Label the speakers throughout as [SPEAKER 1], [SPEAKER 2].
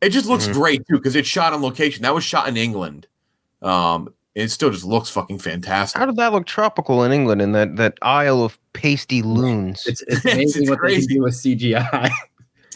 [SPEAKER 1] It just looks great too because it's shot on location. That was shot in England. It still just looks fucking fantastic.
[SPEAKER 2] How did that look tropical in England in that Isle of pasty loons?
[SPEAKER 3] It's amazing what
[SPEAKER 1] crazy.
[SPEAKER 3] they can do with CGI.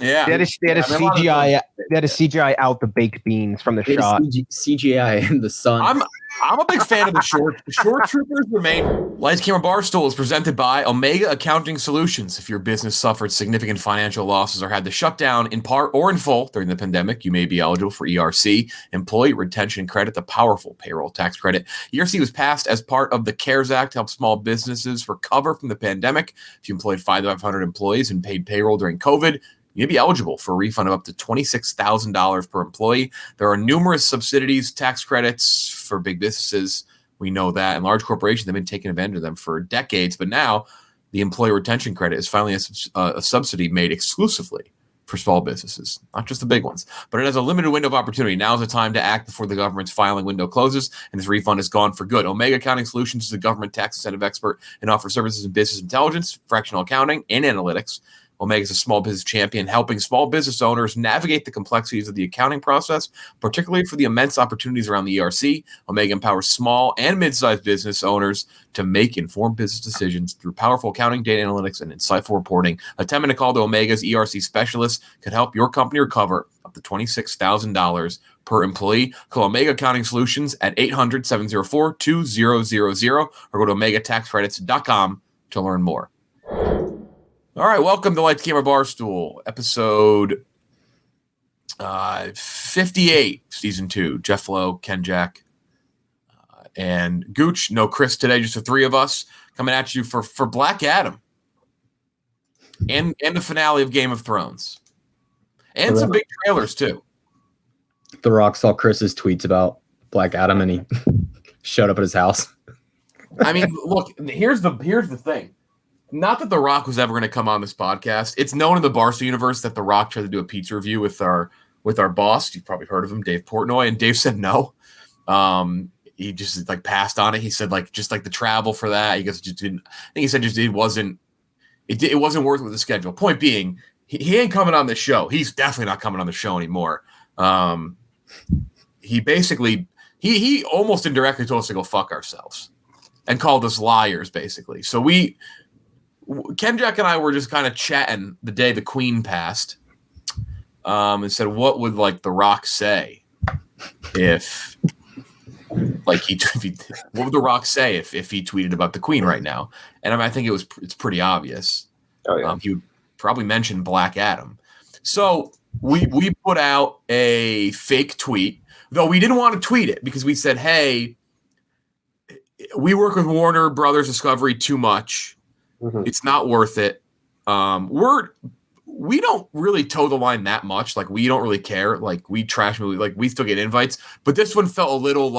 [SPEAKER 1] Yeah,
[SPEAKER 2] they had a CGI. They had a CGI out the baked beans from the shot.
[SPEAKER 3] CGI in the sun.
[SPEAKER 1] I'm a big fan of the short troopers remain. Lights Camera Barstool is presented by Omega Accounting Solutions. If your business suffered significant financial losses or had to shut down in part or in full during the pandemic, you may be eligible for ERC, Employee Retention Credit, the powerful payroll tax credit. ERC was passed as part of the CARES Act to help small businesses recover from the pandemic. If you employed 500 employees and paid payroll during COVID, you'd be eligible for a refund of up to $26,000 per employee. There are numerous subsidies, tax credits for big businesses. We know that. And large corporations have been taking advantage of them for decades. But now the employee retention credit is finally a subsidy made exclusively for small businesses, not just the big ones. But it has a limited window of opportunity. Now is the time to act before the government's filing window closes and this refund is gone for good. Omega Accounting Solutions is a government tax incentive expert and offers services in business intelligence, fractional accounting, and analytics. Omega is a small business champion, helping small business owners navigate the complexities of the accounting process, particularly for the immense opportunities around the ERC. Omega empowers small and mid-sized business owners to make informed business decisions through powerful accounting, data analytics, and insightful reporting. A 10-minute call to Omega's ERC specialist could help your company recover up to $26,000 per employee. Call Omega Accounting Solutions at 800-704-2000 or go to OmegaTaxCredits.com to learn more. All right, welcome to Lights Camera Barstool, episode 58, season 2. Jeff Lowe, Ken Jack, and Gooch. No Chris today, just the three of us coming at you for Black Adam and the finale of Game of Thrones. And some big trailers, too.
[SPEAKER 3] The Rock saw Chris's tweets about Black Adam, and he showed up at his house.
[SPEAKER 1] I mean, look, here's the thing. Not that The Rock was ever going to come on this podcast. It's known in the Barstool universe that The Rock tried to do a pizza review with our boss. You've probably heard of him, Dave Portnoy, and Dave said no. He just passed on it. He said just the travel for that. He goes, just didn't. I think he said it wasn't worth it with the schedule. Point being, he ain't coming on this show. He's definitely not coming on the show anymore. He basically he almost indirectly told us to go fuck ourselves and called us liars, basically. So Ken Jack and I were just kind of chatting the day the Queen passed, and said, "What would The Rock say if what would The Rock say if he tweeted about the Queen right now?" And I think it's pretty obvious.
[SPEAKER 2] Oh yeah,
[SPEAKER 1] he would probably mention Black Adam. So we put out a fake tweet, though we didn't want to tweet it because we said, "Hey, we work with Warner Brothers Discovery too much. Mm-hmm. It's not worth it. We don't really toe the line that much. We don't really care. We trash movies. We still get invites. But this one felt a little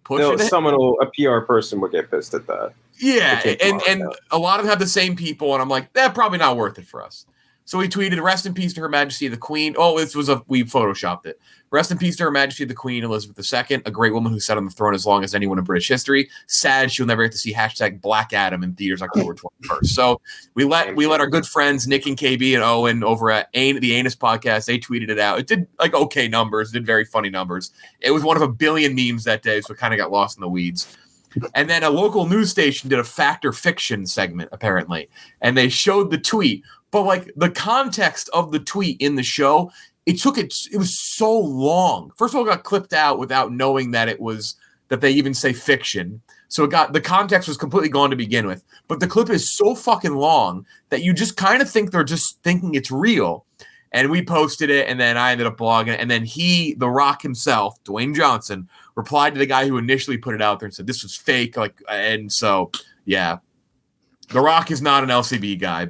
[SPEAKER 1] pushing it.
[SPEAKER 4] A PR person would get pissed at that.
[SPEAKER 1] Yeah, and a lot of them have the same people, and I'm like, probably not worth it for us. So we tweeted, "Rest in peace to Her Majesty the Queen." Oh, we photoshopped it. "Rest in peace to Her Majesty the Queen Elizabeth II, a great woman who sat on the throne as long as anyone in British history. Sad she'll never get to see #Black Adam in theaters October 21st. So we let our good friends Nick and KB and Owen over at the Anus podcast. They tweeted it out. It did okay numbers, did very funny numbers. It was one of a billion memes that day, so it kind of got lost in the weeds. And then a local news station did a fact or fiction segment, apparently, and they showed the tweet. But the context of the tweet in the show, it was so long. First of all, it got clipped out without knowing that they even say fiction. So the context was completely gone to begin with. But the clip is so fucking long that you just kind of think they're just thinking it's real. And we posted it, and then I ended up blogging it. And then The Rock himself, Dwayne Johnson, replied to the guy who initially put it out there and said this was fake. And so, yeah, The Rock is not an LCB guy.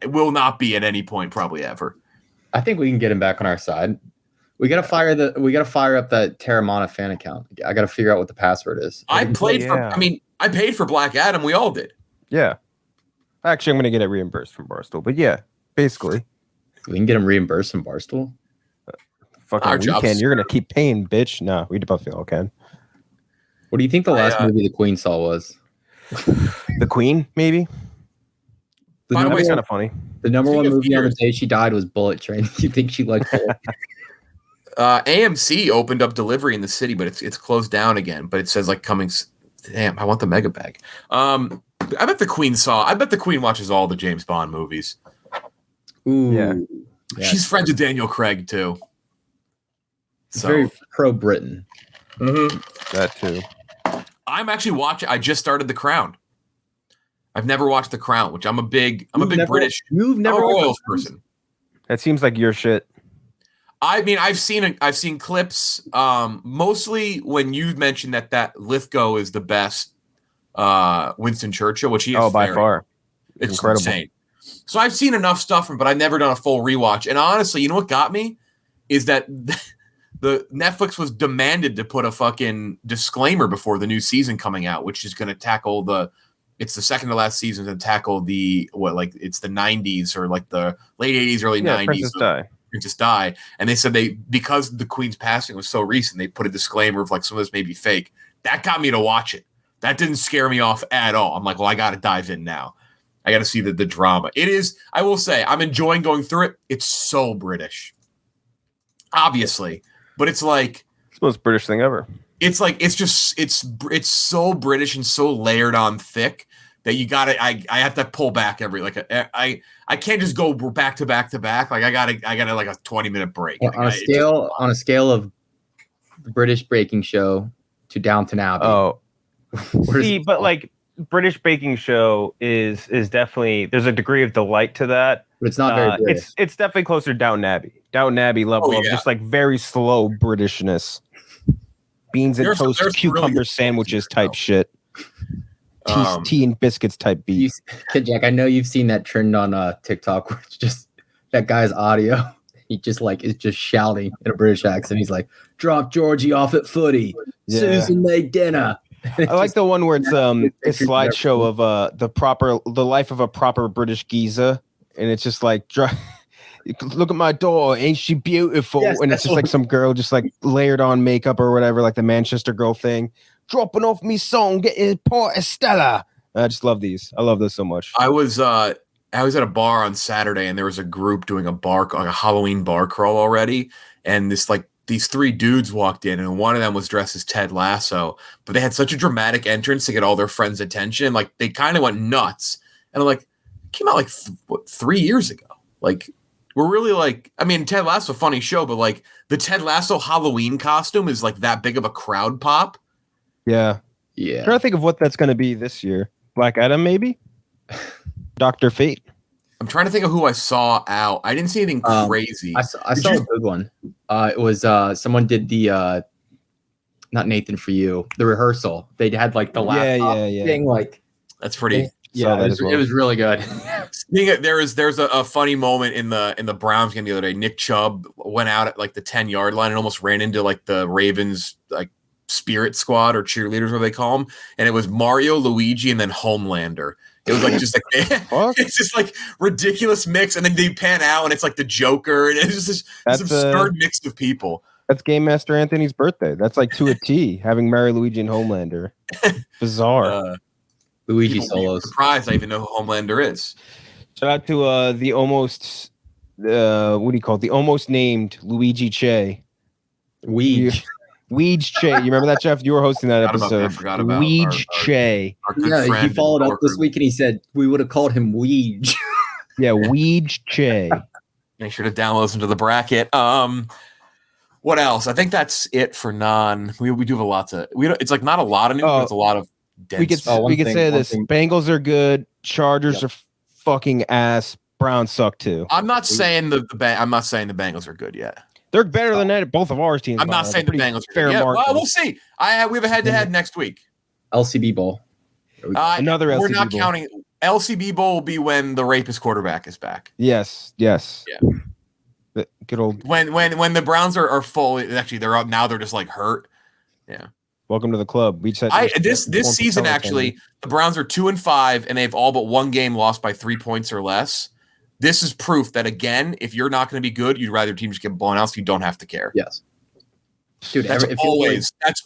[SPEAKER 1] It will not be at any point, probably ever.
[SPEAKER 3] I think we can get him back on our side. We gotta fire up that Terramana fan account. I gotta figure out what the password is.
[SPEAKER 1] I paid for Black Adam. We all did.
[SPEAKER 2] Yeah. Actually, I'm gonna get it reimbursed from Barstool, but yeah, basically.
[SPEAKER 3] We can get him reimbursed from Barstool.
[SPEAKER 2] Fucking weekend, you're gonna keep paying, bitch. No, we both all can.
[SPEAKER 3] What do you think the last movie the Queen saw was?
[SPEAKER 2] The Queen, maybe.
[SPEAKER 1] By the way,
[SPEAKER 2] That's kind of funny.
[SPEAKER 3] The number one movie on the
[SPEAKER 1] theaters,
[SPEAKER 3] day she died was Bullet Train. You think she liked Bullet?
[SPEAKER 1] AMC opened up delivery in the city, but it's closed down again. But it says like coming. Damn, I want the mega bag. I bet the Queen watches all the James Bond movies.
[SPEAKER 3] Ooh,
[SPEAKER 2] yeah.
[SPEAKER 1] She's friends with Daniel Craig too. So
[SPEAKER 3] very pro-Britain.
[SPEAKER 1] Mm-hmm.
[SPEAKER 2] That too.
[SPEAKER 1] I'm actually watching. I just started The Crown. I've never watched The Crown, which I'm a big British.
[SPEAKER 3] You've never
[SPEAKER 1] Royals person.
[SPEAKER 2] That seems like your shit.
[SPEAKER 1] I mean, I've seen clips. Mostly when you mentioned that Lithgow is the best Winston Churchill, which he is.
[SPEAKER 2] Oh, by far,
[SPEAKER 1] it's
[SPEAKER 2] incredible.
[SPEAKER 1] Insane. So I've seen enough stuff, but I've never done a full rewatch. And honestly, you know what got me is that the Netflix was demanded to put a fucking disclaimer before the new season coming out, which is going to tackle it's the second to last season to tackle it's the 90s or like the late 80s, early 90s. Princess Di. And they said because the Queen's passing was so recent, they put a disclaimer of like some of this may be fake. That got me to watch it. That didn't scare me off at all. I'm like, well, I got to dive in now. I got to see the drama. It is, I will say, I'm enjoying going through it. It's so British, obviously, but it's like
[SPEAKER 2] it's the most British thing ever.
[SPEAKER 1] It's like it's so British and so layered on thick that you gotta. I have to pull back I can't just go back to back to back. Like I gotta like a 20-minute break.
[SPEAKER 3] Yeah, on a scale of the British baking show to Downton Abbey.
[SPEAKER 2] Oh, see, but like. British baking show is definitely there's a degree of delight to that.
[SPEAKER 3] But it's not very British.
[SPEAKER 2] It's definitely closer to Downton Abbey level of just like very slow Britishness. Beans and toast, cucumber really sandwiches type shit. Tea and biscuits type beef.
[SPEAKER 3] Kid Jack, I know you've seen that trend on TikTok where it's just that guy's audio. He just like is just shouting in a British accent. He's like, "Drop Georgie off at footy. Yeah. Susan made dinner."
[SPEAKER 2] I like the one where it's a slideshow of the life of a proper British geezer, and it's just like look at my daughter, ain't she beautiful? Yes, and it's just like some girl just like layered on makeup or whatever, like the Manchester girl thing, dropping off me song, getting Port Estella. I just love these. I love this so much.
[SPEAKER 1] I was at a bar on Saturday, and there was a group doing a Halloween bar crawl already, and these three dudes walked in, and one of them was dressed as Ted Lasso, but they had such a dramatic entrance to get all their friends' attention. Like they kind of went nuts. And I'm like, it came out 3 years ago. Like we're really like, I mean, Ted Lasso, funny show, but like the Ted Lasso Halloween costume is like that big of a crowd pop.
[SPEAKER 2] Yeah.
[SPEAKER 3] Yeah.
[SPEAKER 2] I'm trying to think of what that's going to be this year. Black Adam, maybe? Dr. Fate.
[SPEAKER 1] I'm trying to think of who I saw out. I didn't see anything crazy.
[SPEAKER 3] I saw a good one. It was someone did the not Nathan for You, the rehearsal. They had like the laptop thing. Like
[SPEAKER 1] that's pretty.
[SPEAKER 3] Yeah, it was really good.
[SPEAKER 1] There's a funny moment in the Browns game the other day. Nick Chubb went out at like the 10-yard line and almost ran into like the Ravens like spirit squad or cheerleaders, what they call them, and it was Mario, Luigi, and then Homelander. It was like just like it's just like ridiculous mix, and then they pan out and it's like the Joker, and it's just this absurd mix of people.
[SPEAKER 2] That's Game Master Anthony's birthday. That's like to a T, having Mario, Luigi, and Homelander. Bizarre.
[SPEAKER 3] Luigi solos.
[SPEAKER 1] Surprised I even know who Homelander is.
[SPEAKER 2] Shout out to the almost what do you call it? The almost named Luigi Che. Weege Che. You remember that, Jeff? You were hosting that episode. Weege Che.
[SPEAKER 3] Yeah, he followed up this week and he said we would have called him Weege.
[SPEAKER 2] Yeah, Weege Che.
[SPEAKER 1] Make sure to download into the bracket. What else? I think that's it for non. We do have a lot to. It's like not a lot of news, but it's a lot of. Dense.
[SPEAKER 2] We could say this: Bengals are good. Chargers are fucking ass. Browns suck too.
[SPEAKER 1] I'm not saying the Bengals are good yet.
[SPEAKER 2] They're better than that. Both of ours teams.
[SPEAKER 1] I'm not saying the Bengals are fair. Well, we'll see. We have a head-to-head next week.
[SPEAKER 3] LCB Bowl.
[SPEAKER 2] Another LCB
[SPEAKER 1] We're not
[SPEAKER 2] Bowl.
[SPEAKER 1] counting. LCB Bowl will be when the rapist quarterback is back.
[SPEAKER 2] Yes.
[SPEAKER 1] Yeah.
[SPEAKER 2] The good old.
[SPEAKER 1] When the Browns are full. Actually, they're up now. They're just like hurt. Yeah.
[SPEAKER 2] Welcome to the club. We said
[SPEAKER 1] this season actually, the Browns are 2-5, and they've all but one game lost by 3 points or less. This is proof that, again, if you're not going to be good, you'd rather your team just get blown out so you don't have to care.
[SPEAKER 3] Yes. Dude,
[SPEAKER 1] that's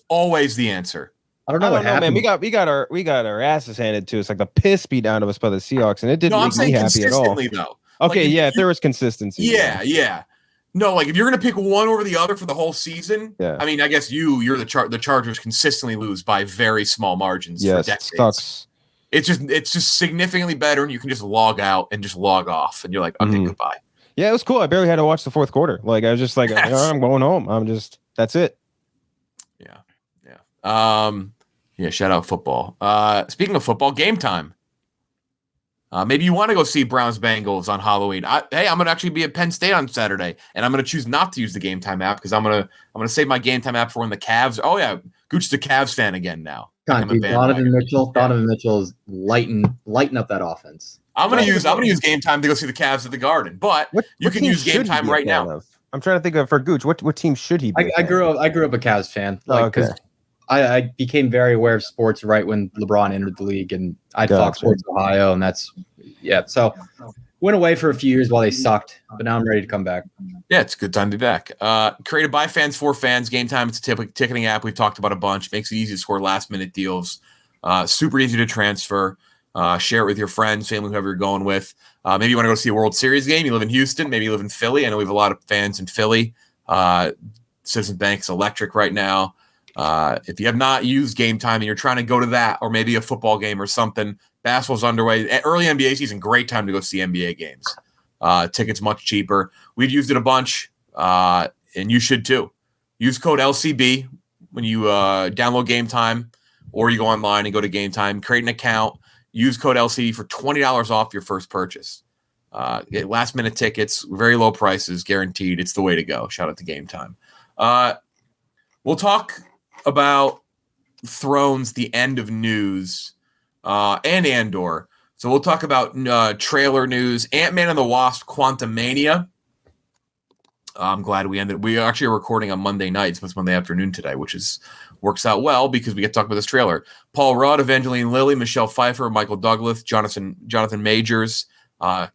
[SPEAKER 1] always the answer.
[SPEAKER 3] I don't know what happened.
[SPEAKER 2] Man. We got our asses handed to us, like the piss beat out of us by the Seahawks, and it didn't make me happy at all.
[SPEAKER 1] Though.
[SPEAKER 2] Okay, like if there was consistency.
[SPEAKER 1] Yeah. No, like if you're gonna pick one over the other for the whole season, I mean, I guess you're the Chargers consistently lose by very small margins for decades.
[SPEAKER 2] It sucks.
[SPEAKER 1] It's just significantly better, and you can just log out and just log off, and you're like, okay, goodbye.
[SPEAKER 2] Yeah, it was cool. I barely had to watch the fourth quarter. Like I was just like, I'm going home. That's it.
[SPEAKER 1] Yeah. Shout out football. Speaking of football, Game Time. Maybe you want to go see Browns Bengals on Halloween. I'm gonna actually be at Penn State on Saturday, and I'm gonna choose not to use the Game Time app because I'm gonna save my Game Time app for when the Cavs. Oh yeah, Gooch's a Cavs fan again now.
[SPEAKER 3] God, dude, Donovan Mitchell is lighten up that offense.
[SPEAKER 1] I'm gonna use Game Time to go see the Cavs at the Garden, but you can use Game Time right now.
[SPEAKER 2] I'm trying to think of for Gooch. What team should he be?
[SPEAKER 3] I grew up a Cavs fan.
[SPEAKER 2] Okay.
[SPEAKER 3] I became very aware of sports right when LeBron entered the league, and I Fox Sports Ohio, and so went away for a few years while they sucked, but now I'm ready to come back.
[SPEAKER 1] Yeah, it's a good time to be back. Created by fans for fans. Game Time, it's a ticketing app we've talked about a bunch. Makes it easy to score last-minute deals. Super easy to transfer. Share it with your friends, family, whoever you're going with. Maybe you want to go see a World Series game. You live in Houston. Maybe you live in Philly. I know we have a lot of fans in Philly. Citizens Bank's electric right now. If you have not used Game Time and you're trying to go to that or maybe a football game or something, basketball's underway. Early NBA season, great time to go see NBA games. Tickets much cheaper. We've used it a bunch, and you should too. Use code LCB when you download Game Time or you go online and go to Game Time. Create an account. Use code LCB for $20 off your first purchase. Get last-minute tickets, very low prices, guaranteed. It's the way to go. Shout out to Game Time. We'll talk about Thrones, the end of news, and Andor. So we'll talk about trailer news, Ant-Man and the Wasp, Quantumania. I'm glad we ended. We actually are recording on Monday nights, but it's Monday afternoon today, which works out well because we get to talk about this trailer. Paul Rudd, Evangeline Lilly, Michelle Pfeiffer, Michael Douglas, Jonathan Majors,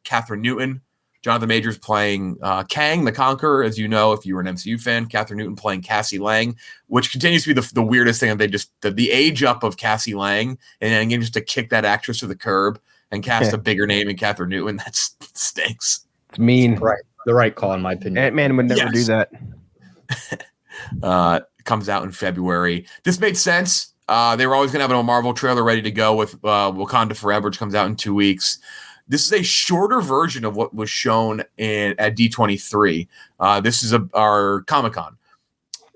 [SPEAKER 1] Catherine Newton. Jonathan Majors playing Kang the Conqueror, as you know, if you were an MCU fan. Catherine Newton playing Cassie Lang, which continues to be the weirdest thing. That they just the age up of Cassie Lang, and then again just to kick that actress to the curb and cast a bigger name in Catherine Newton. That stinks.
[SPEAKER 2] It's mean.
[SPEAKER 3] Right, the right call in my opinion.
[SPEAKER 2] Ant-Man would never do that.
[SPEAKER 1] Comes out in February. This made sense. They were always going to have a Marvel trailer ready to go with Wakanda Forever, which comes out in 2 weeks. This is a shorter version of what was shown at D23. This is our Comic-Con.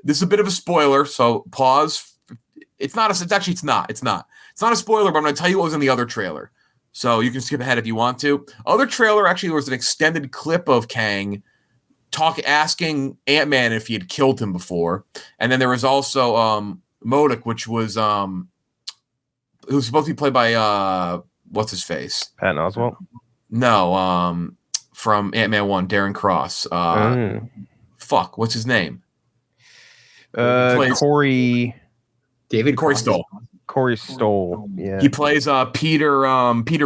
[SPEAKER 1] This is a bit of a spoiler, so pause. It's not a spoiler, but I'm going to tell you what was in the other trailer. So you can skip ahead if you want to. Other trailer, actually, there was an extended clip of Kang asking Ant-Man if he had killed him before. And then there was also MODOK, which was who was supposed to be played by what's his face?
[SPEAKER 2] Patton Oswalt?
[SPEAKER 1] No, from Ant-Man 1, Darren Cross. Fuck, what's his name?
[SPEAKER 2] Corey
[SPEAKER 1] Stoll.
[SPEAKER 2] Corey Stoll, yeah.
[SPEAKER 1] He plays Peter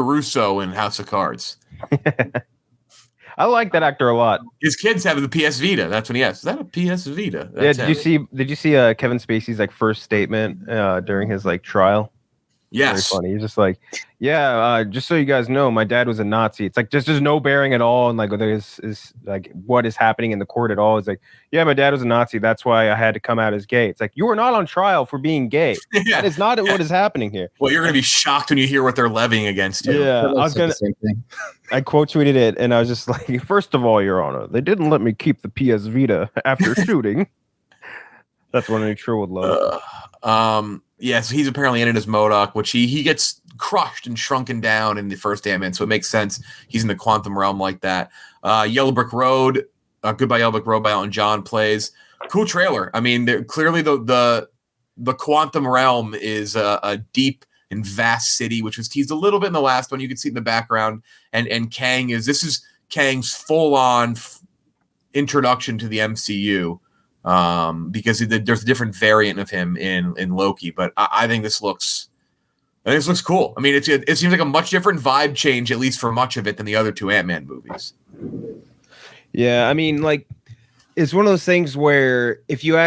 [SPEAKER 1] Russo in House of Cards.
[SPEAKER 2] I like that actor a lot.
[SPEAKER 1] His kids have the PS Vita. That's what he has. Is that a PS Vita?
[SPEAKER 2] That's Did you see Kevin Spacey's first statement during his trial?
[SPEAKER 1] Yes.
[SPEAKER 2] Very funny. He's just like, just so you guys know, my dad was a Nazi. It's just there's no bearing at all, and there's what is happening in the court at all. It's like, yeah, my dad was a Nazi. That's why I had to come out as gay. It's like, you are not on trial for being gay. That is not what is happening here.
[SPEAKER 1] Well, you're gonna be shocked when you hear what they're levying against you.
[SPEAKER 2] Yeah, I quote tweeted it, and I was just like, first of all, Your Honor, they didn't let me keep the PS Vita after shooting. That's what I'm sure would love.
[SPEAKER 1] Yes, he's apparently in it as MODOK, which he gets crushed and shrunken down in the first Ant-Man, so it makes sense. He's in the quantum realm like that. Yellow Brick Road, Goodbye Yellow Brick Road by Elton John plays. Cool trailer. I mean, clearly the quantum realm is a deep and vast city, which was teased a little bit in the last one. You can see in the background, and Kang this is Kang's full-on introduction to the MCU. Because there's a different variant of him in Loki, but I think this looks cool. I mean, it seems like a much different vibe change, at least for much of it, than the other two Ant-Man movies.
[SPEAKER 2] Yeah, I mean, it's one of those things where if you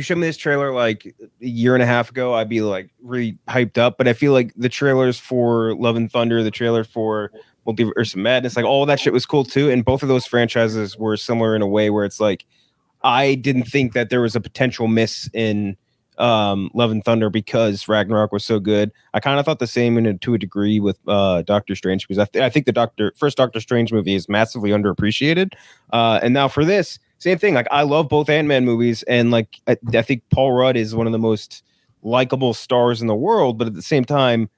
[SPEAKER 2] showed me this trailer like a year and a half ago, I'd be like really hyped up. But I feel like the trailers for Love and Thunder, the trailer for Multiverse of Madness, like all that shit was cool too. And both of those franchises were similar in a way where it's like I didn't think that there was a potential miss in Love and Thunder because Ragnarok was so good. I kind of thought the same to a degree with Doctor Strange, because I think the first Doctor Strange movie is massively underappreciated. And now for this, same thing. Like I love both Ant-Man movies, and like I think Paul Rudd is one of the most likable stars in the world. But at the same time,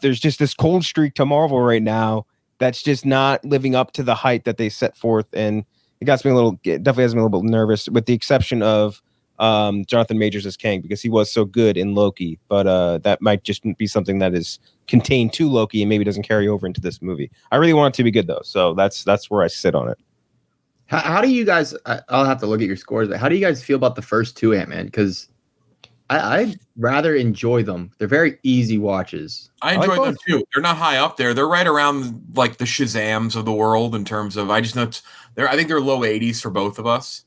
[SPEAKER 2] there's just this cold streak to Marvel right now that's just not living up to the height that they set forth, and it definitely has me a little bit nervous, with the exception of Jonathan Majors as Kang, because he was so good in Loki. But that might just be something that is contained to Loki and maybe doesn't carry over into this movie. I really want it to be good though, so that's where I sit on it.
[SPEAKER 3] How do you guys? I'll have to look at your scores, but how do you guys feel about the first two Ant-Man? Because I rather enjoy them. They're very easy watches.
[SPEAKER 1] I enjoy them too. They're not high up there. They're right around like the Shazams of the world in terms of. I just know I think they're low 80s for both of us.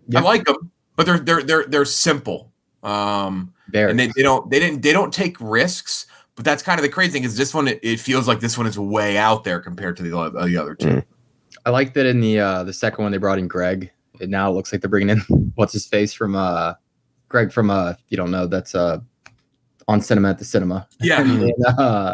[SPEAKER 1] Yeah. I like them, but they're simple. And they don't take risks. But that's kind of the crazy thing is this one. It feels like this one is way out there compared to the other two.
[SPEAKER 3] I like that in the second one they brought in Greg. And now it looks like they're bringing in what's his face from Greg from you don't know, that's on Cinema at the Cinema.
[SPEAKER 1] Yeah. And,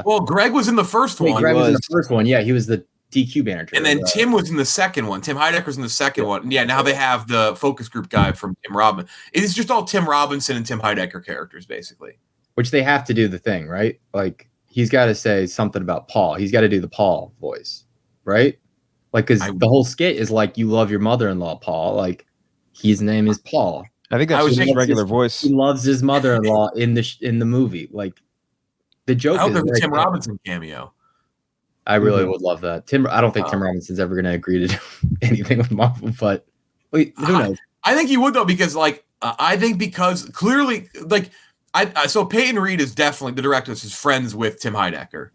[SPEAKER 1] well, Greg was in the first one.
[SPEAKER 3] Greg was in the first one. Yeah, he was the DQ banner.
[SPEAKER 1] And then Tim was in the second one. Tim Heidecker was in the second one. Yeah, now they have the focus group guy from Tim Robinson. It's just all Tim Robinson and Tim Heidecker characters, basically.
[SPEAKER 3] Which they have to do the thing, right? Like he's got to say something about Paul. He's got to do the Paul voice, right? Like, because the whole skit is like, you love your mother-in-law, Paul. Like, his name is Paul.
[SPEAKER 2] I think that's just his regular voice.
[SPEAKER 3] He loves his mother-in-law in the movie. Like, the joke is
[SPEAKER 1] the Tim Robinson cameo.
[SPEAKER 3] I really would love that. I don't think Tim Robinson's ever going to agree to do anything with Marvel, but who knows? I
[SPEAKER 1] think he would though, because because clearly, like, so Peyton Reed is definitely the director. Is friends with Tim Heidecker.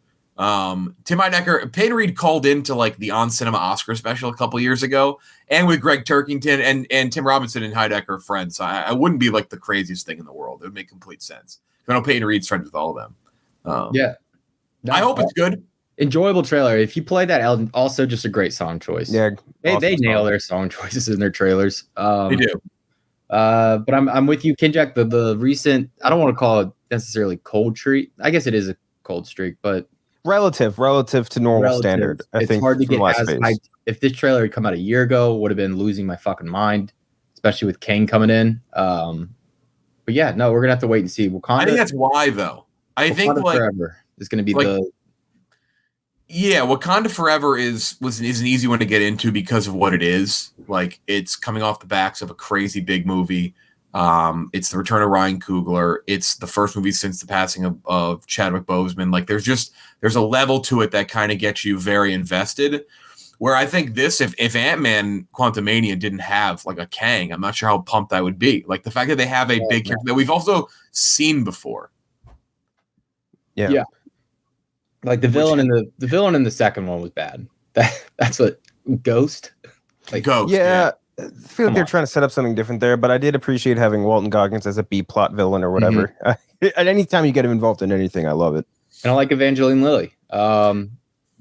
[SPEAKER 1] Peyton Reed called into like the On Cinema Oscar special a couple years ago, and with Greg Turkington and Tim Robinson and Heidecker are friends. So I wouldn't be like the craziest thing in the world. It would make complete sense. I know Peyton Reed's friends with all of them.
[SPEAKER 3] Yeah,
[SPEAKER 1] I hope it's good.
[SPEAKER 3] Enjoyable trailer. If you play that, also just a great song choice.
[SPEAKER 2] Yeah,
[SPEAKER 3] they nail their song choices in their trailers.
[SPEAKER 1] They do.
[SPEAKER 3] But I'm with you, Kinjack. The recent, I don't want to call it necessarily cold streak. I guess it is a cold streak, but
[SPEAKER 2] relative to normal standard. I think
[SPEAKER 3] it's hard to get as
[SPEAKER 2] phase.
[SPEAKER 3] hyped. If this trailer had come out a year ago, would have been losing my fucking mind, especially with Kang coming in. But yeah, no, we're gonna have to wait and see. Wakanda.
[SPEAKER 1] I think that's why, though. I think like
[SPEAKER 3] Forever is gonna be
[SPEAKER 1] Wakanda Forever is an easy one to get into because of what it is. Like, it's coming off the backs of a crazy big movie. It's the return of Ryan Coogler. It's the first movie since the passing of Chadwick Boseman. Like, there's a level to it that kind of gets you very invested. Where I think this, if Ant-Man Quantumania didn't have like a Kang, I'm not sure how pumped I would be. Like the fact that they have a big character that we've also seen before.
[SPEAKER 3] Yeah. Like the villain in the second one was bad. That's what Ghost. Like
[SPEAKER 2] Ghost. Yeah. I feel like they're trying to set up something different there, but I did appreciate having Walton Goggins as a B plot villain or whatever. At any time you get him involved in anything, I love it.
[SPEAKER 3] And I like Evangeline Lilly.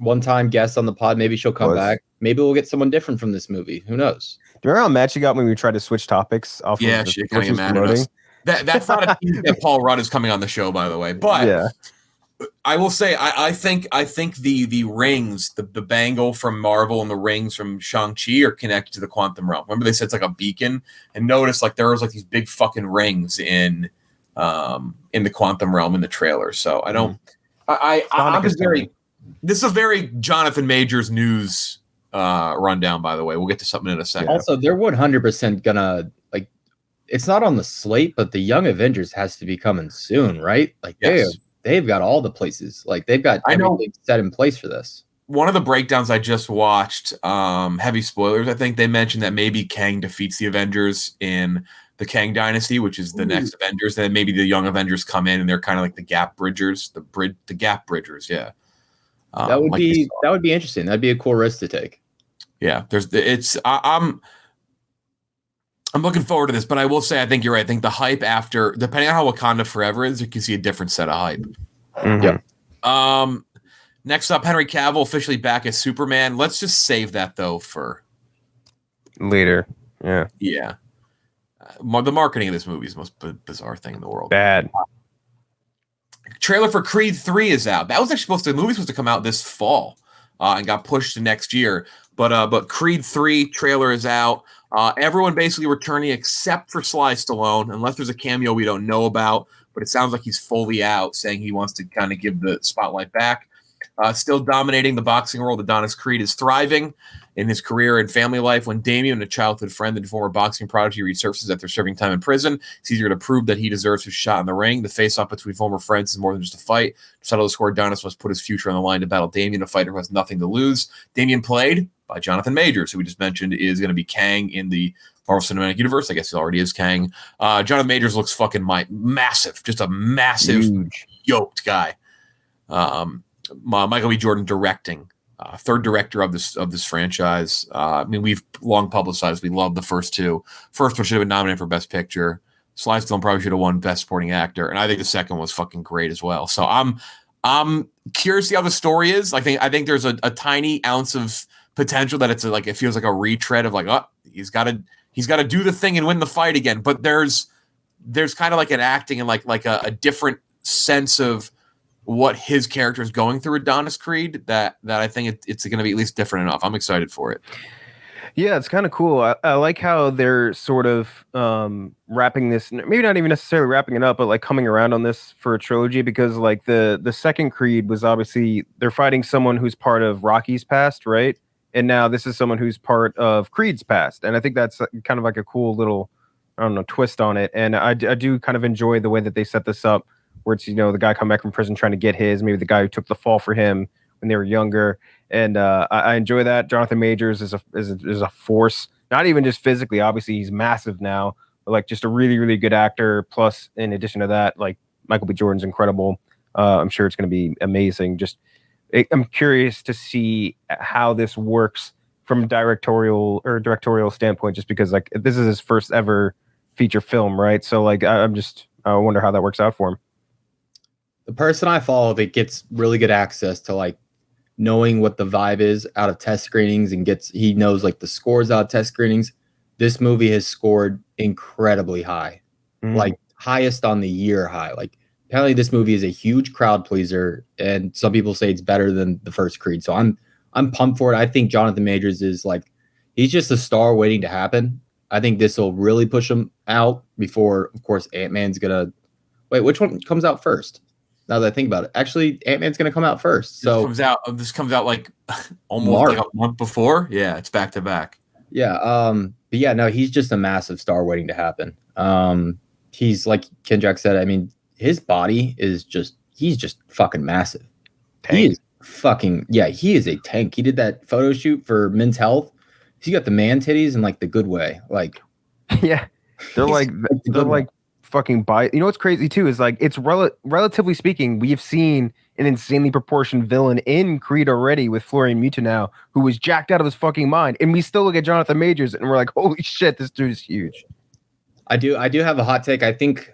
[SPEAKER 3] One-time guest on the pod. Maybe she'll come back. Maybe we'll get someone different from this movie. Who knows? Do you
[SPEAKER 2] remember how mad she got when we tried to switch topics off?
[SPEAKER 1] Yeah, she kind of mad at us. That's not a tease that Paul Rudd is coming on the show, by the way. But yeah. I will say, I think the rings, the bangle from Marvel and the rings from Shang-Chi are connected to the quantum realm. Remember they said it's like a beacon, and notice like there was like these big fucking rings in the quantum realm in the trailer. So I don't. I'm just very. This is a very Jonathan Majors news rundown, by the way. We'll get to something in a second.
[SPEAKER 3] Also, they're 100% gonna like. It's not on the slate, but the Young Avengers has to be coming soon, right? Like they've got all the places. Like they've got everything set in place for this.
[SPEAKER 1] One of the breakdowns I just watched, heavy spoilers, I think they mentioned that maybe Kang defeats the Avengers in the Kang Dynasty, which is the next Avengers. Then maybe the Young Avengers come in and they're kind of like the Gap Bridgers, the Gap Bridgers, yeah.
[SPEAKER 3] That would be interesting. That'd be a cool risk to take.
[SPEAKER 1] Yeah, I'm looking forward to this, but I will say I think you're right. I think the hype after, depending on how Wakanda Forever is, you can see a different set of hype.
[SPEAKER 2] Mhm.
[SPEAKER 3] Yeah.
[SPEAKER 1] Next up, Henry Cavill officially back as Superman. Let's just save that though for
[SPEAKER 2] Later. Yeah.
[SPEAKER 1] The marketing of this movie is the most bizarre thing in the world.
[SPEAKER 2] Bad.
[SPEAKER 1] Trailer for Creed 3 is out. That was actually the movie was supposed to come out this fall and got pushed to next year. But Creed 3 trailer is out. Everyone basically returning except for Sly Stallone, unless there's a cameo we don't know about. But it sounds like he's fully out, saying he wants to kind of give the spotlight back. Still dominating the boxing world, Adonis Creed is thriving in his career and family life. When Damien, a childhood friend and former boxing prodigy, resurfaces after serving time in prison, it's easier to prove that he deserves his shot in the ring. The face-off between former friends is more than just a fight. To settle the score, Adonis must put his future on the line to battle Damien, a fighter who has nothing to lose. Damien, played by Jonathan Majors, who we just mentioned is going to be Kang in the Marvel Cinematic Universe. I guess he already is Kang. Jonathan Majors looks fucking massive, just a massive,
[SPEAKER 2] Huge.
[SPEAKER 1] yoked guy. Michael B. Jordan directing, third director of this franchise. I mean, we've long publicized we love the first two. First one should have been nominated for Best Picture. Sly Stallone probably should have won Best Supporting Actor, and I think the second was fucking great as well. So I'm curious to see how the story is. I think there's a tiny ounce of potential that it feels like a retread of he's got to do the thing and win the fight again. But there's kind of like an acting and like a different sense of what his character is going through Adonis Creed that I think it's going to be at least different enough. I'm excited for it.
[SPEAKER 2] Yeah, it's kind of cool. I like how they're sort of wrapping this, maybe not even necessarily wrapping it up, but like coming around on this for a trilogy, because like the second Creed was obviously they're fighting someone who's part of Rocky's past, right? And now this is someone who's part of Creed's past. And I think that's kind of like a cool little, I don't know, twist on it. And I do kind of enjoy the way that they set this up, where it's, the guy come back from prison trying to get his, maybe the guy who took the fall for him when they were younger. And I enjoy that. Jonathan Majors is a force, not even just physically. Obviously, he's massive now, but like just a really, really good actor. Plus, in addition to that, like Michael B. Jordan's incredible. I'm sure it's going to be amazing. I'm curious to see how this works from a directorial standpoint, just because like this is his first ever feature film, right? So like I wonder how that works out for him.
[SPEAKER 3] The person I follow that gets really good access to like knowing what the vibe is out of test screenings and he knows like the scores out of test screenings. This movie has scored incredibly high, like highest on the year high. Like apparently this movie is a huge crowd pleaser, and some people say it's better than the first Creed. So I'm pumped for it. I think Jonathan Majors is like, he's just a star waiting to happen. I think this will really push him out before, of course, Ant-Man's gonna wait. Which one comes out first? Now that I think about it, actually, Ant-Man's going to come out first. So
[SPEAKER 1] this comes out like almost like a month before. Yeah, it's back to back.
[SPEAKER 3] Yeah. But yeah, no, he's just a massive star waiting to happen. He's like Kendrick said. I mean, his body is he's just fucking massive.
[SPEAKER 2] Tank.
[SPEAKER 3] He is fucking he is a tank. He did that photo shoot for Men's Health. He got the man titties in like the good way. Like,
[SPEAKER 2] yeah, they're like fucking buy. You know what's crazy too is like it's relatively speaking, we've seen an insanely proportioned villain in Creed already with Florian Mutenow, who was jacked out of his fucking mind, and we still look at Jonathan Majors and we're like, holy shit, this dude is huge.
[SPEAKER 3] I do have a hot take. I think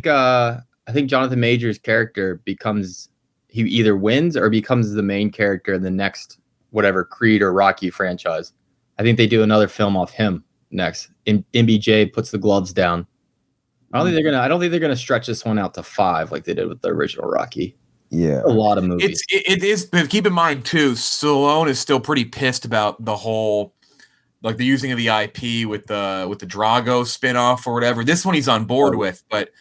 [SPEAKER 3] Jonathan Majors' character he either wins or becomes the main character in the next whatever Creed or Rocky franchise. I think they do another film off him next. MBJ puts the gloves down. I don't think they're gonna stretch this one out to 5 like they did with the original Rocky.
[SPEAKER 2] Yeah,
[SPEAKER 3] a lot of movies.
[SPEAKER 1] It is, but keep in mind too, Stallone is still pretty pissed about the whole, like the using of the IP with the Drago spinoff or whatever. This one he's on board with, but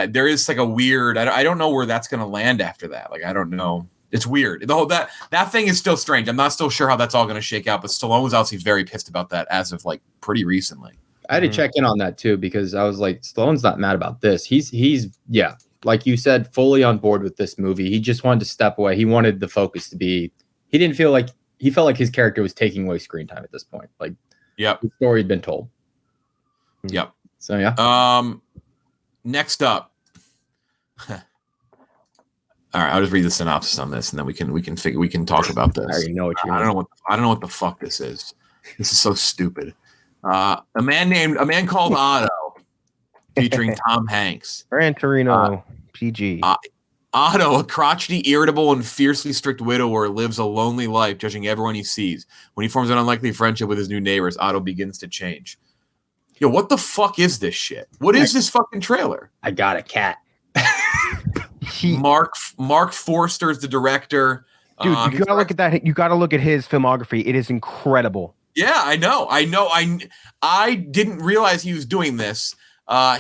[SPEAKER 1] there is like a weird. I don't know where that's gonna land after that. Like I don't know. It's weird. The whole that thing is still strange. I'm not still sure how that's all gonna shake out. But Stallone was obviously very pissed about that as of like pretty recently.
[SPEAKER 3] I had to check in on that too, because I was like, Stallone's not mad about this. He's like you said, fully on board with this movie. He just wanted to step away. He wanted the focus to be. He felt like his character was taking away screen time at this point. Like,
[SPEAKER 1] yep,
[SPEAKER 3] the story had been told.
[SPEAKER 1] Yep.
[SPEAKER 3] So yeah.
[SPEAKER 1] Next up. All right, I'll just read the synopsis on this, and then we can talk about this.
[SPEAKER 3] I already know what you.
[SPEAKER 1] I don't know what the fuck this is. This is so stupid. A Man Called Otto, featuring Tom Hanks.
[SPEAKER 2] Gran Torino, PG.
[SPEAKER 1] Otto, a crotchety, irritable, and fiercely strict widower, lives a lonely life, judging everyone he sees. When he forms an unlikely friendship with his new neighbors, Otto begins to change. Yo, what the fuck is this shit? What is this fucking trailer?
[SPEAKER 3] I got a cat.
[SPEAKER 1] Mark Forster's the director.
[SPEAKER 2] Dude, you gotta look at that. You gotta look at his filmography. It is incredible.
[SPEAKER 1] Yeah, I know. I didn't realize he was doing this.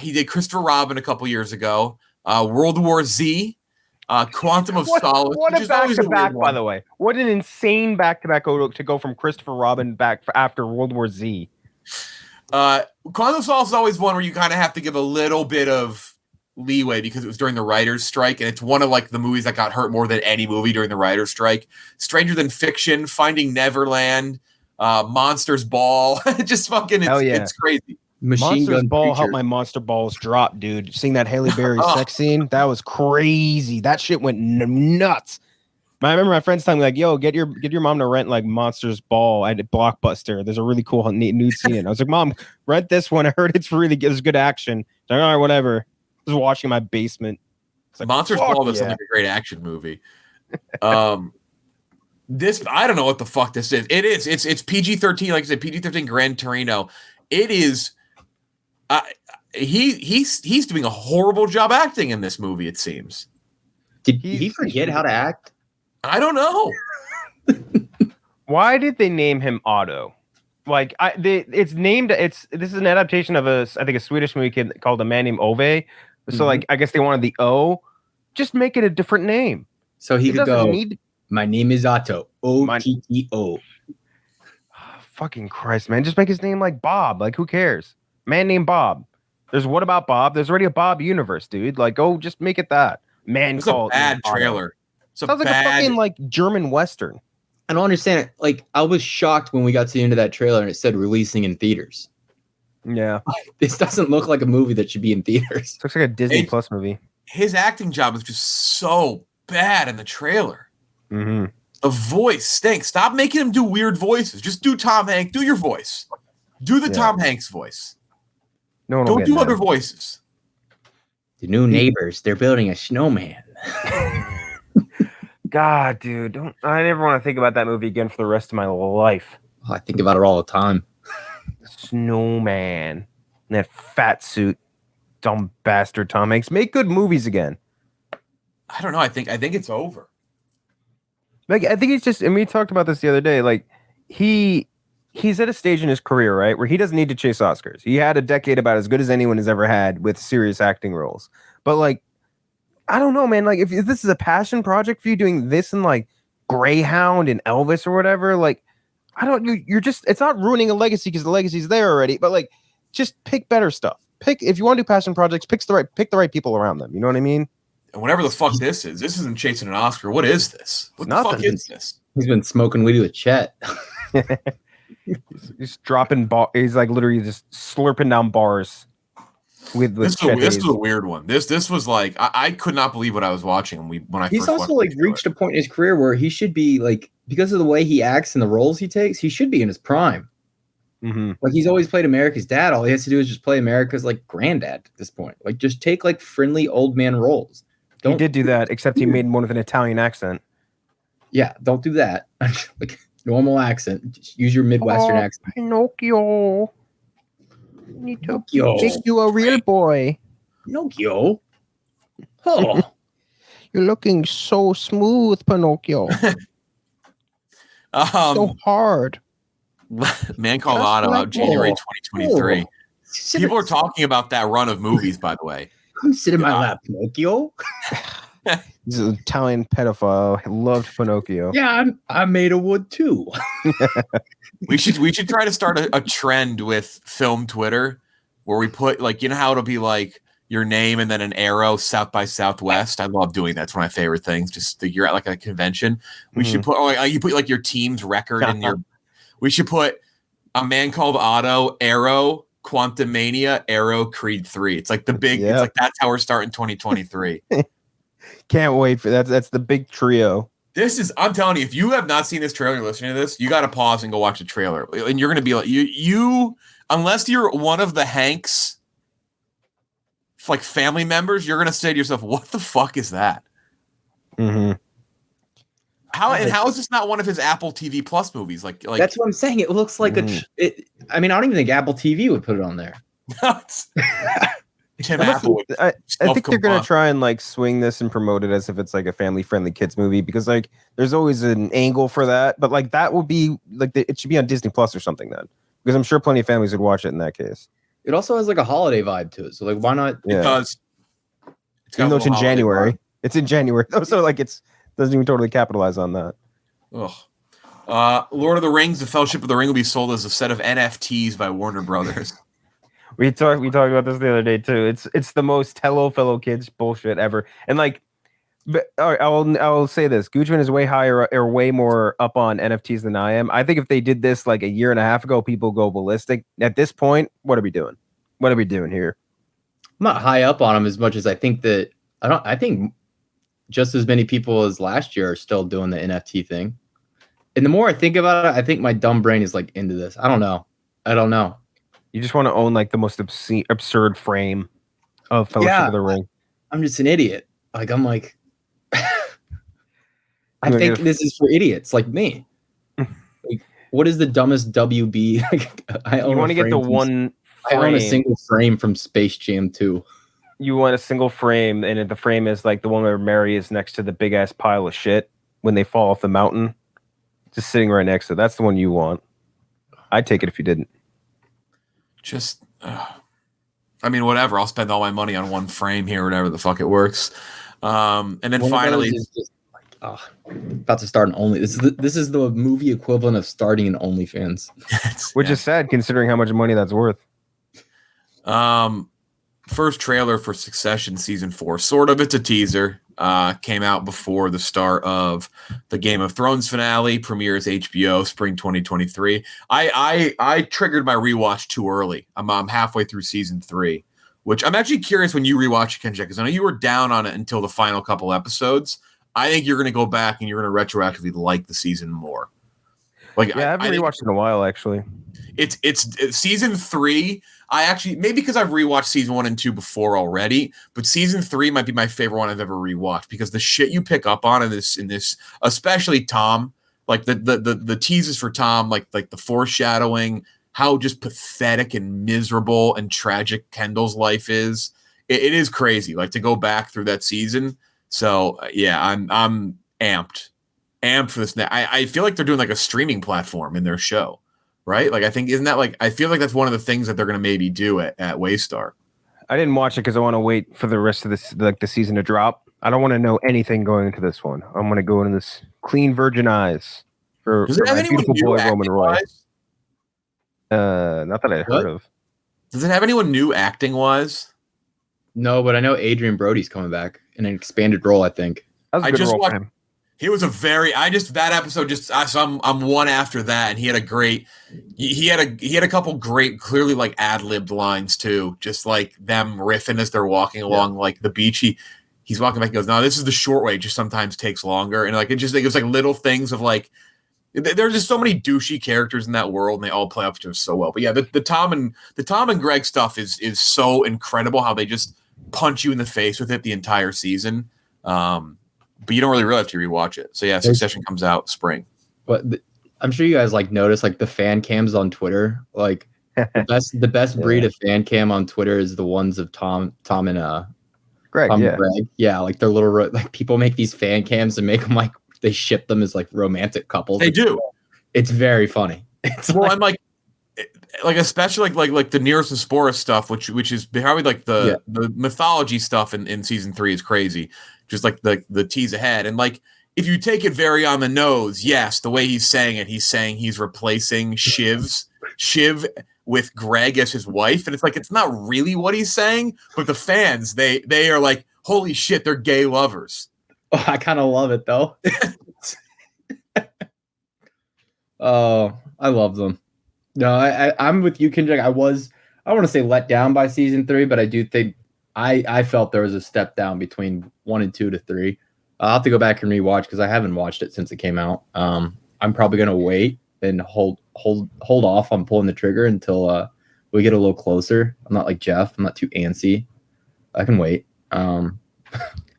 [SPEAKER 1] He did Christopher Robin a couple years ago. World War Z. Quantum of Solace.
[SPEAKER 2] What a back-to-back, by the way. What an insane back-to-back to go from Christopher Robin back after World War Z.
[SPEAKER 1] Quantum of Solace is always one where you kind of have to give a little bit of leeway because it was during the writer's strike, and it's one of like the movies that got hurt more than any movie during the writer's strike. Stranger Than Fiction, Finding Neverland, Monsters Ball. Just fucking, it's crazy.
[SPEAKER 2] Monsters Ball helped my monster balls drop, dude. Seeing that Halle Berry sex scene, that was crazy. That shit went nuts. I remember my friends telling me like, "Yo, get your mom to rent like Monsters Ball at Blockbuster. There's a really cool nude scene." And I was like, "Mom, rent this one. I heard it's good action." Like, all right, whatever. I was watching in my basement.
[SPEAKER 1] Like, Monsters Ball was like a great action movie. This I don't know what the fuck this is. It's PG-13, like I said, PG-13 Gran Torino. It is. He's doing a horrible job acting in this movie. It seems.
[SPEAKER 3] Did he forget how to act?
[SPEAKER 1] I don't know.
[SPEAKER 2] Why did they name him Otto? Like, this is an adaptation of I think a Swedish movie called A Man Named Ove. So like, I guess they wanted the O. Just make it a different name.
[SPEAKER 3] So he could go. My name is Otto. O-T-T-O.
[SPEAKER 2] Fucking Christ, man! Just make his name like Bob. Like, who cares? Man named Bob. There's What About Bob? There's already a Bob universe, dude. Like, go just make it that. Man Called
[SPEAKER 1] Otto. It's a bad trailer.
[SPEAKER 2] Sounds like a fucking like German Western.
[SPEAKER 3] I don't understand it. Like, I was shocked when we got to the end of that trailer and it said releasing in theaters.
[SPEAKER 2] Yeah.
[SPEAKER 3] This doesn't look like a movie that should be in theaters.
[SPEAKER 2] Looks like a Disney Plus movie.
[SPEAKER 1] His acting job is just so bad in the trailer.
[SPEAKER 2] Mm-hmm.
[SPEAKER 1] The voice stinks. Stop making him do weird voices. Just do Tom Hanks. Do your voice. Do the Tom Hanks voice.
[SPEAKER 2] No,
[SPEAKER 1] don't do other voices.
[SPEAKER 3] The new neighbors, they're building a snowman.
[SPEAKER 2] God, dude, I never want to think about that movie again for the rest of my life.
[SPEAKER 3] Oh, I think about it all the time.
[SPEAKER 2] Snowman. And that fat suit. Dumb bastard Tom Hanks. Make good movies again.
[SPEAKER 1] I don't know. I think it's over.
[SPEAKER 2] Like, I think he's just, and we talked about this the other day, like, he's at a stage in his career, right, where he doesn't need to chase Oscars. He had a decade about as good as anyone has ever had with serious acting roles. But, like, I don't know, man. Like, if this is a passion project for you, doing this and, like, Greyhound and Elvis or whatever, like, you're just, it's not ruining a legacy because the legacy's there already, but, like, just pick better stuff. If you want to do passion projects, pick the right people around them. You know what I mean?
[SPEAKER 1] And whatever the fuck this isn't chasing an Oscar. What is this? What the fuck is this?
[SPEAKER 3] He's been smoking weed with Chet.
[SPEAKER 2] He's dropping he's like literally just slurping down bars with
[SPEAKER 1] this is a weird one. This was like I could not believe what I was watching when I
[SPEAKER 3] he's also like reached a point in his career where he should be like, because of the way he acts and the roles he takes, he should be in his prime.
[SPEAKER 2] Mm-hmm.
[SPEAKER 3] Like, he's always played America's dad. All he has to do is just play America's like granddad at this point. Like, just take like friendly old man roles.
[SPEAKER 2] He did do that, except he made one with an Italian accent.
[SPEAKER 3] Yeah, don't do that. Like, normal accent. Just use your Midwestern accent.
[SPEAKER 2] Pinocchio. Need to make you a real boy.
[SPEAKER 3] Pinocchio. Oh.
[SPEAKER 2] You're looking so smooth, Pinocchio. So hard.
[SPEAKER 1] Man Called Otto out January 2023. People are talking about that run of movies, by the way.
[SPEAKER 3] Come sit in my lap, Pinocchio.
[SPEAKER 2] He's an Italian pedophile. I loved Pinocchio.
[SPEAKER 3] Yeah, I made a wood too.
[SPEAKER 1] we should try to start a trend with film Twitter where we put, like, you know how it'll be like your name and then an arrow South by Southwest. I love doing that. It's one of my favorite things. Just you're at like a convention. We should put you put like your team's record in your. We should put A Man Called Otto, Arrow, Quantumania, Arrow, Creed 3. It's like the big. It's like that's how we're starting 2023.
[SPEAKER 2] Can't wait for that. That's the big trio.
[SPEAKER 1] This is. I'm telling you, if you have not seen this trailer, you're listening to this, you got to pause and go watch the trailer, and you're gonna be like, you. unless you're one of the Hanks like family members, you're gonna say to yourself, "What the fuck is that?"
[SPEAKER 2] Mm-hmm.
[SPEAKER 1] How is this not one of his Apple TV Plus movies? Like
[SPEAKER 3] that's what I'm saying. It looks like I mean, I don't even think Apple TV would put it on there.
[SPEAKER 1] Tim Apple.
[SPEAKER 2] I think they're gonna try and like swing this and promote it as if it's like a family-friendly kids movie, because like there's always an angle for that. But like that would be like it should be on Disney Plus or something then, because I'm sure plenty of families would watch it in that case.
[SPEAKER 3] It also has like a holiday vibe to it, so like why not?
[SPEAKER 1] Yeah. It does.
[SPEAKER 2] Even though it's in January. Vibe. It's in January, so like it's doesn't even totally capitalize on that.
[SPEAKER 1] Ugh. Lord of the Rings: The Fellowship of the Ring will be sold as a set of NFTs by Warner Brothers.
[SPEAKER 2] We talked about this the other day too. It's the most hello fellow kids bullshit ever. And like, but I'll say this: Gucci is way higher or way more up on NFTs than I am. I think if they did this like a year and a half ago, people go ballistic. At this point, what are we doing? What are we doing here?
[SPEAKER 3] I'm not high up on them as much as I think that I think just as many people as last year are still doing the NFT thing. And the more I think about it, I think my dumb brain is like into this. I don't know.
[SPEAKER 2] You just want to own like the most absurd frame of Fellowship of the Ring.
[SPEAKER 3] I'm just an idiot. Like I'm like, I think this is for idiots like me. Like, what is the dumbest WB?
[SPEAKER 2] You want to get the one.
[SPEAKER 3] I own a single frame from Space Jam 2.
[SPEAKER 2] You want a single frame, and the frame is like the one where Mary is next to the big ass pile of shit when they fall off the mountain, just sitting right next to it. That's the one you want. I'd take it if you didn't.
[SPEAKER 1] Just, I mean, whatever. I'll spend all my money on one frame here, whatever the fuck it works. And then finally,
[SPEAKER 3] just like, about to start an Only. This is the movie equivalent of starting an OnlyFans,
[SPEAKER 2] which is sad considering how much money that's worth.
[SPEAKER 1] First trailer for Succession season 4. Sort of, it's a teaser. Came out before the start of the Game of Thrones finale. Premieres HBO spring 2023. I triggered my rewatch too early. I'm halfway through season 3, which I'm actually curious when you rewatch it, Kenja, because I know you were down on it until the final couple episodes. I think you're going to go back and you're going to retroactively like the season more. Like,
[SPEAKER 2] yeah, I haven't rewatched in a while actually.
[SPEAKER 1] It's season 3. I actually, maybe because I've rewatched season 1 and 2 before already, but season 3 might be my favorite one I've ever rewatched, because the shit you pick up on in this, especially Tom, like the teases for Tom, like the foreshadowing, how just pathetic and miserable and tragic Kendall's life is. It is crazy, like, to go back through that season. So yeah, I'm amped for this. I feel like they're doing like a streaming platform in their show. Right? Like, I think, isn't that like, I feel like that's one of the things that they're going to maybe do at Waystar.
[SPEAKER 2] I didn't watch it because I want to wait for the rest of this, like the season to drop. I don't want to know anything going into this one. I'm going to go into this clean virgin eyes for my beautiful boy Roman Roy. Not that I heard of.
[SPEAKER 1] Does it have anyone new acting wise?
[SPEAKER 3] No, but I know Adrian Brody's coming back in an expanded role, I think.
[SPEAKER 2] That was a good role for him.
[SPEAKER 1] He was that episode so I'm one after that, and he had a couple great, clearly like ad-libbed lines too, just like them riffing as they're walking along like the beach. He's walking back and goes, "No, this is the short way. It just sometimes takes longer." And like it was like little things of like, there's just so many douchey characters in that world, and they all play off each other so well. But yeah, the Tom and Greg stuff is so incredible, how they just punch you in the face with it the entire season. But you don't really realize till you rewatch it. So yeah, Succession comes out spring.
[SPEAKER 3] But I'm sure you guys like notice like the fan cams on Twitter. Like the best breed of fan cam on Twitter is the ones of Tom and
[SPEAKER 2] Greg.
[SPEAKER 3] Greg. Yeah, like they're little like people make these fan cams and make them like they ship them as like romantic couples.
[SPEAKER 1] They do.
[SPEAKER 3] It's very funny. It's
[SPEAKER 1] I'm like especially like the Nearest and Spora stuff, which is probably like the mythology stuff in season 3 is crazy. Just like the tease ahead. And like, if you take it very on the nose, yes, the way he's saying it, he's saying he's replacing Shiv with Greg as his wife. And it's like, it's not really what he's saying, but the fans, they are like, holy shit, they're gay lovers.
[SPEAKER 3] Oh, I kind of love it though. Oh, I love them. No, I'm with you, Kendrick. I want to say let down by season 3, but I do think I felt there was a step down between 1 and 2 to 3. I'll have to go back and rewatch because I haven't watched it since it came out. I'm probably gonna wait and hold off on pulling the trigger until we get a little closer. I'm not like Jeff. I'm not too antsy. I can wait.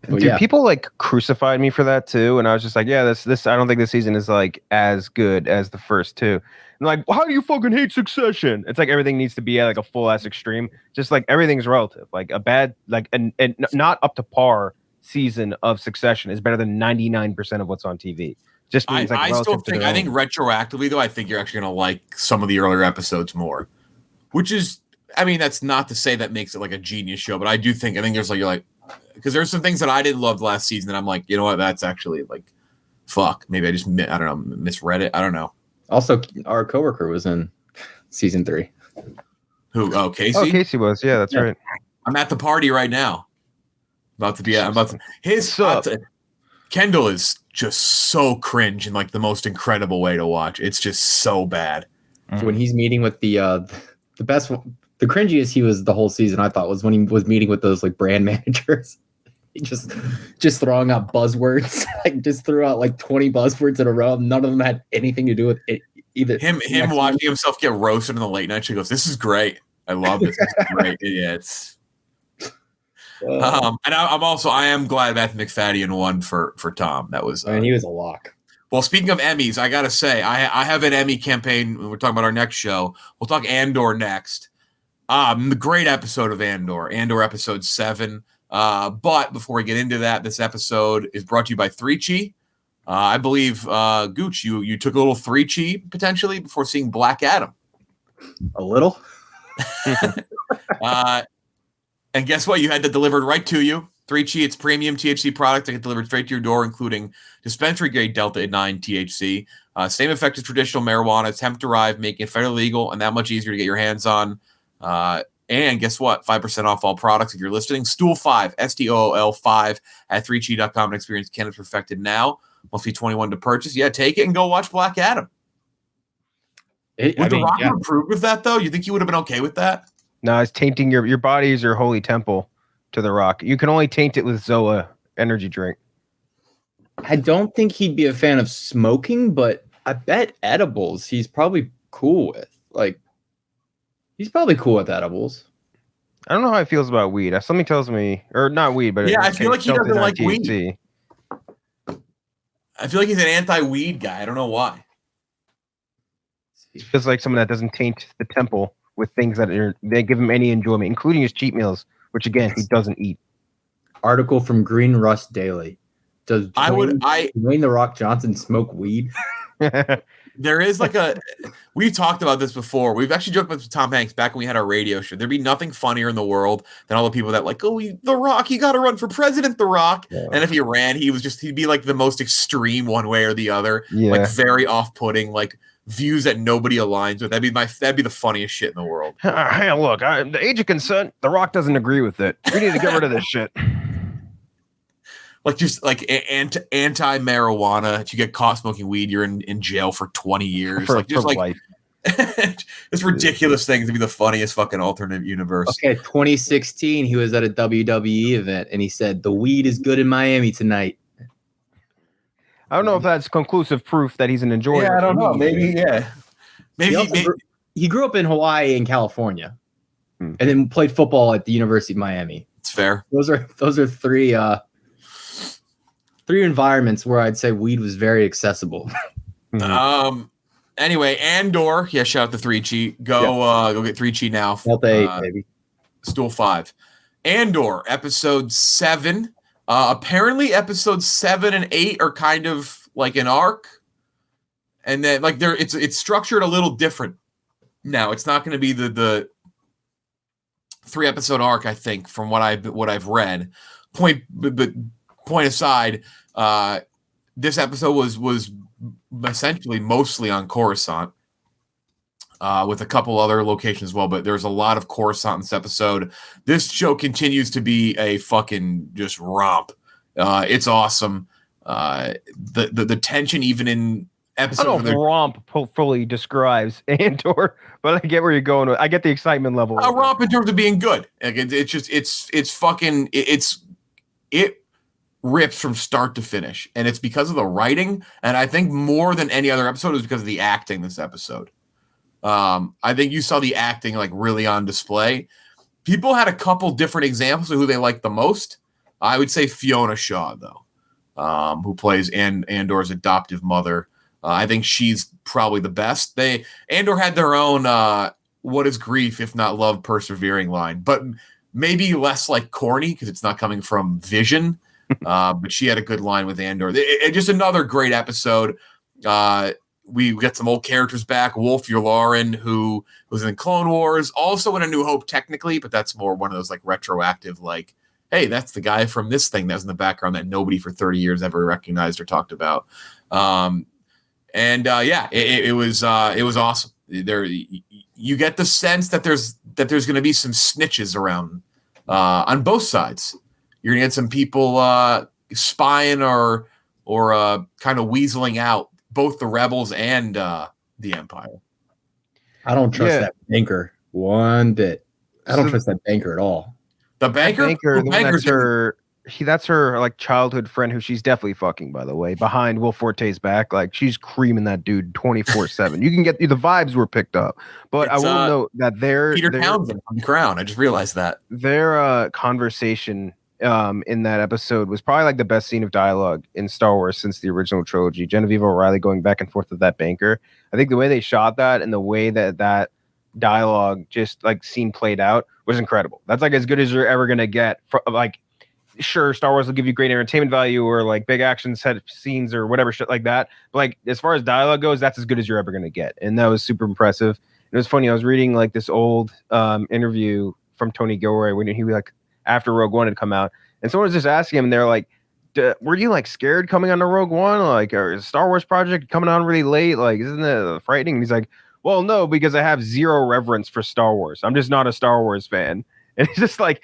[SPEAKER 2] Dude, people like crucified me for that too, and I was just like, yeah, this. I don't think this season is like as good as the first two. And like, well, how do you fucking hate Succession? It's like everything needs to be at like a full ass extreme. Just like everything's relative. Like a bad, like and not up to par season of Succession is better than 99% of what's on TV. Just means like
[SPEAKER 1] I still think, I think retroactively though, I think you're actually gonna like some of the earlier episodes more, which is, I mean, that's not to say that makes it like a genius show, but I think there's like, you're like, because there's some things that I didn't love last season that I'm like, you know what, that's actually like, fuck, maybe I just, I don't know, misread it. I don't know.
[SPEAKER 3] Also, our coworker was in season 3.
[SPEAKER 1] Who? Oh, Casey?
[SPEAKER 2] Oh, Casey was. Yeah, that's right.
[SPEAKER 1] I'm at the party right now. Kendall is just so cringe in like the most incredible way to watch. It's just so bad.
[SPEAKER 3] When he's meeting with the best, the cringiest he was the whole season, I thought, was when he was meeting with those like brand managers. He just throwing out buzzwords, like just threw out like 20 buzzwords in a row. None of them had anything to do with it. Either
[SPEAKER 1] him watching himself get roasted in the late night. She goes, "This is great. I love this. This is great." Yeah, it's. And I am glad Matthew McFadden won for Tom. That was.
[SPEAKER 3] I mean, he was a lock.
[SPEAKER 1] Well, speaking of Emmys, I gotta say I have an Emmy campaign. When we're talking about our next show. We'll talk Andor next. The great episode of Andor episode 7. But before we get into that, this episode is brought to you by 3Chi. I believe, Gooch, you took a little 3Chi potentially before seeing Black Adam.
[SPEAKER 3] A little.
[SPEAKER 1] And guess what? You had that delivered right to you. 3Chi, it's premium THC product that get delivered straight to your door, including dispensary grade Delta 9 THC. Same effect as traditional marijuana. It's hemp derived, making it federally legal and that much easier to get your hands on. And guess what? 5% off all products if you're listening. Stool5, STOOL5 at 3chi.com and experience cannabis perfected now. Must be 21 to purchase. Yeah, take it and go watch Black Adam. Would The Rock have approved with that, though? You think he would have been okay with that? No,
[SPEAKER 2] it's tainting your body is your holy temple to The Rock. You can only taint it with Zoa energy drink.
[SPEAKER 3] I don't think he'd be a fan of smoking, but I bet edibles he's probably cool with. Like, he's probably cool with edibles.
[SPEAKER 2] I don't know how he feels about weed. Something tells me, or not weed, but
[SPEAKER 1] yeah, I feel like he doesn't like weed. I feel like he's an anti-weed guy. I don't know why.
[SPEAKER 2] He feels like someone that doesn't taint the temple with things that they give him any enjoyment, including his cheat meals, which again he doesn't eat.
[SPEAKER 3] Article from Green Rust Daily. Does Dwayne The Rock Johnson smoke weed?
[SPEAKER 1] There is like we've talked about this before. We've actually joked about Tom Hanks back when we had our radio show. There'd be nothing funnier in the world than all the people that like, oh, The Rock, you got to run for president, The Rock. Yeah. And if he ran, he'd be like the most extreme one way or the other, like very off-putting, like views that nobody aligns with. That'd be the funniest shit in the world.
[SPEAKER 2] Hey, look, the age of consent, The Rock doesn't agree with it. We need to get rid of this shit.
[SPEAKER 1] Like just like anti-marijuana. If you get caught smoking weed, you're in jail for 20 years.
[SPEAKER 2] For life.
[SPEAKER 1] It's ridiculous things to be the funniest fucking alternate universe.
[SPEAKER 3] Okay, 2016, he was at a WWE event and he said, "The weed is good in Miami tonight."
[SPEAKER 2] I don't know if that's conclusive proof that he's an enjoyer.
[SPEAKER 1] Yeah, I don't know. Maybe.
[SPEAKER 3] He grew up in Hawaii and California, and then played football at the University of Miami.
[SPEAKER 1] It's fair.
[SPEAKER 3] Those are three environments where I'd say weed was very accessible.
[SPEAKER 1] Anyway, Andor. Yeah, shout out to 3Chi. Go get 3Chi now.
[SPEAKER 3] Delta 8, baby.
[SPEAKER 1] Stool 5. Andor, episode 7. Apparently, episodes 7 and 8 are kind of like an arc, and then like it's structured a little different. Now it's not going to be the 3-episode arc. I think from what I've read. Point aside, this episode was essentially mostly on Coruscant, with a couple other locations as well, but there's a lot of Coruscant in this episode. This show continues to be a fucking just romp. It's awesome. The tension even in episodes.
[SPEAKER 2] I don't know if romp fully describes Andor, but I get where you're going with. I get the excitement level.
[SPEAKER 1] A romp in terms of being good. Like it rips from start to finish, and it's because of the writing, and I think more than any other episode is because of the acting this episode. I think you saw the acting like really on display. People had a couple different examples of who they liked the most. I would say Fiona Shaw, though, who plays Andor's adoptive mother. I think she's probably the best. Andor had their own "What is grief if not love persevering" line, but maybe less like corny because it's not coming from Vision. But she had a good line with Andor. Just another great episode. We got some old characters back. Wolf Yularen, who was in Clone Wars, also in A New Hope technically, but that's more one of those like retroactive, like, hey, that's the guy from this thing that's in the background that nobody for 30 years ever recognized or talked about. It was awesome. There, you get the sense that there's going to be some snitches around on both sides. You're going to get some people spying or kind of weaseling out both the rebels and the Empire.
[SPEAKER 3] I don't trust that banker one bit. I don't trust that banker at all.
[SPEAKER 1] The banker?
[SPEAKER 2] That's her like childhood friend who she's definitely fucking, by the way, behind Will Forte's back. Like she's creaming that dude 24/7. You can get the vibes were picked up. But I will note that
[SPEAKER 1] Peter Townsend from Crown. I just realized that.
[SPEAKER 2] Their conversation in that episode was probably like the best scene of dialogue in Star Wars since the original trilogy. Genevieve O'Reilly going back and forth with that banker. I think the way they shot that and the way that dialogue just like scene played out was incredible. That's like as good as you're ever gonna get. Like, sure, Star Wars will give you great entertainment value or like big action set scenes or whatever shit like that. But like as far as dialogue goes, that's as good as you're ever gonna get, and that was super impressive. It was funny. I was reading like this old interview from Tony Gilroy when he like after Rogue One had come out, and someone was just asking him, and they're like, were you like scared coming on to Rogue One? Like, or is Star Wars project coming on really late? Like, isn't that frightening? And he's like, well, no, because I have zero reverence for Star Wars. I'm just not a Star Wars fan. And it's just like,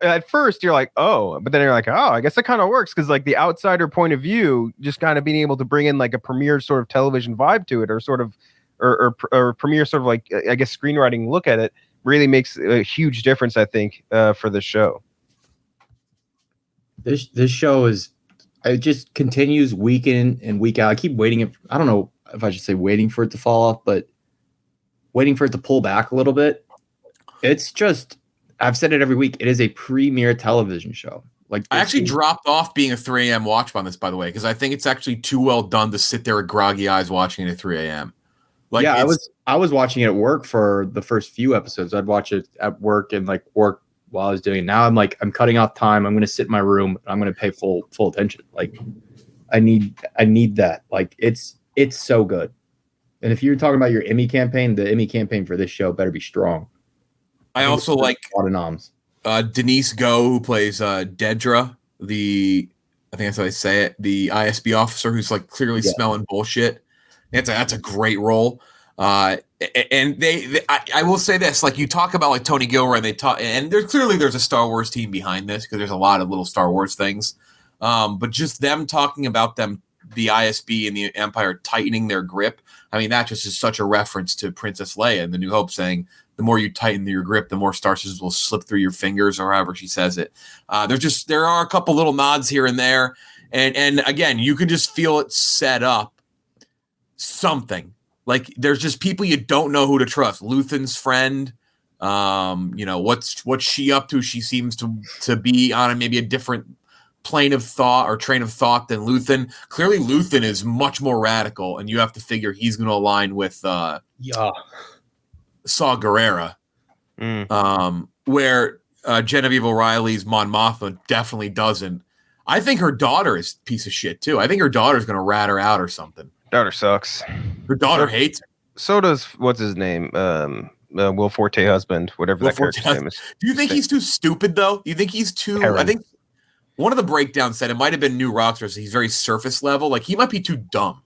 [SPEAKER 2] at first you're like, oh, but then you're like, oh, I guess that kind of works. Cause like the outsider point of view, just kind of being able to bring in like a premiere sort of television vibe to it or sort of, or premiere sort of like, I guess, screenwriting look at it really makes a huge difference, I think, for the show.
[SPEAKER 3] This show it just continues week in and week out. I keep waiting. I don't know if I should say waiting for it to fall off, but waiting for it to pull back a little bit. It's just, I've said it every week. It is a premier television show. Like
[SPEAKER 1] I actually dropped off being a 3 a.m. watch on this, by the way, because I think it's actually too well done to sit there with groggy eyes watching it at 3 a.m. Like,
[SPEAKER 3] yeah, I was watching it at work for the first few episodes. I'd watch it at work and like work while I was doing it. Now I'm like, I'm cutting off time. I'm going to sit in my room. I'm going to pay full attention. Like I need that. Like it's so good. And if you're talking about your Emmy campaign, the Emmy campaign for this show better be strong.
[SPEAKER 1] I also like
[SPEAKER 3] a lot of noms.
[SPEAKER 1] Denise Go, who plays Dedra, I think that's how they say it, the ISB officer who's like clearly smelling bullshit. That's a great role. And I will say this, like you talk about like Tony Gilroy, and they talk, and there's a Star Wars team behind this because there's a lot of little Star Wars things. But just them talking about the ISB and the Empire tightening their grip. I mean, that just is such a reference to Princess Leia in The New Hope, saying the more you tighten your grip, the more Star Scissors will slip through your fingers, or however she says it. There are a couple little nods here and there, and again, you can just feel it set up something. Like there's just people you don't know who to trust. Luthen's friend, what's she up to? She seems to be on maybe a different plane of thought or train of thought than Luthen. Clearly, Luthen is much more radical, and you have to figure he's going to align with Saw Gerrera, where Genevieve O'Reilly's Mon Mothma definitely doesn't. I think her daughter is a piece of shit too. I think her daughter's going to rat her out or something.
[SPEAKER 2] Daughter sucks.
[SPEAKER 1] Her daughter hates her.
[SPEAKER 2] So does what's his name? Will Forte husband, whatever that character's name is.
[SPEAKER 1] Do you think he's too stupid though? You think he's too?
[SPEAKER 2] Perrin.
[SPEAKER 1] I think one of the breakdowns said it might have been New Rockstars. He's very surface level. Like he might be too dumb.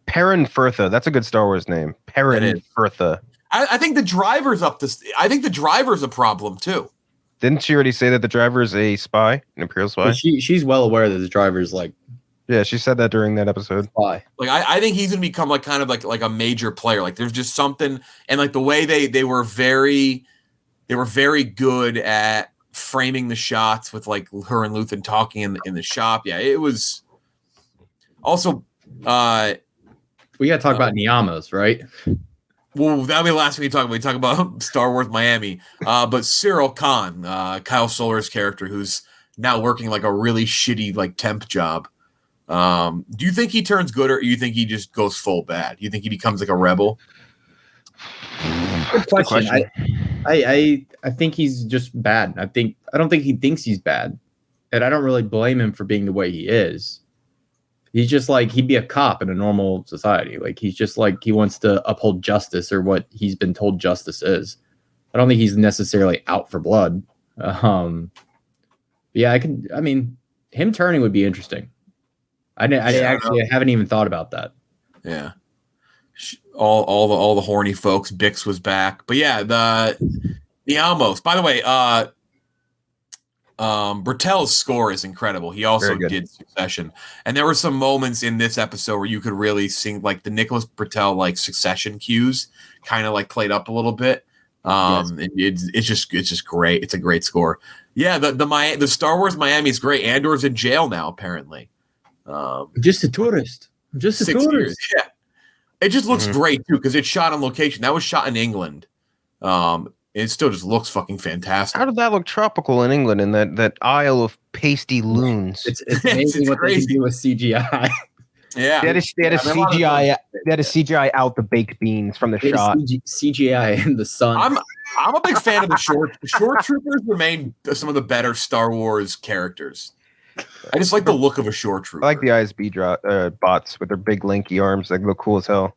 [SPEAKER 2] Perrin Firtha. That's a good Star Wars name. Perrin Firtha.
[SPEAKER 1] I think the driver's I think the driver's a problem too.
[SPEAKER 2] Didn't she already say that the driver is a spy, an Imperial spy?
[SPEAKER 3] Well, she's well aware that the driver's like.
[SPEAKER 2] Yeah, she said that during that episode.
[SPEAKER 3] Spy.
[SPEAKER 1] Like I think he's gonna become like kind of like a major player. Like there's just something, and like the way they were very good at framing the shots with like her and Luthen talking in the shop. Yeah, it was also
[SPEAKER 3] we gotta talk about Niamos, right?
[SPEAKER 1] Well, that'll be the last thing we talk about. We talk about Star Wars Miami. But Cyril Khan, Kyle Solar's character, who's now working like a really shitty like temp job. Do you think he turns good, or do you think he just goes full bad? Do you think he becomes like a rebel?
[SPEAKER 3] Good question. I think he's just bad. I don't think he thinks he's bad, and I don't really blame him for being the way he is. He's just like he'd be a cop in a normal society. Like he's just like he wants to uphold justice or what he's been told justice is. I don't think he's necessarily out for blood. Yeah, I mean, him turning would be interesting. I haven't even thought about that.
[SPEAKER 1] Yeah. All the horny folks. Bix was back, but yeah, the Amos. By the way, Bertel's score is incredible. He also did Succession, and there were some moments in this episode where you could really sing like the Nicholas Bertel like Succession cues, kind of like played up a little bit. Yes. It's just great. It's a great score. Yeah, the Star Wars Miami is great. Andor's in jail now, apparently.
[SPEAKER 3] Just a tourist. Just a
[SPEAKER 1] 6
[SPEAKER 3] tourist.
[SPEAKER 1] years. Yeah. It just looks great too because it's shot on location. That was shot in England. It still just looks fucking fantastic.
[SPEAKER 2] How did that look tropical in England in that Isle of pasty loons?
[SPEAKER 3] It's amazing what they can do with CGI.
[SPEAKER 1] Yeah,
[SPEAKER 2] they had a CGI. They had a CGI out the baked beans from the shot.
[SPEAKER 3] CGI in the sun.
[SPEAKER 1] I'm a big fan of the short troopers. Remain some of the better Star Wars characters. I just like the look of a short trooper.
[SPEAKER 2] I like the ISB bots with their big lanky arms. They look cool as hell.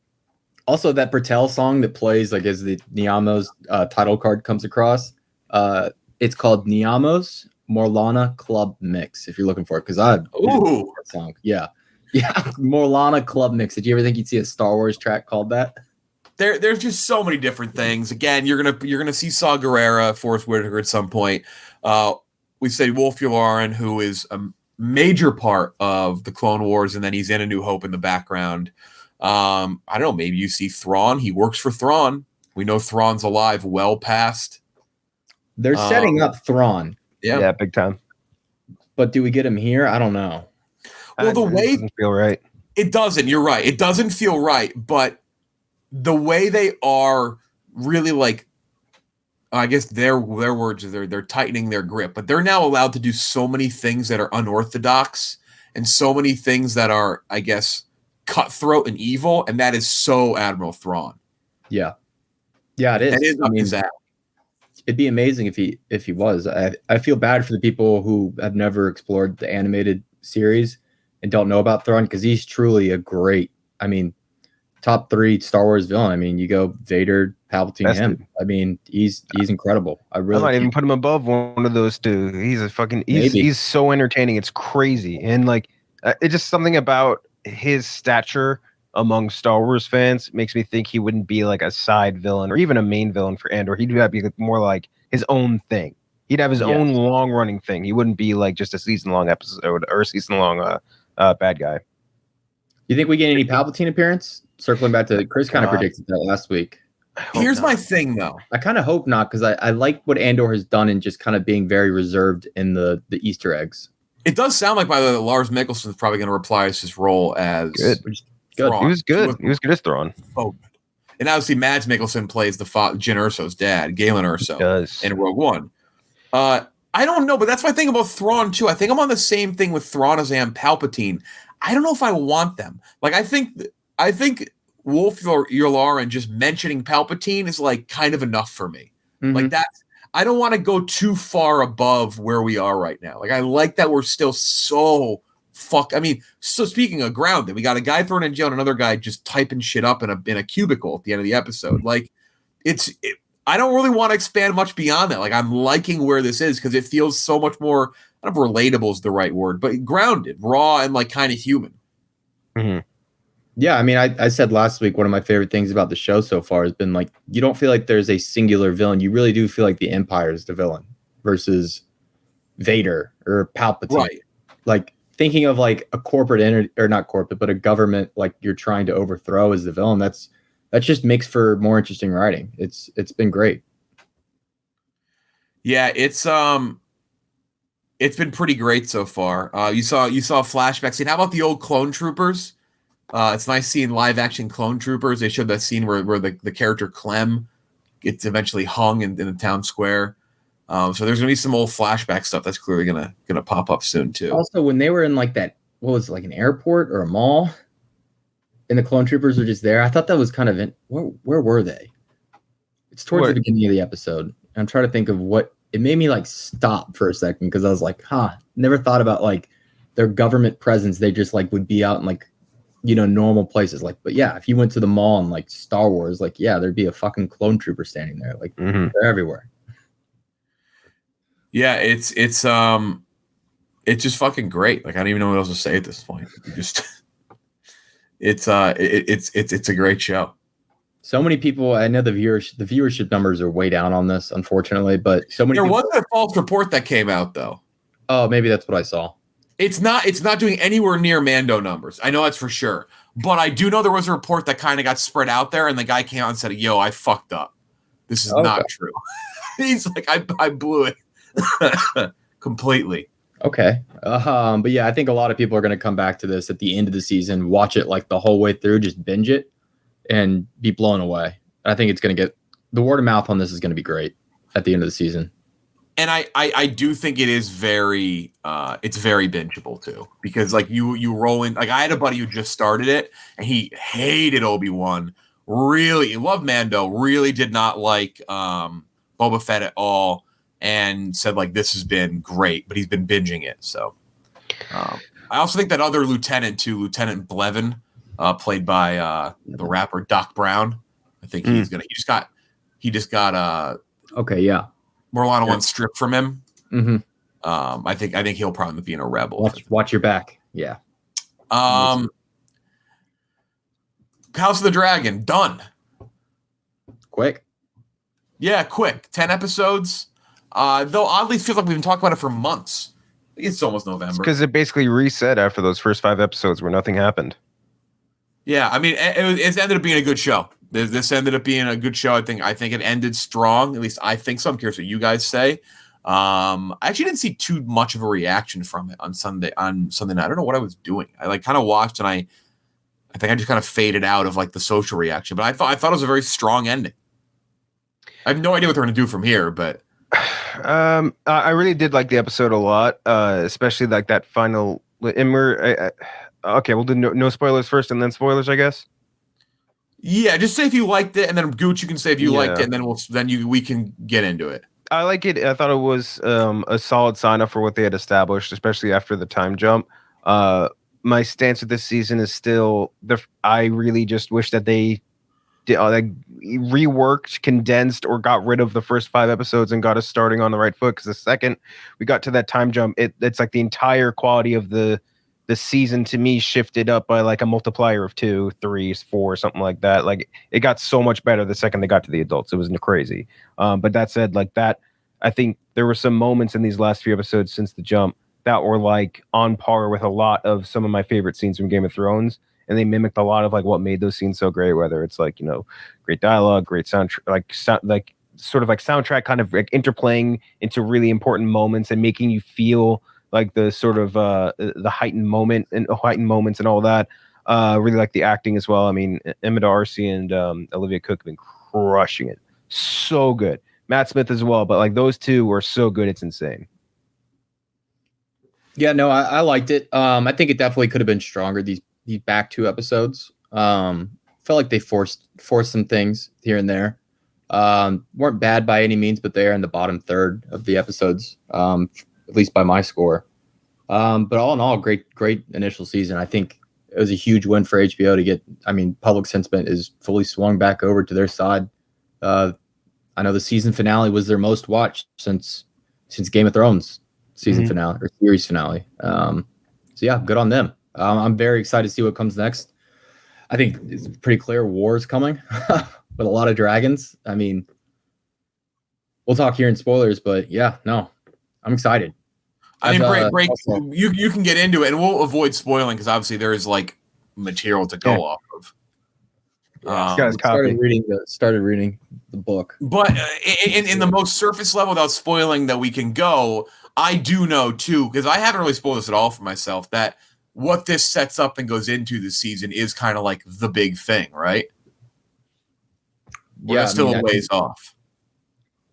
[SPEAKER 3] Also, that Bertel song that plays like as the Niamo's title card comes across, it's called Niamo's Morlana Club Mix. If you're looking for it, because I that song, yeah, Morlana Club Mix. Did you ever think you'd see a Star Wars track called that?
[SPEAKER 1] There's just so many different things. Again, you're gonna see Saw Gerrera, Forrest Whitaker at some point. We say Wolf Yularen, who is a major part of the Clone Wars, and then he's in A New Hope in the background. I don't know, maybe you see Thrawn. He works for Thrawn. We know Thrawn's alive well past.
[SPEAKER 3] They're setting up Thrawn.
[SPEAKER 2] Yeah, big time.
[SPEAKER 3] But do we get him here? I don't know.
[SPEAKER 1] Well, the way
[SPEAKER 2] doesn't feel right.
[SPEAKER 1] It doesn't. You're right. It doesn't feel right, but the way they are really like, I guess their words are they're tightening their grip, but they're now allowed to do so many things that are unorthodox and so many things that are, I guess, cutthroat and evil, and that is so Admiral Thrawn.
[SPEAKER 3] Yeah, it is.
[SPEAKER 1] That is,
[SPEAKER 3] I mean, it'd be amazing if he was. I feel bad for the people who have never explored the animated series and don't know about Thrawn, because he's truly a great, I mean, top 3 Star Wars villain. I mean, you go Vader, Palpatine, him. I mean, he's incredible. I might
[SPEAKER 2] even put him above one of those two. He's so entertaining. It's crazy, and like it's just something about his stature among Star Wars fans makes me think he wouldn't be like a side villain or even a main villain for Andor. He'd be more like his own thing. He'd have his own long running thing. He wouldn't be like just a season long episode or a season long bad guy.
[SPEAKER 3] You think we get any Palpatine appearance? Circling back to Chris, kind of predicted that last week.
[SPEAKER 1] Here's my thing, though.
[SPEAKER 3] I kind of hope not, because I like what Andor has done in just kind of being very reserved in the Easter eggs.
[SPEAKER 1] It does sound like, by the way, Lars Mikkelsen is probably going to reprise his role as
[SPEAKER 2] good.
[SPEAKER 1] Thrawn.
[SPEAKER 2] He was good. He was good as Thrawn.
[SPEAKER 1] Oh, and obviously Mads Mikkelsen plays the Jyn Erso's dad, Galen Erso, in Rogue One. I don't know, but that's my thing about Thrawn too. I think I'm on the same thing with Thrawn as I am Palpatine. I don't know if I want them. Like I think Wolf Yularen just mentioning Palpatine is like kind of enough for me. Mm-hmm. Like that's. I don't want to go too far above where we are right now. Like I like that we're still so I mean, so speaking of grounded, we got a guy thrown in jail and another guy just typing shit up in a cubicle at the end of the episode. Like I don't really want to expand much beyond that. Like I'm liking where this is because it feels so much more. I don't know if relatable is the right word, but grounded, raw, and like kind of human.
[SPEAKER 3] Mm-hmm. Yeah, I mean, I said last week one of my favorite things about the show so far has been like you don't feel like there's a singular villain. You really do feel like the Empire is the villain versus Vader or Palpatine.
[SPEAKER 1] Right.
[SPEAKER 3] Like thinking of like a corporate entity, or not corporate, but a government like you're trying to overthrow as the villain. That just makes for more interesting writing. It's been great.
[SPEAKER 1] Yeah, it's been pretty great so far. You saw a flashback scene. How about the old clone troopers? It's nice seeing live action clone troopers. They showed that scene where the character Clem gets eventually hung in the town square. So there's gonna be some old flashback stuff that's clearly gonna pop up soon too.
[SPEAKER 3] Also, when they were in like that, what was it, like an airport or a mall, and the clone troopers were just there, I thought that was kind of where were they? It's towards the beginning of the episode. I'm trying to think of what it made me like stop for a second because I was like, never thought about like their government presence. They just like would be out in like, normal places. Like, but yeah, if you went to the mall and like Star Wars, like, yeah, there'd be a fucking clone trooper standing there. Like they're everywhere.
[SPEAKER 1] Yeah, it's just fucking great. Like I don't even know what else to say at this point. It's a great show.
[SPEAKER 3] So many people, I know the viewership numbers are way down on this, unfortunately, but so many.
[SPEAKER 1] There was a false report that came out though.
[SPEAKER 3] Oh, maybe that's what I saw.
[SPEAKER 1] It's not doing anywhere near Mando numbers. I know that's for sure. But I do know there was a report that kind of got spread out there, and the guy came out and said, "Yo, I fucked up. This is not true." He's like, I blew it completely.
[SPEAKER 3] Okay. But yeah, I think a lot of people are going to come back to this at the end of the season, watch it like the whole way through, just binge it and be blown away. I think it's going to get the word of mouth on this is going to be great at the end of the season.
[SPEAKER 1] And I do think it is very it's very bingeable too, because like you roll in, like I had a buddy who just started it and he hated Obi-Wan, really loved Mando, really did not like Boba Fett at all, and said like this has been great, but he's been binging it. So I also think that other lieutenant too, Lieutenant Blevin, played by the rapper Doc Brown. I think he just got
[SPEAKER 3] okay, yeah.
[SPEAKER 1] Morlana one stripped from him.
[SPEAKER 3] Mm-hmm.
[SPEAKER 1] I think he'll probably be in a Rebel.
[SPEAKER 3] Watch your back. Yeah.
[SPEAKER 1] House of the Dragon done.
[SPEAKER 3] Quick.
[SPEAKER 1] Yeah, quick. 10 episodes. Though oddly feels like we've been talking about it for months. It's almost November.
[SPEAKER 2] Because it basically reset after those first 5 episodes where nothing happened.
[SPEAKER 1] Yeah, I mean, it ended up being a good show. This ended up being a good show. I think it ended strong. At least I think so. I'm curious what you guys say. I actually didn't see too much of a reaction from it on Sunday night. I don't know what I was doing. I like kind of watched and I think I just kind of faded out of like the social reaction. But I thought it was a very strong ending. I have no idea what they're going to do from here, but
[SPEAKER 2] I really did like the episode a lot, especially like that final. Okay, we'll do no spoilers first, and then spoilers, I guess.
[SPEAKER 1] Yeah, just say if you liked it, and then Gooch, you can say if you liked it, and then we can get into it.
[SPEAKER 2] I like it. I thought it was a solid sign up for what they had established, especially after the time jump. My stance with this season is still I really just wish that they did reworked, condensed, or got rid of the first 5 episodes and got us starting on the right foot. Because the second we got to that time jump, it's like the entire quality of the season to me shifted up by like a multiplier of 2, 3, 4, something like that. Like it got so much better the second they got to the adults. It was crazy. But that said, like that, I think there were some moments in these last few episodes since the jump that were like on par with a lot of some of my favorite scenes from Game of Thrones. And they mimicked a lot of like what made those scenes so great, whether it's like, great dialogue, great soundtrack, like sort of like soundtrack kind of like interplaying into really important moments and making you feel like the sort of the heightened moments and all that. Really like the acting as well. I mean, Emma Darcy and Olivia Cook have been crushing it. So good. Matt Smith as well, but like those two were so good, it's insane.
[SPEAKER 3] Yeah, no, I liked it. I think it definitely could have been stronger. These back 2 episodes. Felt like they forced some things here and there. Weren't bad by any means, but they're in the bottom third of the episodes. At least by my score. But all in all, great initial season. I think it was a huge win for HBO to get, public sentiment is fully swung back over to their side. I know the season finale was their most watched since Game of Thrones season finale or series finale. So yeah, good on them. I'm very excited to see what comes next. I think it's pretty clear war's coming with a lot of dragons. I mean, we'll talk here in spoilers, but yeah, no, I'm excited.
[SPEAKER 1] I mean, break. You can get into it, and we'll avoid spoiling because obviously there is like material to go off of.
[SPEAKER 3] Started reading the book,
[SPEAKER 1] but in the most surface level, without spoiling that we can go, I do know too because I haven't really spoiled this at all for myself that what this sets up and goes into this season is kind of like the big thing, right? We're still a ways off.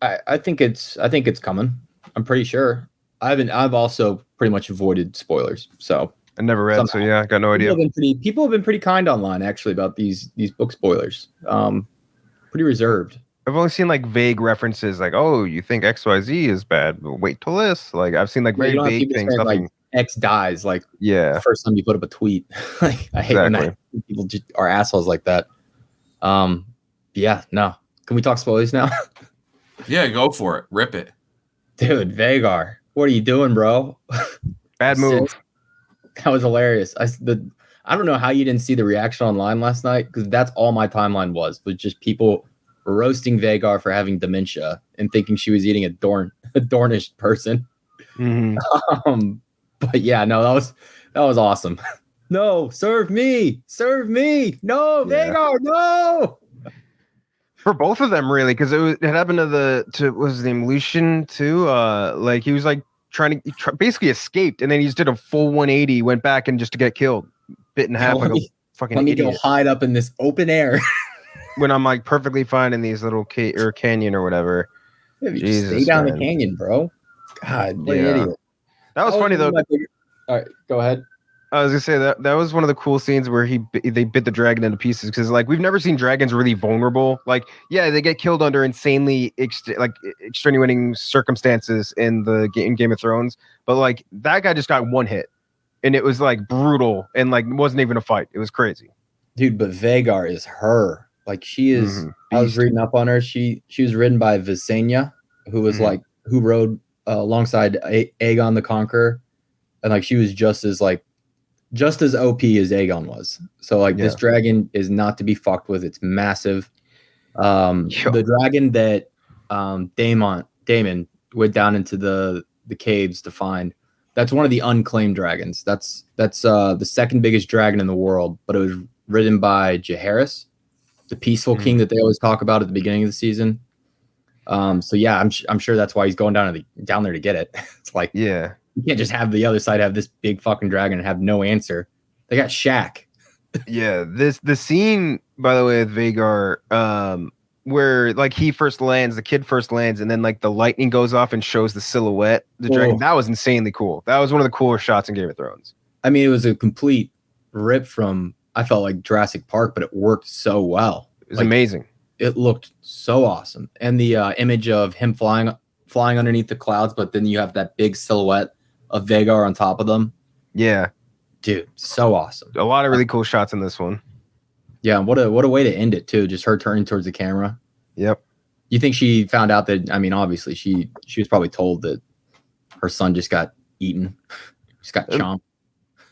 [SPEAKER 3] I think it's coming. I'm pretty sure. I've also pretty much avoided spoilers. So
[SPEAKER 2] I never read, so yeah, I got no idea.
[SPEAKER 3] People have been pretty kind online actually about these book spoilers. Pretty reserved.
[SPEAKER 2] I've only seen like vague references, like, "Oh, you think XYZ is bad? But wait till this." Like, I've seen like very vague things.
[SPEAKER 3] Saying, like X dies. Like,
[SPEAKER 2] the
[SPEAKER 3] first time you put up a tweet. Like, I hate when people just are assholes like that. Yeah, no. Can we talk spoilers now?
[SPEAKER 1] Yeah, go for it. Rip it,
[SPEAKER 3] dude. Vhagar, what are you doing, bro?
[SPEAKER 2] Bad move.
[SPEAKER 3] That was hilarious. I don't know how you didn't see the reaction online last night, because that's all my timeline was just people roasting Vhagar for having dementia and thinking she was eating a Dornish person.
[SPEAKER 2] Mm-hmm.
[SPEAKER 3] But yeah, no, that was awesome. No, serve me, no, yeah. Vhagar, no.
[SPEAKER 2] For both of them, really, because it happened to was his name Lucian too. Like he was like trying to basically escaped, and then he just did a full 180, went back and just to get killed, bit in half like a fucking idiot.
[SPEAKER 3] Let me go hide up in this open air
[SPEAKER 2] when I'm like perfectly fine in these little canyon or whatever.
[SPEAKER 3] Yeah, you just stay down the canyon, bro. God, what an idiot.
[SPEAKER 2] That was funny though.
[SPEAKER 3] All right, go ahead.
[SPEAKER 2] I was gonna say that was one of the cool scenes where they bit the dragon into pieces, because like we've never seen dragons really vulnerable. Like, yeah, they get killed under insanely extenuating circumstances in Game of Thrones, but like that guy just got one hit, and it was like brutal, and like it wasn't even a fight. It was crazy, dude.
[SPEAKER 3] But Vhagar is her. Like she is. I was reading up on her. She was written by Visenya, who was who rode alongside Aegon the Conqueror, and like she was just as OP as Aegon was. So like this dragon is not to be fucked with. It's massive. The dragon that Daemon went down into the caves to find, that's one of the unclaimed dragons. That's the second biggest dragon in the world, but it was ridden by Jaehaerys, the peaceful king that they always talk about at the beginning of the season. So yeah, I'm sure that's why he's going down there to get it. It's like, yeah. You can't just have the other side have this big fucking dragon and have no answer. They got Shaq.
[SPEAKER 2] Yeah, the scene, by the way, with Vhagar, where like the kid first lands, and then like the lightning goes off and shows the silhouette, the dragon. That was insanely cool. That was one of the cooler shots in Game of Thrones.
[SPEAKER 3] I mean, it was a complete rip from, I felt like Jurassic Park, but it worked so well.
[SPEAKER 2] It was amazing.
[SPEAKER 3] It looked so awesome, and the image of him flying underneath the clouds, but then you have that big silhouette of Vhagar on top of them.
[SPEAKER 2] Yeah.
[SPEAKER 3] Dude, so awesome.
[SPEAKER 2] A lot of really cool shots in this one.
[SPEAKER 3] Yeah, what a way to end it too, just her turning towards the camera.
[SPEAKER 2] Yep.
[SPEAKER 3] You think she found out that, I mean, obviously she was probably told that her son just got eaten. Just got chomped.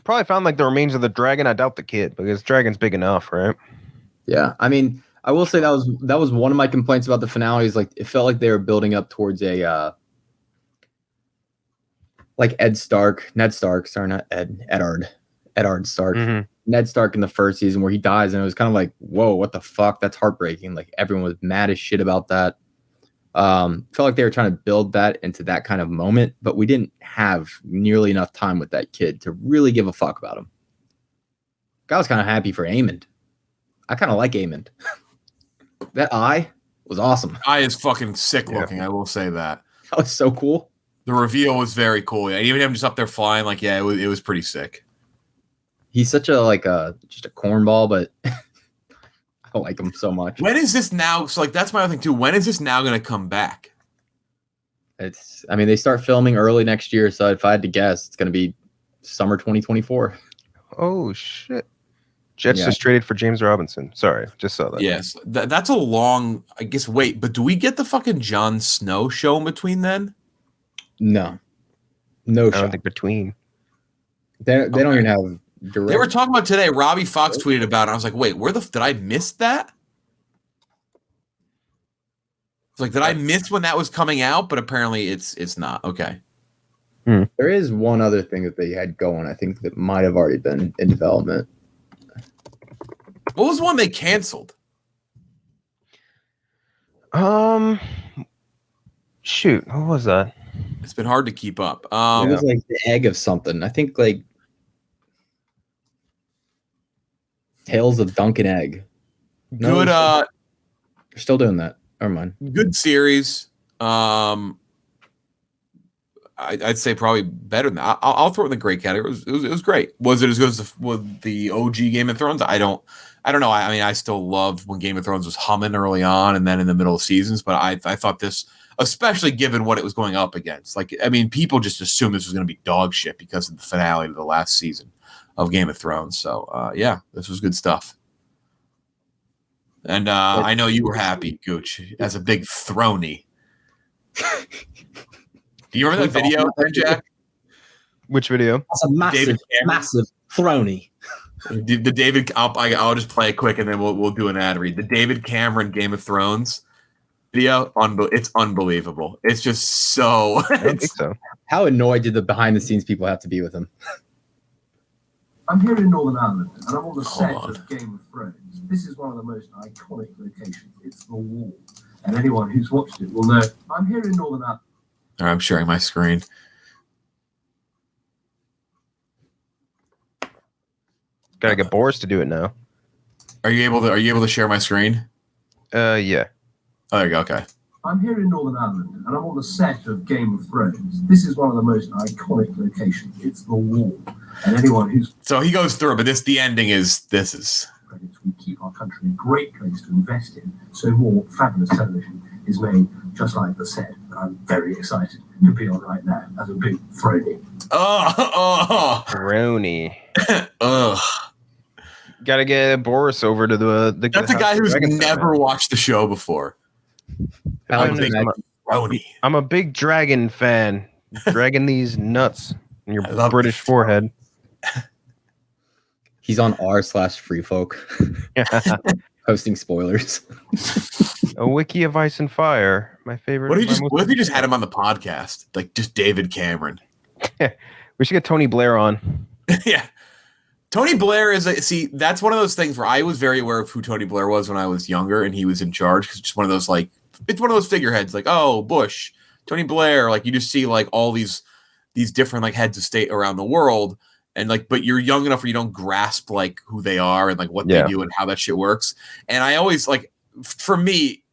[SPEAKER 2] Probably found like the remains of the dragon. I doubt the kid, because dragon's big enough, right?
[SPEAKER 3] Yeah. I mean, I will say that was one of my complaints about the finale, is like it felt like they were building up towards a like Ned Stark, sorry, not Eddard Stark. Mm-hmm. Ned Stark in the first season where he dies, and it was kind of like, whoa, what the fuck? That's heartbreaking. Like everyone was mad as shit about that. Felt like they were trying to build that into that kind of moment, but we didn't have nearly enough time with that kid to really give a fuck about him. I was kind of happy for Aemond. I kind of like Aemond. That eye was awesome.
[SPEAKER 1] Eye is fucking sick looking. I will say that.
[SPEAKER 3] That was so cool.
[SPEAKER 1] The reveal was very cool. Yeah, even him just up there flying, like, yeah, it was pretty sick.
[SPEAKER 3] He's such just a cornball, but I like him so much.
[SPEAKER 1] When is this now? So like that's my other thing too. When is this now going to come back?
[SPEAKER 3] They start filming early next year, so if I had to guess, it's going to be summer 2024.
[SPEAKER 2] Oh shit. Jets just traded for James Robinson. Sorry, just saw that.
[SPEAKER 1] Yes, that's a long. I guess. Wait, but do we get the fucking Jon Snow show in between then?
[SPEAKER 3] No.
[SPEAKER 2] I don't think between.
[SPEAKER 3] They don't even have direct.
[SPEAKER 1] They were talking about today. Robbie Fox tweeted about it. I was like, wait, did I miss that? Like, did I miss when that was coming out? But apparently, it's not. Okay.
[SPEAKER 3] There is one other thing that they had going. I think that might have already been in development.
[SPEAKER 1] What was the one they canceled?
[SPEAKER 2] Shoot, what was that?
[SPEAKER 1] It's been hard to keep up.
[SPEAKER 3] It was like the egg of something. I think like Tales of Dunk and Egg. No,
[SPEAKER 1] Good.
[SPEAKER 3] They're still doing that. Never mind.
[SPEAKER 1] Good series. I'd say probably better than that. I'll throw it in the great category. It was great. Was it as good as the OG Game of Thrones? I don't know. I mean, I still loved when Game of Thrones was humming early on and then in the middle of seasons. But I thought this, especially given what it was going up against. Like, I mean, people just assumed this was going to be dog shit because of the finale of the last season of Game of Thrones. So, yeah, this was good stuff. And I know you were happy, Gooch, as a big throny. Do you remember that video, Jack?
[SPEAKER 2] Which video?
[SPEAKER 3] That's a massive throny.
[SPEAKER 1] The David, I'll just play it quick and then we'll do an ad read. The David Cameron Game of Thrones video, it's unbelievable. It's just so.
[SPEAKER 2] I don't think so.
[SPEAKER 3] How annoyed did the behind the scenes people have to be with him?
[SPEAKER 5] I'm here in Northern Ireland, and I'm on the set of Game of Thrones. This is one of the most iconic locations. It's the Wall, and anyone who's watched it will know. I'm here in Northern Ireland.
[SPEAKER 1] All right, I'm sharing my screen.
[SPEAKER 2] Gotta get Boris to do it now.
[SPEAKER 1] Are you able to share my screen?
[SPEAKER 2] Yeah.
[SPEAKER 1] Oh, there you go. Okay.
[SPEAKER 5] I'm here in Northern Ireland, and I'm on the set of Game of Thrones. This is one of the most iconic locations. It's the Wall, and anyone who's
[SPEAKER 1] So he goes through, but the ending is this is.
[SPEAKER 5] We keep our country a great place to invest in, so more fabulous television is made just like the set that I'm very excited to be on right now as a big throny.
[SPEAKER 2] Throny.
[SPEAKER 1] Ugh.
[SPEAKER 2] Gotta get Boris over to the
[SPEAKER 1] That's a guy who's never watched the show before.
[SPEAKER 2] I'm a big dragon fan. Dragging these nuts in your British forehead.
[SPEAKER 3] He's on r/freefolk. Posting spoilers.
[SPEAKER 2] A wiki of ice and fire. My favorite.
[SPEAKER 1] What if you just had him on the podcast? Like just David Cameron.
[SPEAKER 2] We should get Tony Blair on.
[SPEAKER 1] Yeah. Tony Blair that's one of those things where I was very aware of who Tony Blair was when I was younger and he was in charge. Because it's just one of those it's one of those figureheads like, oh, Bush, Tony Blair. Like you just see like all these different like heads of state around the world. And like, but you're young enough where you don't grasp like who they are and like what they do and how that shit works. And I always like, for me,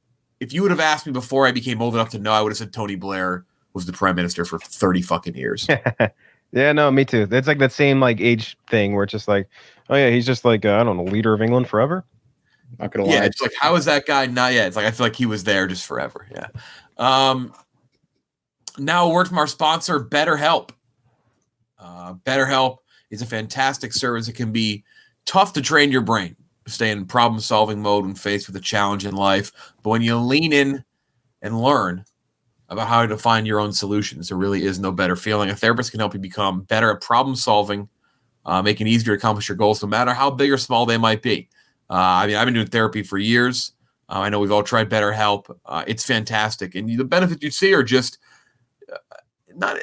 [SPEAKER 1] if you would have asked me before I became old enough to know, I would have said Tony Blair was the prime minister for 30 fucking years.
[SPEAKER 2] Yeah, no, me too. It's like that same like age thing where it's just like, oh yeah, he's just like I don't know, leader of England forever.
[SPEAKER 3] Not gonna lie.
[SPEAKER 1] Yeah, it's like how is that guy not yet? It's like I feel like he was there just forever. Yeah. Now a word from our sponsor, BetterHelp. BetterHelp is a fantastic service. It can be tough to train your brain to stay in problem-solving mode when faced with a challenge in life. But when you lean in and learn about how to find your own solutions, there really is no better feeling. A therapist can help you become better at problem-solving, making it easier to accomplish your goals, no matter how big or small they might be. I mean, I've been doing therapy for years. I know we've all tried BetterHelp. It's fantastic. And the benefits you see are just not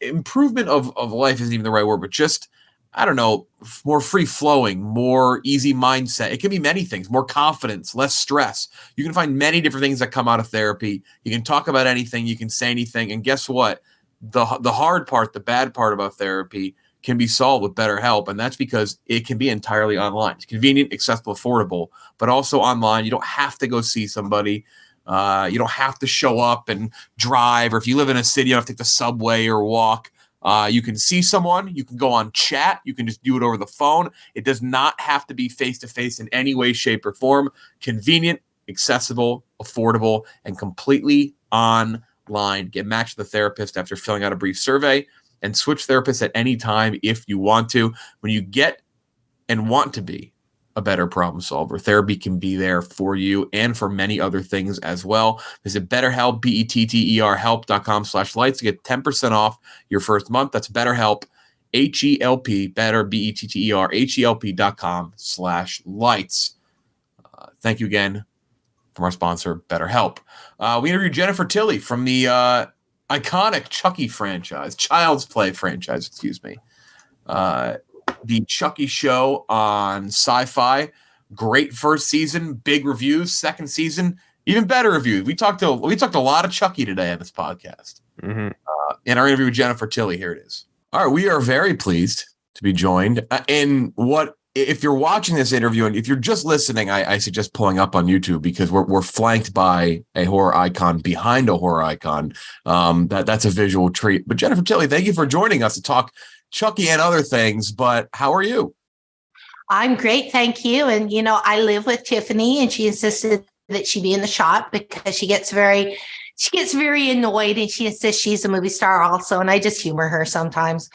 [SPEAKER 1] improvement of life isn't even the right word, but just, I don't know, more free flowing, more easy mindset. It can be many things, more confidence, less stress. You can find many different things that come out of therapy. You can talk about anything, you can say anything. And guess what? The hard part, the bad part about therapy can be solved with BetterHelp. And that's because it can be entirely online. It's convenient, accessible, affordable, but also online. You don't have to go see somebody. You don't have to show up and drive, or if you live in a city, you don't have to take the subway or walk. You can see someone, you can go on chat, you can just do it over the phone. It does not have to be face-to-face in any way, shape, or form. Convenient, accessible, affordable, and completely online. Get matched with a therapist after filling out a brief survey and switch therapists at any time if you want to. When you get and want to be a better problem solver, therapy can be there for you and for many other things as well. Visit BetterHelp, BETTER help.com/lights to get 10% off your first month. That's BetterHelp, HELP, better, BETTER, HELP.com/lights. Thank you again from our sponsor, BetterHelp. We interviewed Jennifer Tilly from the iconic Chucky franchise, Child's Play franchise, excuse me. The Chucky show on Sci-Fi. Great first season, big reviews. Second season, even better reviews. We talked a lot of Chucky today on this podcast.
[SPEAKER 2] Mm-hmm.
[SPEAKER 1] In our interview with Jennifer Tilly, here it is. All right, we are very pleased to be joined in what if you're watching this interview and if you're just listening, I suggest pulling up on YouTube because we're flanked by a horror icon behind a horror icon. That's a visual treat. But Jennifer Tilly, thank you for joining us to talk Chucky and other things. But how are you?
[SPEAKER 6] I'm great, thank you. And I live with Tiffany, and she insisted that she be in the shot because she gets very annoyed, and she insists she's a movie star also. And I just humor her sometimes.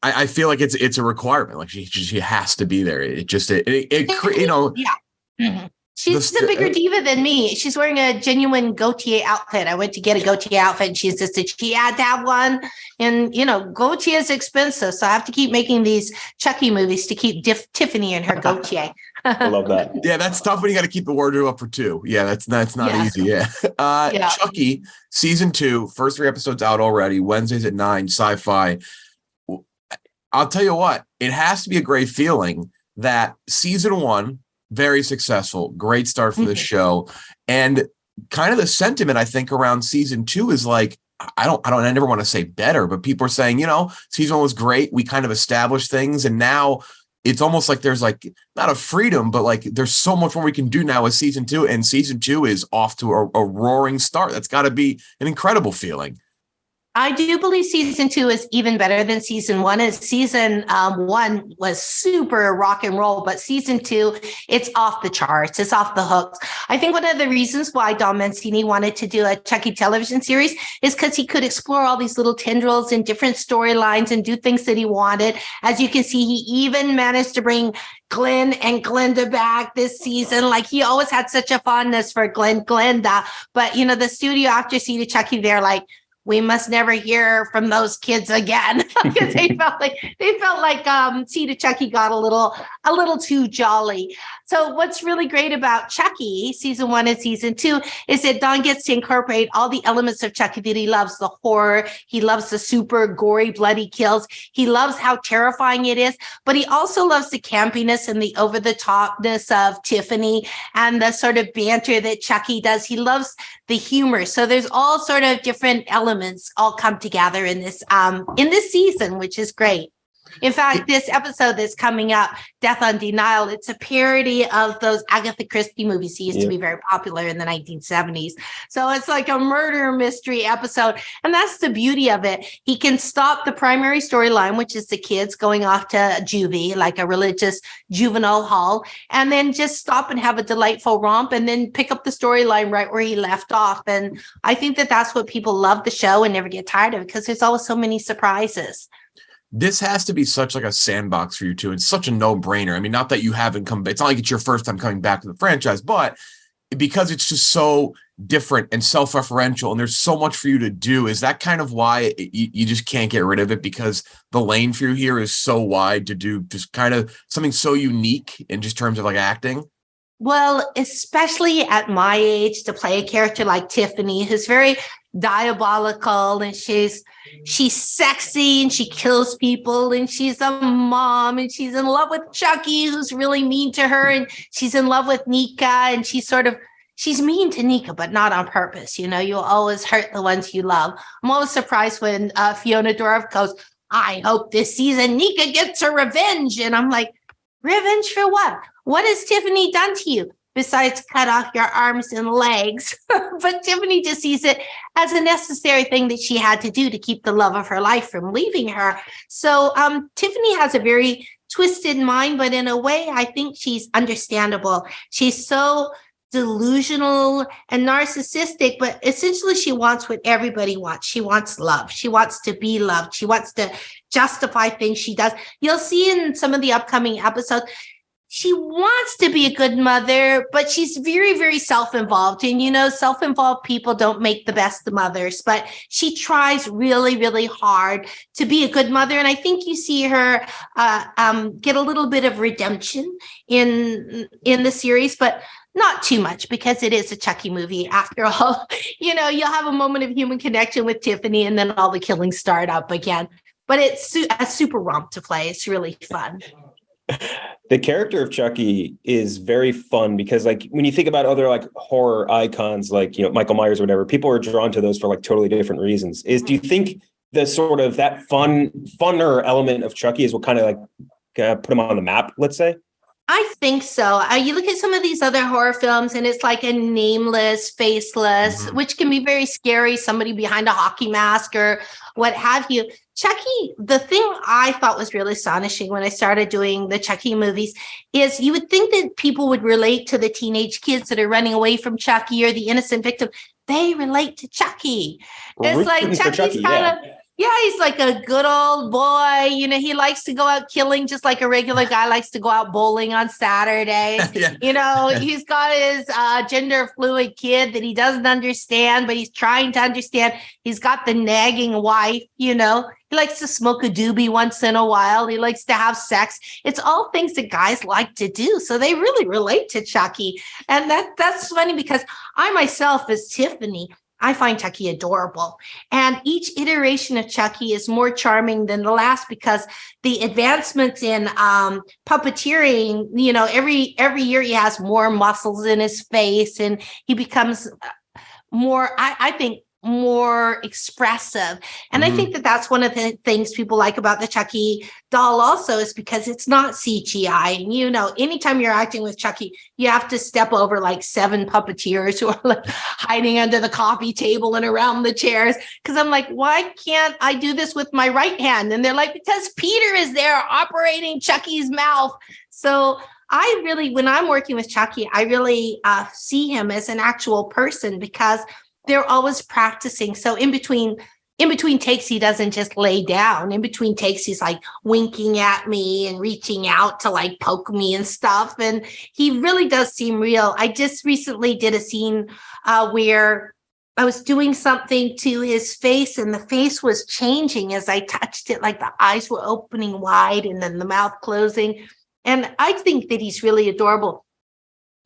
[SPEAKER 1] I feel like it's a requirement. Like she has to be there. Yeah.
[SPEAKER 6] Mm-hmm. She's a bigger diva than me. She's wearing a genuine Gautier outfit. I went to get a Gautier outfit, and she insisted she had to have one. And Gautier is expensive, so I have to keep making these Chucky movies to keep Tiffany in her Gautier.
[SPEAKER 4] I love that.
[SPEAKER 1] Yeah, that's tough when you got to keep the wardrobe up for 2. Yeah, that's not easy. Yeah. Chucky season 2, first 3 episodes out already. Wednesdays at 9, Sci-Fi. I'll tell you what, it has to be a great feeling that season 1, very successful, great start for the show. And kind of the sentiment I think around season 2 is like, I never want to say better, but people are saying, season 1 was great. We kind of established things. And now it's almost like there's like not a freedom, but like there's so much more we can do now with season 2. And season 2 is off to a roaring start. That's got to be an incredible feeling.
[SPEAKER 6] I do believe season 2 is even better than season 1. And season 1 was super rock and roll, but season 2, it's off the charts. It's off the hooks. I think one of the reasons why Don Mancini wanted to do a Chucky television series is because he could explore all these little tendrils and different storylines and do things that he wanted. As you can see, he even managed to bring Glenn and Glenda back this season. Like, he always had such a fondness for Glenda. But, the studio after Seed of Chucky, they're like, we must never hear from those kids again, because they felt like Seed of Chucky got a little too jolly. So what's really great about Chucky season 1 and season 2 is that Don gets to incorporate all the elements of Chucky that he loves: the horror, he loves the super gory, bloody kills, he loves how terrifying it is, but he also loves the campiness and the over-the-topness of Tiffany and the sort of banter that Chucky does. He loves the humor. So there's all sort of different elements all come together in this season, which is great. In fact, this episode that's coming up, Death on Denial, it's a parody of those Agatha Christie movies. He used to be very popular in the 1970s. So it's like a murder mystery episode. And that's the beauty of it. He can stop the primary storyline, which is the kids going off to juvie, like a religious juvenile hall, and then just stop and have a delightful romp and then pick up the storyline right where he left off. And I think that that's what people love the show and never get tired of, because there's always so many surprises.
[SPEAKER 1] This has to be such like a sandbox for you too. It's such a no-brainer. I mean, not that you haven't come, it's not like it's your first time coming back to the franchise, but because it's just so different and self-referential and there's so much for you to do, is that kind of why you just can't get rid of it, because the lane for you here is so wide to do just kind of something so unique in just terms of like acting?
[SPEAKER 6] Well, especially at my age, to play a character like Tiffany, who's very diabolical, and she's sexy and she kills people, and she's a mom, and she's in love with Chucky, who's really mean to her, and she's in love with Nika, and she's mean to Nika, but not on purpose. You'll always hurt the ones you love. I'm always surprised when Fiona Dorff goes, I hope this season Nika gets her revenge. And I'm like, revenge for what? What has Tiffany done to you besides cut off your arms and legs? But Tiffany just sees it as a necessary thing that she had to do to keep the love of her life from leaving her. So Tiffany has a very twisted mind, but in a way, I think she's understandable. She's so delusional and narcissistic, but essentially she wants what everybody wants. She wants love. She wants to be loved. She wants to justify things she does. You'll see in some of the upcoming episodes, she wants to be a good mother, but she's very, very self-involved. And, self-involved people don't make the best of mothers, but she tries really, really hard to be a good mother. And I think you see her get a little bit of redemption in the series, but not too much, because it is a Chucky movie after all. You'll have a moment of human connection with Tiffany, and then all the killings start up again. But it's a super romp to play. It's really fun.
[SPEAKER 4] The character of Chucky is very fun because, like, when you think about other like horror icons, like, Michael Myers or whatever, people are drawn to those for like totally different reasons. Do you think the sort of that funner element of Chucky is what kind of like put him on the map, let's say?
[SPEAKER 6] I think so. You look at some of these other horror films and it's like a nameless, faceless, which can be very scary, somebody behind a hockey mask or what have you. Chucky, the thing I thought was really astonishing when I started doing the Chucky movies is you would think that people would relate to the teenage kids that are running away from Chucky or the innocent victim. They relate to Chucky. It's like Chucky's kind of... Yeah, he's like a good old boy. You know, he likes to go out killing just like a regular guy likes to go out bowling on Saturdays. You know, he's got his gender fluid kid that he doesn't understand, but he's trying to understand. He's got the nagging wife, you know. He likes to smoke a doobie once in a while. He likes to have sex. It's all things that guys like to do. So they really relate to Chucky. And that's funny because I myself, as Tiffany, I find Chucky adorable. And each iteration of Chucky is more charming than the last because the advancements in puppeteering, you know, every year he has more muscles in his face and he becomes more, I think, more expressive. And I think that that's one of the things people like about the Chucky doll also is because it's not CGI. And, you know, anytime you're acting with Chucky, you have to step over like 7 puppeteers who are like hiding under the coffee table and around the chairs. Because I'm like, why can't I do this with my right hand? And they're like, because Peter is there operating Chucky's mouth. So I really, when I'm working with Chucky, I really see him as an actual person because they're always practicing. So in between takes, he doesn't just lay down. In between takes, he's like winking at me and reaching out to like poke me and stuff. And he really does seem real. I just recently did a scene where I was doing something to his face and the face was changing as I touched it. Like the eyes were opening wide and then the mouth closing. And I think that he's really adorable.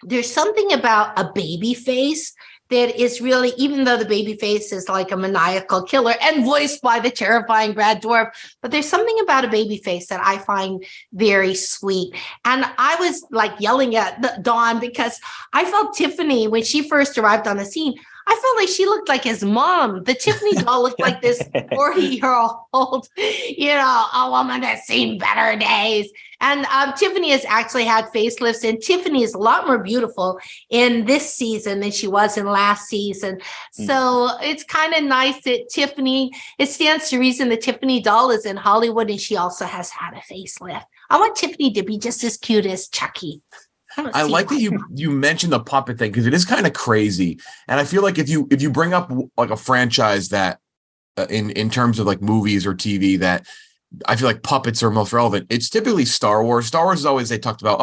[SPEAKER 6] There's something about a baby face that is really, even though the baby face is like a maniacal killer and voiced by the terrifying Brad Dourif, but there's something about a baby face that I find very sweet. And I was like yelling at Dawn because I felt Tiffany, when she first arrived on the scene, I felt like she looked like his mom. The Tiffany doll looked like this 40-year-old, you know, a woman that's seen better days. And Tiffany has actually had facelifts, and Tiffany is a lot more beautiful in this season than she was in last season. So it's kind of nice that Tiffany, it stands to reason that Tiffany doll is in Hollywood, and she also has had a facelift. I want Tiffany to be just as cute as Chucky. I
[SPEAKER 1] like that you mentioned the puppet thing because it is kind of crazy, and I feel like if you bring up like a franchise that in terms of like movies or TV that I feel like puppets are most relevant, it's typically Star Wars. Star Wars is always, they talked about,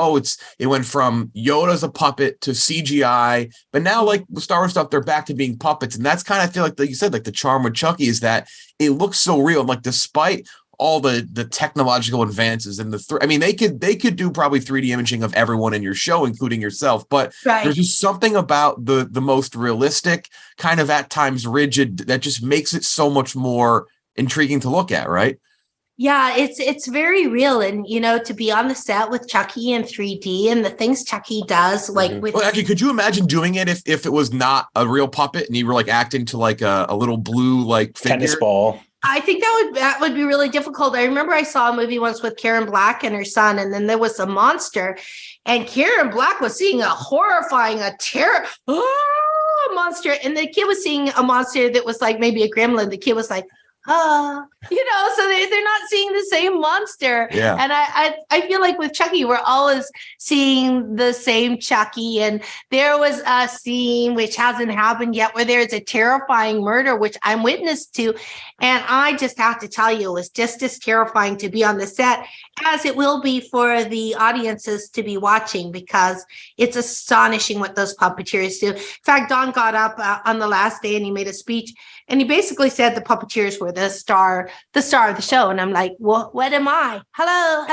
[SPEAKER 1] it went from Yoda as a puppet to CGI, but now like with Star Wars stuff, they're back to being puppets, and that's kind of, I feel like you said, like the charm with Chucky is that it looks so real. And like despite all the technological advances and they could do probably 3D imaging of everyone in your show, including yourself, but there's just something about the most realistic, kind of at times rigid, that just makes it so much more intriguing to look at, right?
[SPEAKER 6] Yeah, it's very real. And, you know, to be on the set with Chucky in 3D and the things Chucky does, like with...
[SPEAKER 1] Well, actually, could you imagine doing it if it was not a real puppet and you were like acting to like a little blue like figure?
[SPEAKER 4] Tennis ball.
[SPEAKER 6] I think that would be really difficult. I remember I saw a movie once with Karen Black and her son, and then there was a monster, and Karen Black was seeing a monster, and the kid was seeing a monster that was like maybe a gremlin. The kid was like, you know, so they're not seeing the same monster.
[SPEAKER 1] Yeah.
[SPEAKER 6] And I feel like with Chucky, we're always seeing the same Chucky. And there was a scene which hasn't happened yet where there's a terrifying murder, which I'm witness to. And I just have to tell you, it was just as terrifying to be on the set as it will be for the audiences to be watching, because it's astonishing what those puppeteers do. In fact, Don got up on the last day and he made a speech, and he basically said the puppeteers were the star of the show. And I'm like, well, what am I? Hello.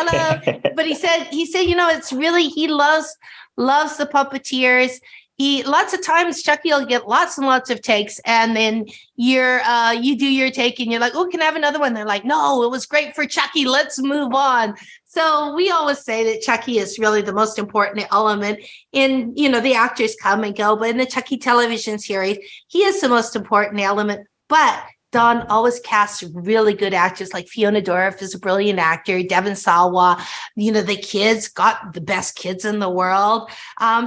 [SPEAKER 6] But he said, you know, it's really, he loves the puppeteers. Lots of times Chucky will get lots and lots of takes, and then you do your take and you're like, oh, can I have another one? They're like, no, it was great for Chucky. Let's move on. So we always say that Chucky is really the most important element in, you know, the actors come and go, but in the Chucky television series, he is the most important element. But Don always casts really good actors, like Fiona Dorff is a brilliant actor. Devon Sawa, the kids got the best kids in the world.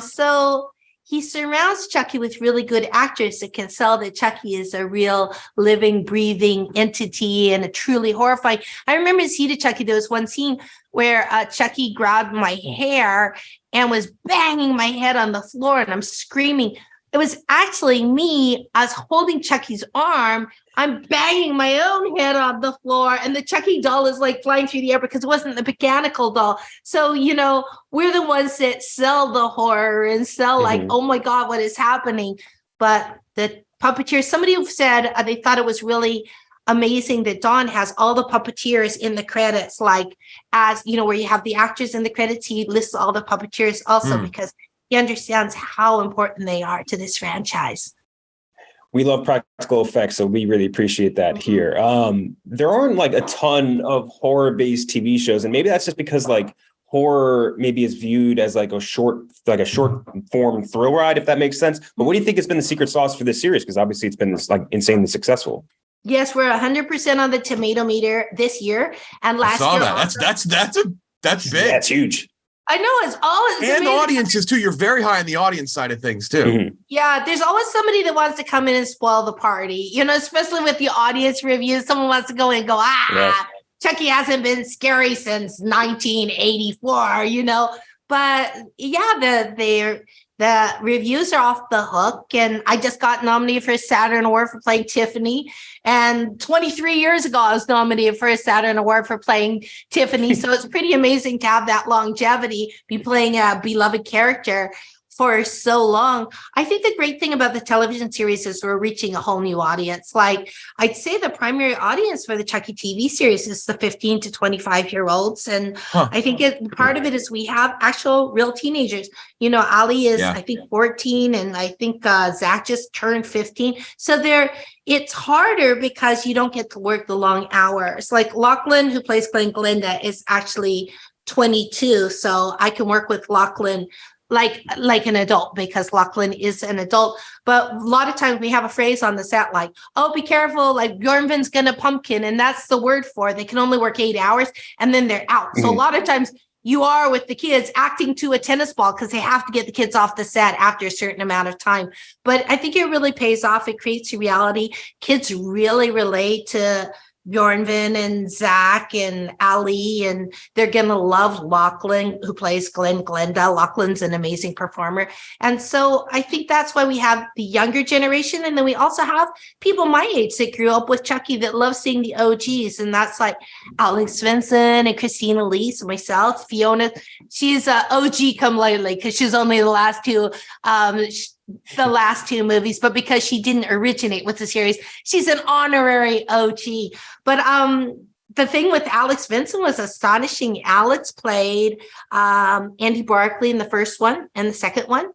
[SPEAKER 6] So he surrounds Chucky with really good actors that can sell that Chucky is a real living, breathing entity and a truly horrifying. I remember in Seed of Chucky, there was one scene where Chucky grabbed my hair and was banging my head on the floor, and I'm screaming. It was actually me. I was holding Chucky's arm. I'm banging my own head on the floor, and the Chucky doll is like flying through the air because it wasn't the mechanical doll. So, we're the ones that sell the horror and sell like, oh my God, what is happening? But the puppeteers, somebody who said they thought it was really amazing that Don has all the puppeteers in the credits, like as, where you have the actors in the credits, he lists all the puppeteers also because he understands how important they are to this franchise.
[SPEAKER 4] We love practical effects, so we really appreciate that here. There aren't like a ton of horror-based TV shows, and maybe that's just because like horror maybe is viewed as like a short form thrill ride, if that makes sense. But what do you think has been the secret sauce for this series? Because obviously it's been this like insanely successful.
[SPEAKER 6] Yes, we're 100% on the tomato meter this year, and last year.
[SPEAKER 1] I saw that. That's big.
[SPEAKER 4] That's huge.
[SPEAKER 6] I know it's always
[SPEAKER 1] and audiences too. You're very high on the audience side of things too.
[SPEAKER 4] Mm-hmm.
[SPEAKER 6] Yeah, there's always somebody that wants to come in and spoil the party. Especially with the audience reviews, someone wants to go in and go, yes. Chucky hasn't been scary since 1984. But yeah, the reviews are off the hook, and I just got nominated for a Saturn Award for playing Tiffany. And 23 years ago, I was nominated for a Saturn Award for playing Tiffany. So it's pretty amazing to have that longevity, be playing a beloved character for so long. I think the great thing about the television series is we're reaching a whole new audience. Like I'd say the primary audience for the Chucky TV series is the 15 to 25-year-olds. And I think part of it is we have actual real teenagers. Ali is, I think, 14, and I think Zach just turned 15. So it's harder because you don't get to work the long hours. Like Lachlan, who plays Glenn Glenda, is actually 22. So I can work with Lachlan like an adult because Lachlan is an adult. But a lot of times we have a phrase on the set like, oh, be careful, like Bjornvin's gonna pumpkin. And that's the word for it. They can only work 8 hours and then they're out. So a lot of times you are with the kids acting to a tennis ball because they have to get the kids off the set after a certain amount of time. But I think it really pays off. It creates a reality. Kids really relate to Bjornvin and Zach and Ali, and they're going to love Lachlan, who plays Glenn Glenda. Lachlan's an amazing performer. And so I think that's why we have the younger generation. And then we also have people my age that grew up with Chucky that love seeing the OGs. And that's like Alex Svensson and Christina Lee, so myself, Fiona. She's a OG come lately because she's only the last two movies, but because she didn't originate with the series, she's an honorary OG. But the thing with Alex Vincent was astonishing. Alex played Andy Barkley in the first one and the second one.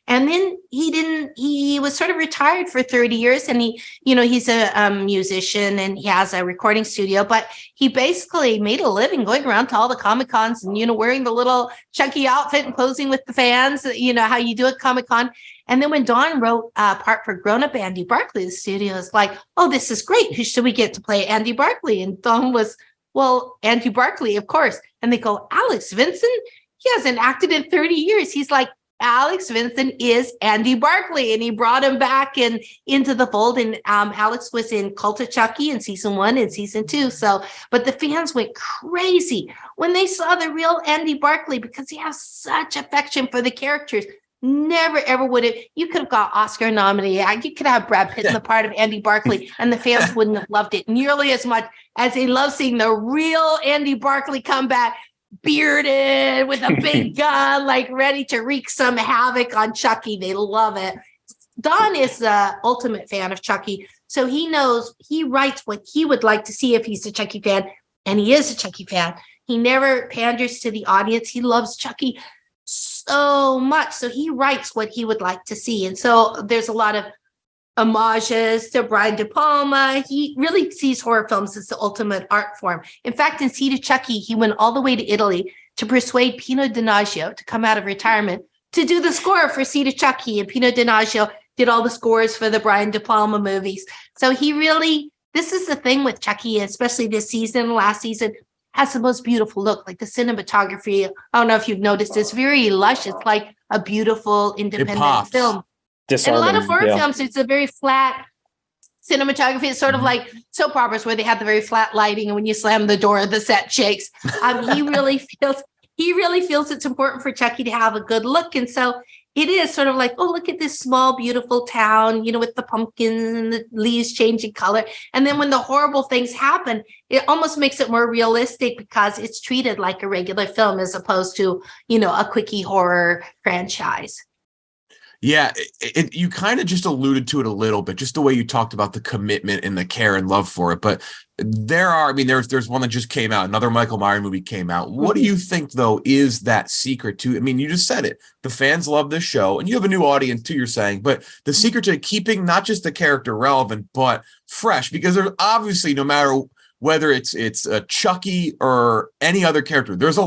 [SPEAKER 6] And then he was sort of retired for 30 years and he's a musician and he has a recording studio, but he basically made a living going around to all the Comic-Cons and, wearing the little Chucky outfit and posing with the fans, how you do at Comic-Con. And then when Dawn wrote a part for grown-up Andy Barkley, the studio was like, oh, this is great. Who should we get to play Andy Barkley? And Dawn was, well, Andy Barkley, of course. And they go, Alex Vincent? He hasn't acted in 30 years. He's like, Alex Vincent is Andy Barkley, and he brought him back into the fold. And Alex was in Cult of Chucky in season 1 and season 2. So, but the fans went crazy when they saw the real Andy Barkley because he has such affection for the characters. Never ever would have. You could have got Oscar nominated. You could have Brad Pitt in the part of Andy Barkley, and the fans wouldn't have loved it nearly as much as they love seeing the real Andy Barkley come back. Bearded with a big gun, like ready to wreak some havoc on Chucky. They love it. Don is the ultimate fan of Chucky. So he knows, he writes what he would like to see if he's a Chucky fan. And he is a Chucky fan. He never panders to the audience. He loves Chucky so much. So he writes what he would like to see. And so there's a lot of homages to Brian De Palma. He really sees horror films as the ultimate art form. In fact, in Seed of Chucky, he went all the way to Italy to persuade Pino Donaggio to come out of retirement to do the score for Seed of Chucky. And Pino Donaggio did all the scores for the Brian De Palma movies. So he really this is the thing with Chucky, especially this season, last season, has the most beautiful look. Like the cinematography, I don't know if you've noticed, it's very lush. It's like a beautiful independent film.
[SPEAKER 4] Disarming,
[SPEAKER 6] and a lot of horror films, it's a very flat cinematography. It's sort of like soap operas where they have the very flat lighting, and when you slam the door, the set shakes. He really feels it's important for Chucky to have a good look. And so it is sort of like, oh, look at this small, beautiful town, with the pumpkins and the leaves changing color. And then when the horrible things happen, it almost makes it more realistic because it's treated like a regular film as opposed to, a quickie horror franchise.
[SPEAKER 1] Yeah, you kind of just alluded to it a little bit, just the way you talked about the commitment and the care and love for it. But there's one that just came out, another Michael Myers movie came out. What do you think, though, is that secret to, you just said it, the fans love this show, and you have a new audience too, you're saying, but the secret to keeping not just the character relevant, but fresh, because there's obviously, no matter whether it's Chucky or any other character, there's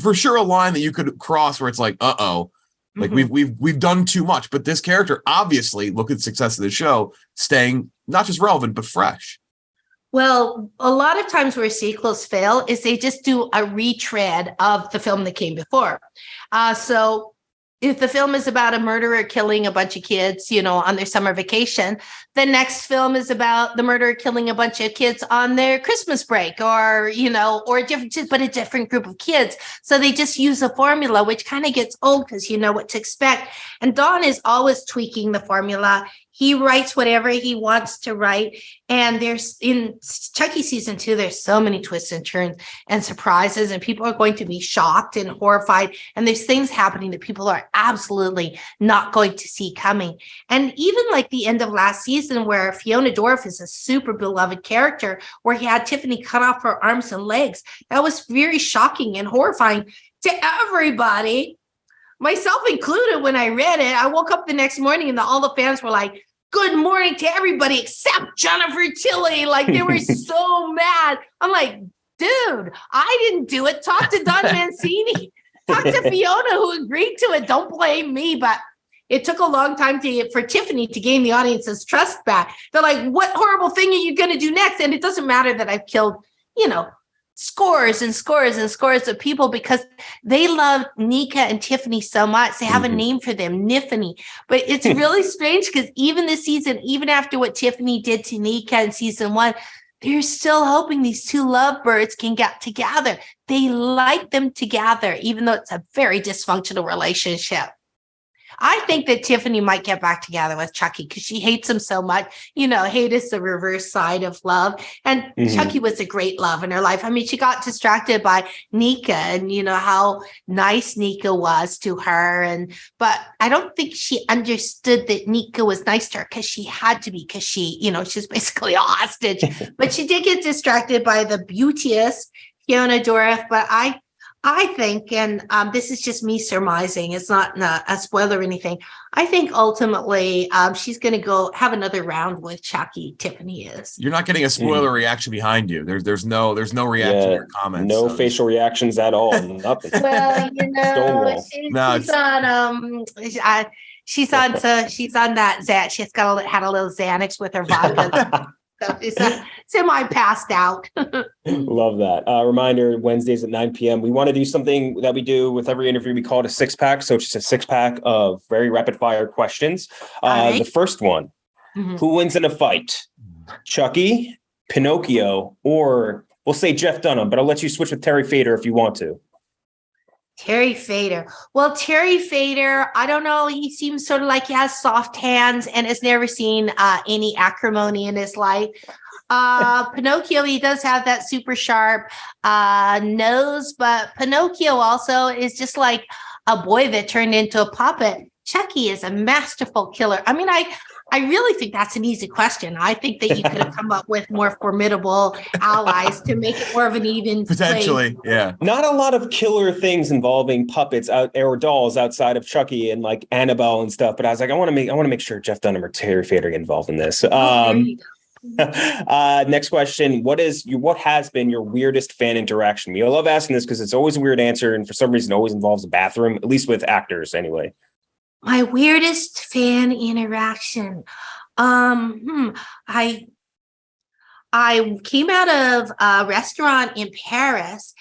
[SPEAKER 1] for sure a line that you could cross where it's like, uh-oh. Like we've done too much, but this character, obviously, look at the success of the show, staying not just relevant, but fresh.
[SPEAKER 6] Well, a lot of times where sequels fail is they just do a retread of the film that came before. So if the film is about a murderer killing a bunch of kids, on their summer vacation, the next film is about the murderer killing a bunch of kids on their Christmas break, or a different group of kids. So they just use a formula, which kind of gets old because you know what to expect. And Don is always tweaking the formula. He writes whatever he wants to write. And there's in Chucky season 2, there's so many twists and turns and surprises, and people are going to be shocked and horrified. And there's things happening that people are absolutely not going to see coming. And even like the end of last season, where Fiona Dorff is a super beloved character, where he had Tiffany cut off her arms and legs, that was very shocking and horrifying to everybody, myself included. When I read it, I woke up the next morning and all the fans were like, "Good morning to everybody except Jennifer Tilly." Like, they were so mad. I'm like, dude, I didn't do it. Talk to Don Mancini. Talk to Fiona, who agreed to it. Don't blame me. But it took a long time for Tiffany to gain the audience's trust back. They're like, what horrible thing are you going to do next? And it doesn't matter that I've killed, scores and scores and scores of people, because they love Nika and Tiffany so much. They have a name for them, Niffany. But it's really strange because even this season, even after what Tiffany did to Nika in season 1, they're still hoping these two lovebirds can get together. They like them together, even though it's a very dysfunctional relationship. I think that Tiffany might get back together with Chucky because she hates him so much. Hate is the reverse side of love. And Chucky was a great love in her life. She got distracted by Nika and, how nice Nika was to her. But I don't think she understood that Nika was nice to her because she had to be, because she's basically a hostage. But she did get distracted by the beauteous Fiona Dorff. But I think, and this is just me surmising, it's not a spoiler or anything, I think ultimately she's going to go have another round with Chucky. Tiffany is. You're not getting a spoiler reaction behind you. There's no reaction to your comments.
[SPEAKER 4] No facial reactions at all. Nothing.
[SPEAKER 6] Well, she's on that. She's had a little Xanax with her vodka. So it's semi-passed out.
[SPEAKER 4] Love that. Reminder, Wednesdays at 9 p.m. We want to do something that we do with every interview. We call it a 6-pack. So it's just a 6-pack of very rapid-fire questions. The first one, who wins in a fight? Chucky, Pinocchio, or we'll say Jeff Dunham, but I'll let you switch with Terry Fader if you want to.
[SPEAKER 6] Terry Fader. Well, Terry Fader, I don't know. He seems sort of like he has soft hands and has never seen any acrimony in his life. Pinocchio, he does have that super sharp nose, but Pinocchio also is just like a boy that turned into a puppet. Chucky is a masterful killer. I really think that's an easy question. I think that you could have come up with more formidable allies to make it more of an even
[SPEAKER 1] potentially play. Yeah.
[SPEAKER 4] Not a lot of killer things involving puppets or dolls outside of Chucky and like Annabelle and stuff. But I was like, I want to make sure Jeff Dunham or Terry Fader get involved in this. Next question. What has been your weirdest fan interaction? I love asking this because it's always a weird answer, and for some reason it always involves a bathroom, at least with actors anyway.
[SPEAKER 6] My weirdest fan interaction. I I came out of a restaurant in Paris,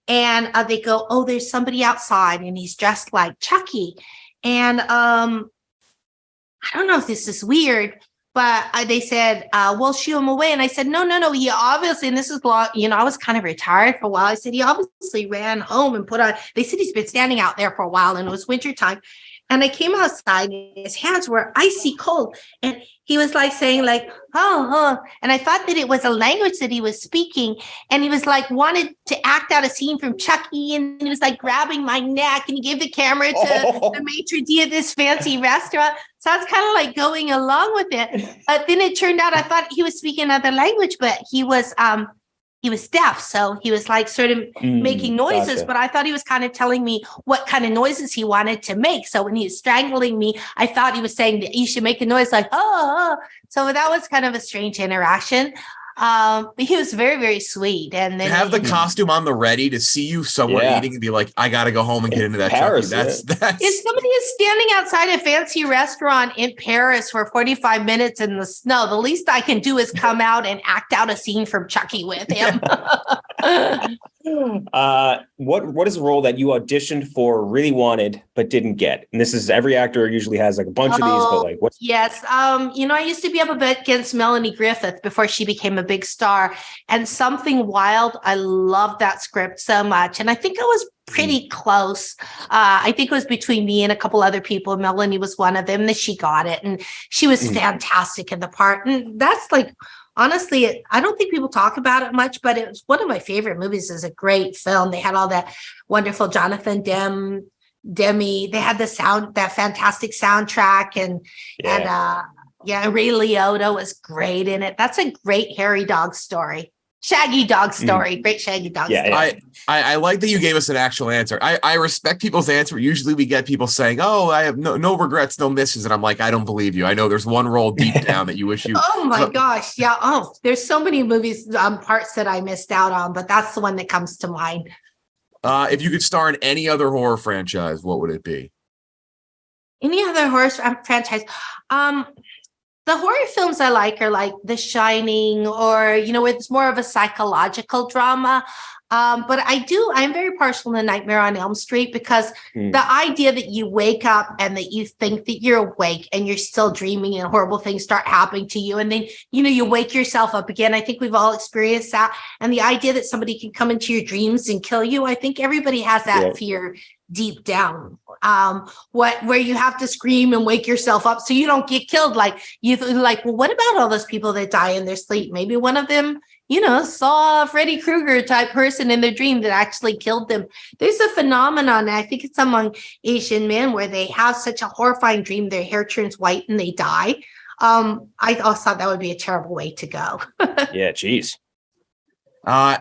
[SPEAKER 6] and they go, "Oh, there's somebody outside, and he's dressed like Chucky." And I don't know if this is weird, but they said, "We'll shoo him away." And I said, "No, no, no. He obviously," and this is I was kind of retired for a while. I said, "He obviously ran home and put on." They said he's been standing out there for a while, and it was wintertime. And I came outside, and his hands were icy cold. And he was like saying like, oh. And I thought that it was a language that he was speaking. And he was like, wanted to act out a scene from Chucky. And he was like grabbing my neck, and he gave the camera to the maitre d' at this fancy restaurant. So I was kind of like going along with it. But then it turned out I thought he was speaking another language, but he was deaf. So he was like sort of making noises,
[SPEAKER 4] gotcha.
[SPEAKER 6] but I thought he was kind of telling me what kind of noises he wanted to make. So when he was strangling me, I thought he was saying that you should make a noise like, oh. So that was kind of a strange interaction. But he was very, very sweet. And then
[SPEAKER 1] to have the costume on the ready to see you somewhere eating and be like, I got to go home and get into that
[SPEAKER 4] Paris,
[SPEAKER 1] Chucky. That's
[SPEAKER 6] if somebody is standing outside a fancy restaurant in Paris for 45 minutes in the snow, the least I can do is come out and act out a scene from Chucky with him.
[SPEAKER 4] What is a role that you auditioned for, really wanted, but didn't get? And this is every actor usually has like a bunch of these, but like what's
[SPEAKER 6] Yes. I used to be up against Melanie Griffith before she became a big star, and Something Wild. I loved that script so much. And I think I was pretty close. I think it was between me and a couple other people. Melanie was one of them, and she got it. And she was fantastic in the part. And that's like, honestly, I don't think people talk about it much, but it was one of my favorite movies. It's a great film. They had all that wonderful Jonathan Demme. They had that fantastic soundtrack, and Ray Liotta was great in it. That's a great hairy dog story. Shaggy dog story. Great Shaggy dog story.
[SPEAKER 1] I like that you gave us an actual answer. I respect people's answer. Usually we get people saying, "Oh, I have no regrets, no misses," and I'm like, I don't believe you. I know there's one role deep down that you wish you.
[SPEAKER 6] Oh my gosh, yeah. Oh, there's so many movies, parts that I missed out on, but that's the one that comes to mind.
[SPEAKER 1] If you could star in any other horror franchise, what would it be?
[SPEAKER 6] Any other horror franchise? The horror films I like are like The Shining, or, it's more of a psychological drama. But I'm very partial to Nightmare on Elm Street, because the idea that you wake up and that you think that you're awake and you're still dreaming and horrible things start happening to you. And then, you wake yourself up again. I think we've all experienced that. And the idea that somebody can come into your dreams and kill you, I think everybody has that fear deep down, where you have to scream and wake yourself up so you don't get killed. Well, what about all those people that die in their sleep? Maybe one of them, saw a Freddy Krueger type person in their dream that actually killed them. There's a phenomenon, I think it's among Asian men, where they have such a horrifying dream, their hair turns white and they die. I also thought that would be a terrible way to go.
[SPEAKER 4] Yeah, geez.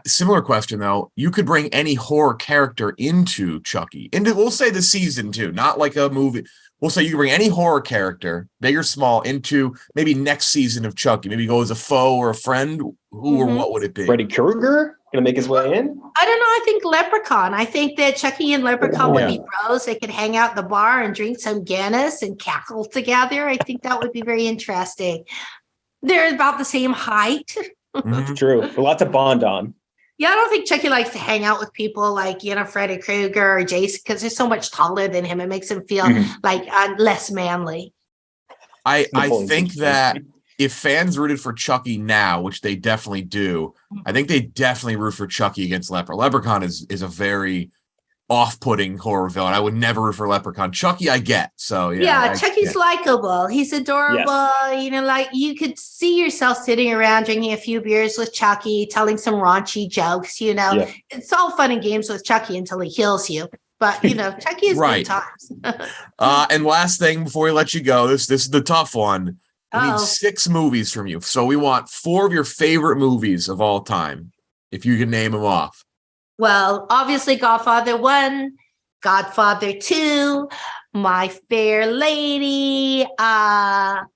[SPEAKER 1] Similar question though. You could bring any horror character into Chucky, we'll say the season 2, not like a movie. We'll say you can bring any horror character, big or small, into maybe next season of Chucky. Maybe go as a foe or a friend. Who or what would it be?
[SPEAKER 4] Freddy Krueger gonna make his way in?
[SPEAKER 6] I don't know. I think Leprechaun. I think that Chucky and Leprechaun would be bros. They could hang out at the bar and drink some Guinness and cackle together. I think that would be very interesting. They're about the same height.
[SPEAKER 4] That's true. A lot to bond on.
[SPEAKER 6] Yeah, I don't think Chucky likes to hang out with people like, Freddy Krueger or Jason, because they're so much taller than him. It makes him feel like less manly.
[SPEAKER 1] I think that if fans rooted for Chucky now, which they definitely do, I think they definitely root for Chucky against Leprechaun is a very off-putting horror villain. I would never root for Leprechaun. Chucky, I get. So
[SPEAKER 6] yeah, Chucky's likable. He's adorable.
[SPEAKER 4] Yes.
[SPEAKER 6] You could see yourself sitting around drinking a few beers with Chucky, telling some raunchy jokes. It's all fun and games with Chucky until he kills you. But Chucky is good times.
[SPEAKER 1] And last thing before we let you go, this is the tough one. We need 6 movies from you. So we want 4 of your favorite movies of all time, if you can name them off.
[SPEAKER 6] Well, obviously Godfather 1, Godfather 2, My Fair Lady, A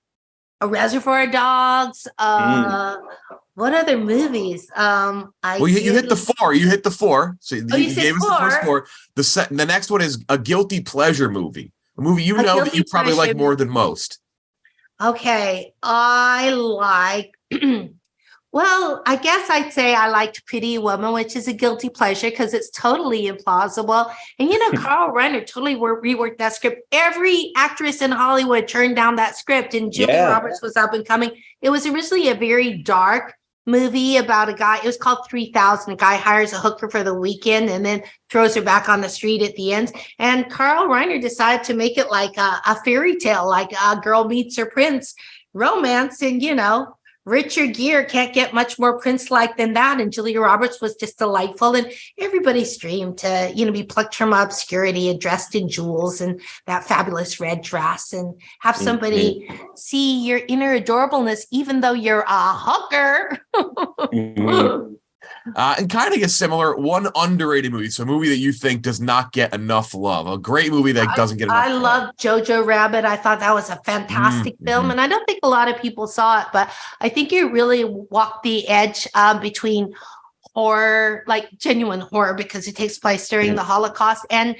[SPEAKER 6] Reservoir Dogs. What other movies?
[SPEAKER 1] You hit the 4. You hit the 4. So you gave us the first 4. The next one is a guilty pleasure movie. A movie that you probably like more than most.
[SPEAKER 6] Okay, I like Well, I guess I'd say I liked Pretty Woman, which is a guilty pleasure because it's totally implausible. And, Carl Reiner totally reworked that script. Every actress in Hollywood turned down that script, and Julia Roberts was up and coming. It was originally a very dark movie about a guy. It was called 3000. A guy hires a hooker for the weekend and then throws her back on the street at the end. And Carl Reiner decided to make it like a fairy tale, like a girl meets her prince romance. And, Richard Gere can't get much more Prince-like than that. And Julia Roberts was just delightful. And everybody streamed to, be plucked from obscurity and dressed in jewels and that fabulous red dress and have somebody see your inner adorableness, even though you're a hooker.
[SPEAKER 1] And kind of a similar, one underrated movie. So a movie that you think does not get enough love. A great movie that doesn't get enough love. I
[SPEAKER 6] love Jojo Rabbit. I thought that was a fantastic film. And I don't think a lot of people saw it, but I think you really walked the edge between horror, like genuine horror, because it takes place during the Holocaust, and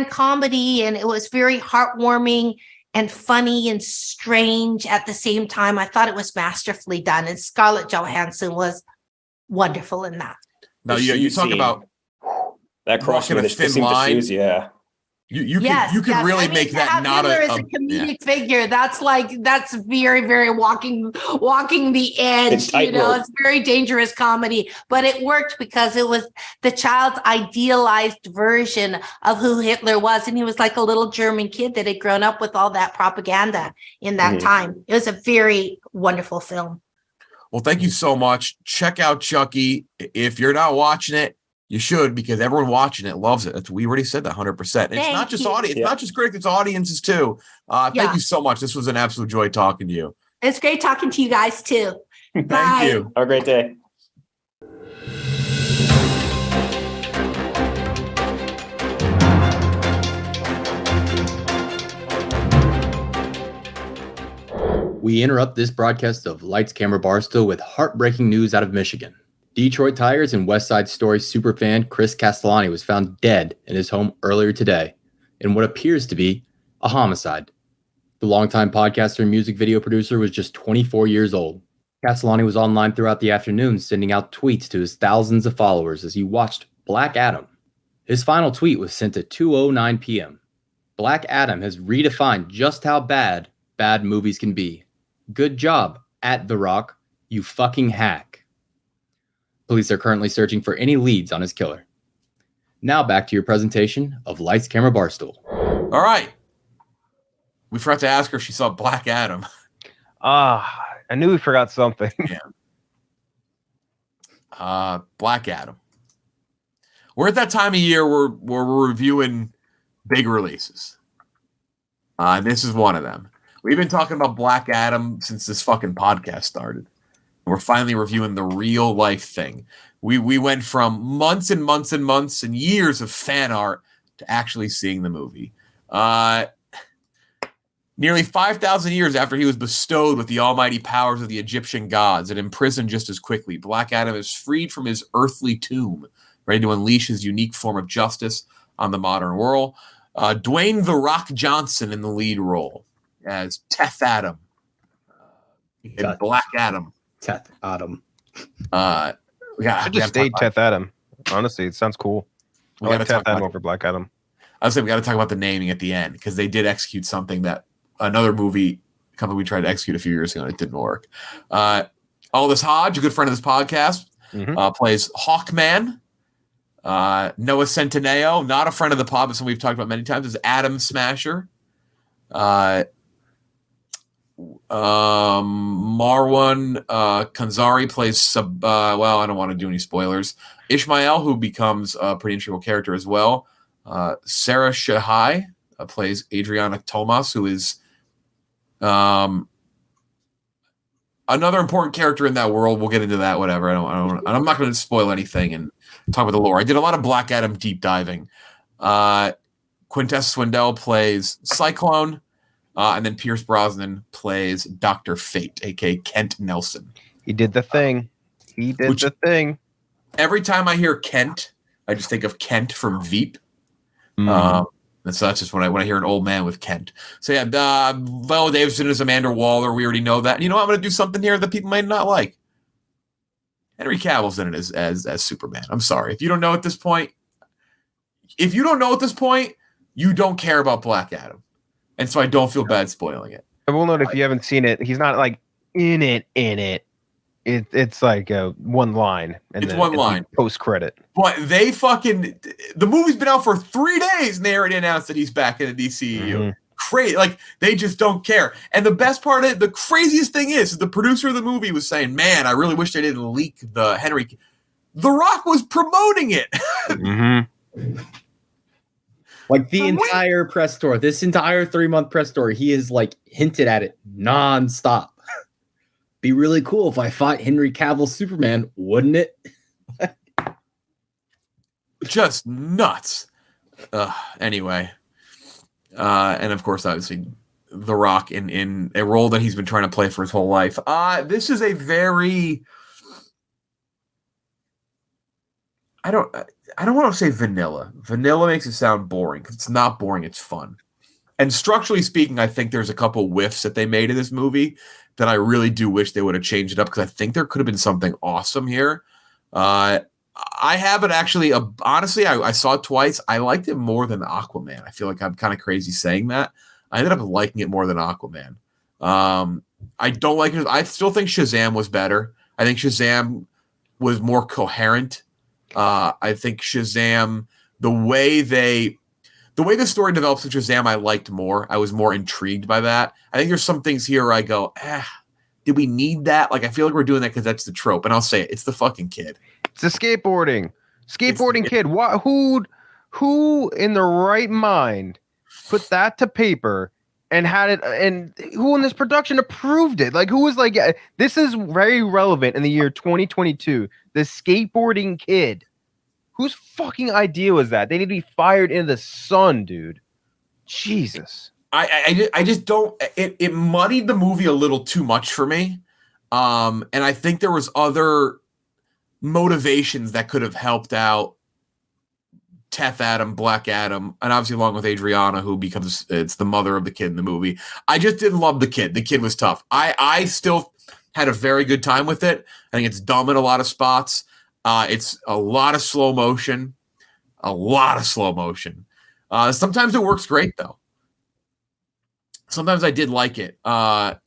[SPEAKER 6] comedy. And it was very heartwarming and funny and strange at the same time. I thought it was masterfully done. And Scarlett Johansson was wonderful in that.
[SPEAKER 1] Now you talk about
[SPEAKER 4] that crossing
[SPEAKER 1] a thin line.
[SPEAKER 4] Shoes, yeah.
[SPEAKER 1] You could really make that not
[SPEAKER 6] a comedic figure. That's very, very walking the edge. It's very dangerous comedy, but it worked because it was the child's idealized version of who Hitler was, and he was like a little German kid that had grown up with all that propaganda in that time. It was a very wonderful film.
[SPEAKER 1] Well, thank you so much. Check out Chucky. If you're not watching it, you should, because everyone watching it loves it. We already said that 100%. It's not just audience. It's not just critics, it's audiences too. Thank you so much. This was an absolute joy talking to you.
[SPEAKER 6] It's great talking to you guys too.
[SPEAKER 1] Thank you.
[SPEAKER 4] Have a great day.
[SPEAKER 3] We interrupt this broadcast of Lights, Camera, Barstool with heartbreaking news out of Michigan. Detroit Tigers and West Side Story superfan Chris Castellani was found dead in his home earlier today in what appears to be a homicide. The longtime podcaster and music video producer was just 24 years old. Castellani was online throughout the afternoon, sending out tweets to his thousands of followers as he watched Black Adam. His final tweet was sent at 2:09 p.m. Black Adam has redefined just how bad movies can be. Good job, at The Rock, you fucking hack. Police are currently searching for any leads on his killer. Now back to your presentation of Lights, Camera, Barstool.
[SPEAKER 1] All right. We forgot to ask her if she saw Black Adam.
[SPEAKER 2] I knew we forgot something.
[SPEAKER 1] Yeah. Black Adam. We're at that time of year where we're reviewing big releases. This is one of them. We've been talking about Black Adam since this fucking podcast started. We're finally reviewing the real life thing. We went from months and months and months and years of fan art to actually seeing the movie. Nearly 5,000 years after he was bestowed with the almighty powers of the Egyptian gods and imprisoned just as quickly, Black Adam is freed from his earthly tomb, ready to unleash his unique form of justice on the modern world. Dwayne "The Rock" Johnson in the lead role as Teth Adam in Black Adam.
[SPEAKER 3] Teth Adam.
[SPEAKER 2] I just stayed Teth Adam. Honestly, it sounds cool. I like Teth Adam over Black Adam.
[SPEAKER 1] I was saying we got to talk about the naming at the end, because they did execute something that another movie company we tried to execute a few years ago and it didn't work. Aldous Hodge, a good friend of this podcast, plays Hawkman. Noah Centineo, not a friend of the pod, but someone we've talked about many times, is Adam Smasher. Marwan Kanzari plays I don't want to do any spoilers. Ishmael, who becomes a pretty integral character as well. Sarah Shahai plays Adriana Tomas, who is another important character in that world. We'll get into that, whatever. I'm not going to spoil anything and talk about the lore. I did a lot of Black Adam deep diving. Quintessa Swindell plays Cyclone. And then Pierce Brosnan plays Dr. Fate, a.k.a. Kent Nelson.
[SPEAKER 2] He did the thing.
[SPEAKER 1] Every time I hear Kent, I just think of Kent from Veep. And so that's just when I hear an old man with Kent. So yeah, Viola Davidson is Amanda Waller. We already know that. And you know what? I'm going to do something here that people might not like. Henry Cavill's in it as Superman. I'm sorry. If you don't know at this point, you don't care about Black Adam. And so I don't feel bad spoiling it.
[SPEAKER 2] I will note, if you haven't seen it, he's not like in it. It's like one line. And
[SPEAKER 1] it's one line.
[SPEAKER 2] Post credit.
[SPEAKER 1] But the movie's been out for 3 days and they already announced that he's back in the DCEU.
[SPEAKER 2] Mm-hmm.
[SPEAKER 1] Crazy. Like, they just don't care. And the best part of it, the craziest thing is the producer of the movie was saying, man, I really wish they didn't leak the Henry. The Rock was promoting it.
[SPEAKER 2] Mm-hmm.
[SPEAKER 3] Like the entire press tour, this entire 3-month press tour, he is like hinted at it nonstop. Be really cool if I fought Henry Cavill Superman, wouldn't it?
[SPEAKER 1] Just nuts. Anyway. And of course, obviously, The Rock in a role that he's been trying to play for his whole life. This is a very, I don't want to say vanilla. Vanilla makes it sound boring. It's not boring. It's fun. And structurally speaking, I think there's a couple whiffs that they made in this movie that I really do wish they would have changed it up, because I think there could have been something awesome here. I haven't actually, honestly, I saw it twice. I liked it more than Aquaman. I feel like I'm kind of crazy saying that. I ended up liking it more than Aquaman. I don't like it. I still think Shazam was better. I think Shazam was more coherent. I think Shazam, the way the story develops with Shazam, I liked more. I was more intrigued by that. I think there's some things here where I go, did we need that? Like, I feel like we're doing that because that's the trope. And I'll say it, it's the fucking kid.
[SPEAKER 2] It's the skateboarding kid. Who in the right mind put that to paper and had it, and who in this production approved it? Like, who was like, this is very relevant in the year 2022. The skateboarding kid. Whose fucking idea was that? They need to be fired in the sun, dude. Jesus.
[SPEAKER 1] I just don't. It muddied the movie a little too much for me, and I think there was other motivations that could have helped out Teth Adam, Black Adam, and obviously along with Adriana, who it's the mother of the kid in the movie. I just didn't love the kid. The kid was tough. I still had a very good time with it. I think it's dumb in a lot of spots. It's a lot of slow motion. Sometimes it works great, though. Sometimes I did like it.
[SPEAKER 2] And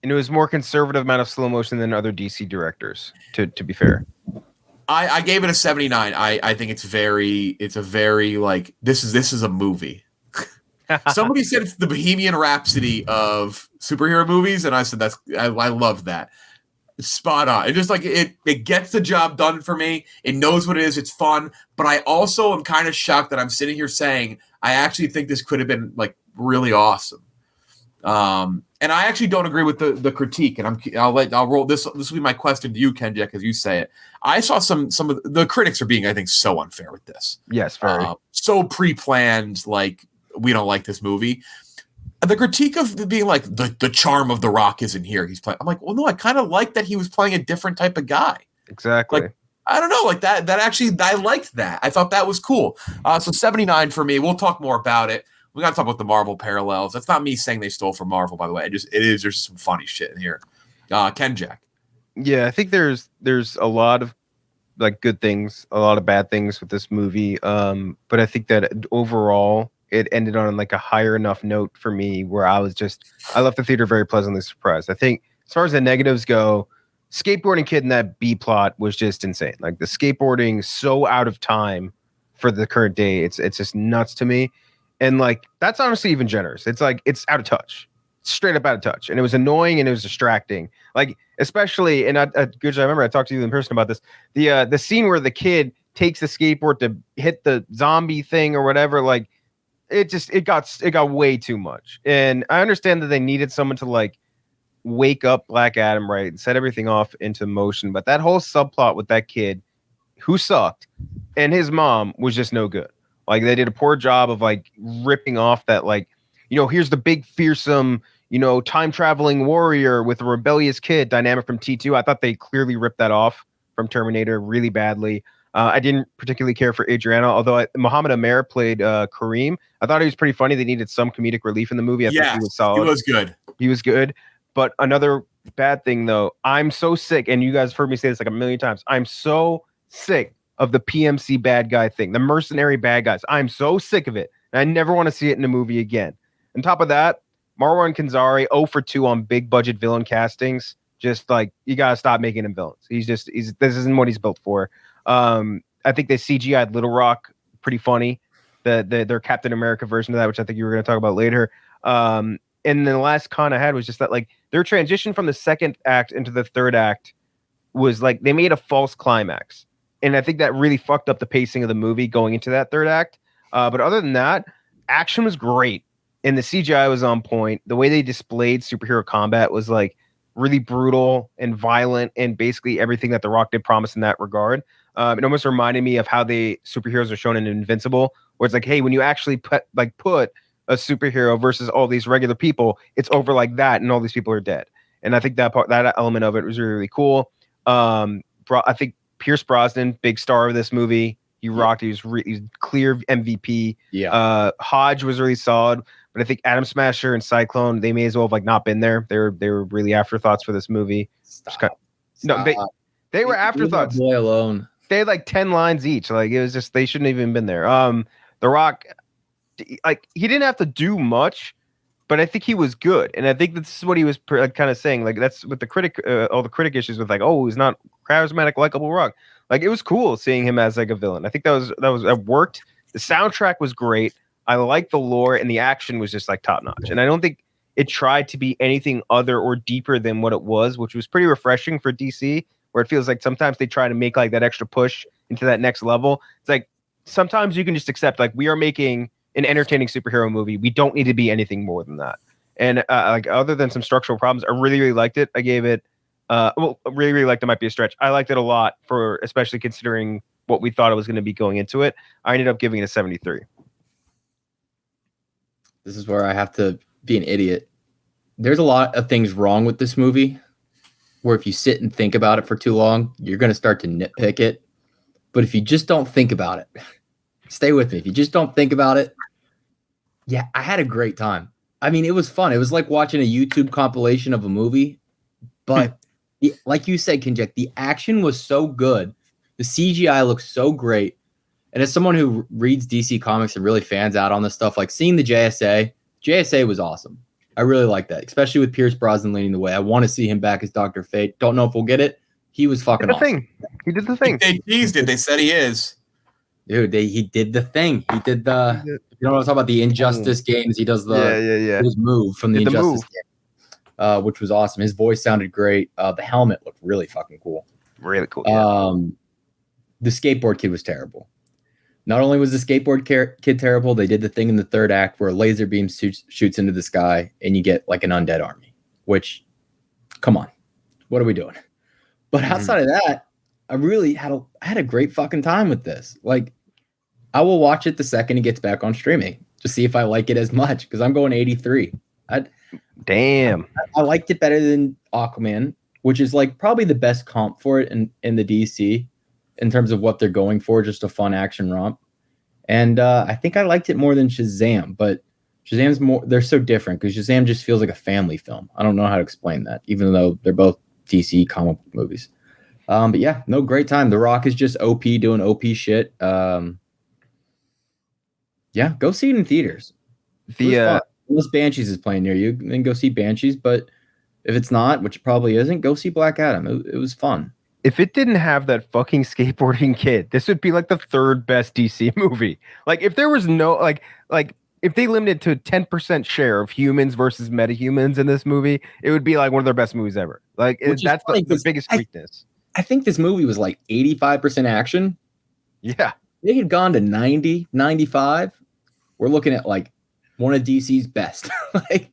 [SPEAKER 2] it was more conservative amount of slow motion than other DC directors, to be fair.
[SPEAKER 1] I gave it a 79. I think it's a very like, this is a movie. Somebody said it's the Bohemian Rhapsody of superhero movies, and I said I love that. It's spot on. It just like it gets the job done for me. It knows what it is. It's fun, but I also am kind of shocked that I'm sitting here saying I actually think this could have been like really awesome. And I actually don't agree with the critique, and I'll roll this. This will be my question to you, Kenja, because you say it. I saw some of the critics are being, I think, so unfair with this.
[SPEAKER 2] Yes, very
[SPEAKER 1] so pre-planned. Like, we don't like this movie. The critique of being like the charm of The Rock isn't here. He's playing. I'm like, well, no, I kind of like that he was playing a different type of guy.
[SPEAKER 2] Exactly.
[SPEAKER 1] Like, I don't know, like that actually, I liked that. I thought that was cool. So 79 for me. We'll talk more about it. We got to talk about the Marvel parallels. That's not me saying they stole from Marvel, by the way. There's some funny shit in here. Ken Jack.
[SPEAKER 2] Yeah, I think there's a lot of like good things, a lot of bad things with this movie. But I think that overall it ended on like a higher enough note for me where I left the theater very pleasantly surprised. I think as far as the negatives go, skateboarding kid in that B plot was just insane. Like, the skateboarding so out of time for the current day. It's just nuts to me. And like, that's honestly even generous. It's like, it's out of touch, straight up out of touch. And it was annoying and it was distracting. Like, especially, and Guj, I remember I talked to you in person about this. The scene where the kid takes the skateboard to hit the zombie thing or whatever, like, it got way too much. And I understand that they needed someone to like wake up Black Adam, right, and set everything off into motion. But that whole subplot with that kid who sucked and his mom was just no good. Like, they did a poor job of like ripping off that, like, you know, here's the big fearsome, you know, time traveling warrior with a rebellious kid dynamic from T2. I thought they clearly ripped that off from Terminator really badly. I didn't particularly care for Adriana, although Muhammad Amer played Kareem. I thought he was pretty funny. They needed some comedic relief in the movie. I think he was solid.
[SPEAKER 1] He was good.
[SPEAKER 2] He was good. But another bad thing though. I'm so sick, and you guys have heard me say this like a million times. I'm so sick of the PMC bad guy thing, the mercenary bad guys. I'm so sick of it. And I never want to see it in a movie again. On top of that, Marwan Kenzari 0 for 2 on big budget villain castings. Just like, you gotta stop making him villains. This isn't what he's built for. I think they CGI'd Little Rock pretty funny. Their Captain America version of that, which I think you were going to talk about later. And then the last con I had was just that, like, their transition from the second act into the third act was like they made a false climax, and I think that really fucked up the pacing of the movie going into that third act. But other than that, action was great, and the CGI was on point. The way they displayed superhero combat was like really brutal and violent, and basically everything that The Rock did promise in that regard. It almost reminded me of how the superheroes are shown in Invincible, where it's like, hey, when you actually put a superhero versus all these regular people, it's over like that, and all these people are dead. And I think that element of it was really, really cool. I think Pierce Brosnan, big star of this movie, he rocked. He's clear MVP.
[SPEAKER 3] Yeah.
[SPEAKER 2] Hodge was really solid, but I think Atom Smasher and Cyclone, they may as well have like not been there. They were really afterthoughts for this movie.
[SPEAKER 3] Stop.
[SPEAKER 2] No, they were afterthoughts.
[SPEAKER 3] Boy alone.
[SPEAKER 2] They had like 10 lines each. Like, it was just, they shouldn't have even been there. The Rock, like, he didn't have to do much, but I think he was good. And I think this is what he was kind of saying. Like, that's with the critic, all the critic issues with like, oh, he's not charismatic, likable Rock. Like, it was cool seeing him as like a villain. I think that worked. The soundtrack was great. I like the lore, and the action was just like top notch. And I don't think it tried to be anything other or deeper than what it was, which was pretty refreshing for DC, where it feels like sometimes they try to make like that extra push into that next level. It's like, sometimes you can just accept, like, we are making an entertaining superhero movie. We don't need to be anything more than that. And like, other than some structural problems, I really, really liked it. I gave it, really, really liked it, might be a stretch. I liked it a lot, for especially considering what we thought it was going to be going into it. I ended up giving it a 73.
[SPEAKER 3] This is where I have to be an idiot. There's a lot of things wrong with this movie, where if you sit and think about it for too long, you're going to start to nitpick it. But if you just don't think about it, stay with me. If you just don't think about it, yeah, I had a great time. I mean, it was fun. It was like watching a YouTube compilation of a movie. But like you said, Kinjek, the action was so good. The CGI looks so great. And as someone who reads DC Comics and really fans out on this stuff, like seeing the JSA was awesome. I really like that, especially with Pierce Brosnan leading the way. I want to see him back as Dr. Fate. Don't know if we'll get it. He was fucking awesome.
[SPEAKER 2] He did the thing.
[SPEAKER 1] They teased it. They said he is.
[SPEAKER 3] Dude, he did the thing. He did the, you know what I'm talking about? The Injustice games. He does his move from the Injustice game, which was awesome. His voice sounded great. The helmet looked really fucking cool.
[SPEAKER 2] Really cool. Yeah.
[SPEAKER 3] The skateboard kid was terrible. Not only was the skateboard kid terrible, they did the thing in the third act where a laser beam shoots into the sky and you get like an undead army, which, come on, what are we doing? But outside of that, I really had a great fucking time with this. Like, I will watch it the second it gets back on streaming to see if I like it as much, because I'm going 83.
[SPEAKER 2] Damn.
[SPEAKER 3] I liked it better than Aquaman, which is like probably the best comp for it in the DC in terms of what they're going for, just a fun action romp. And I think I liked it more than Shazam, but Shazam's they're so different because Shazam just feels like a family film. I don't know how to explain that, even though they're both DC comic book movies. But yeah, no, great time. The Rock is just OP doing OP shit. Yeah, go see it in theaters. Unless Banshees is playing near you, then go see Banshees. But if it's not, which it probably isn't, go see Black Adam. It was fun.
[SPEAKER 2] If it didn't have that fucking skateboarding kid, this would be like the third best DC movie. Like, if there was no like if they limited to 10% share of humans versus metahumans in this movie, it would be like one of their best movies ever. Like, that's the biggest weakness.
[SPEAKER 3] I think this movie was like 85% action.
[SPEAKER 2] Yeah.
[SPEAKER 3] They had gone to 90, 95. We're looking at like one of DC's best. Like,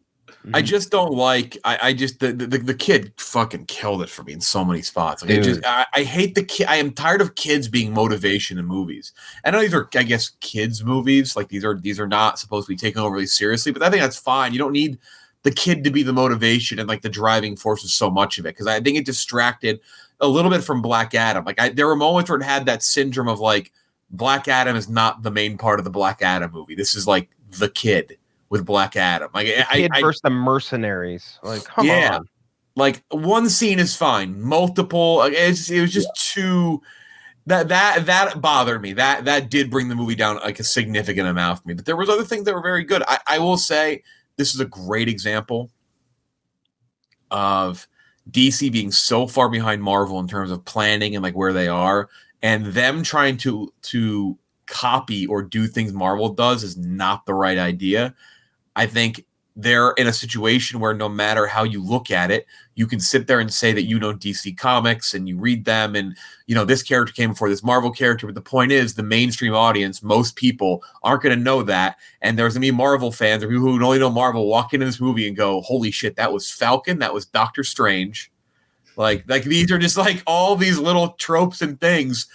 [SPEAKER 1] I just don't like. I just the kid fucking killed it for me in so many spots. Like, I hate the kid. I am tired of kids being motivation in movies. I know these are, I guess, kids movies. Like, these are not supposed to be taken overly seriously. But I think that's fine. You don't need the kid to be the motivation and like the driving force of so much of it, because I think it distracted a little bit from Black Adam. Like, there were moments where it had that syndrome of like, Black Adam is not the main part of the Black Adam movie. This is like the kid with Black Adam. Like,
[SPEAKER 2] the kid versus the mercenaries. Like, come on.
[SPEAKER 1] Like one scene is fine. Multiple, it was just too. That bothered me. That did bring the movie down like a significant amount for me. But there was other things that were very good. I will say this is a great example of DC being so far behind Marvel in terms of planning and like where they are, and them trying to copy or do things Marvel does is not the right idea. I think they're in a situation where no matter how you look at it, you can sit there and say that you know DC Comics and you read them and, you know, this character came before this Marvel character. But the point is the mainstream audience, most people aren't going to know that. And there's going to be Marvel fans or people who only know Marvel walk into this movie and go, holy shit, that was Falcon. That was Doctor Strange. Like these are just like all these little tropes and things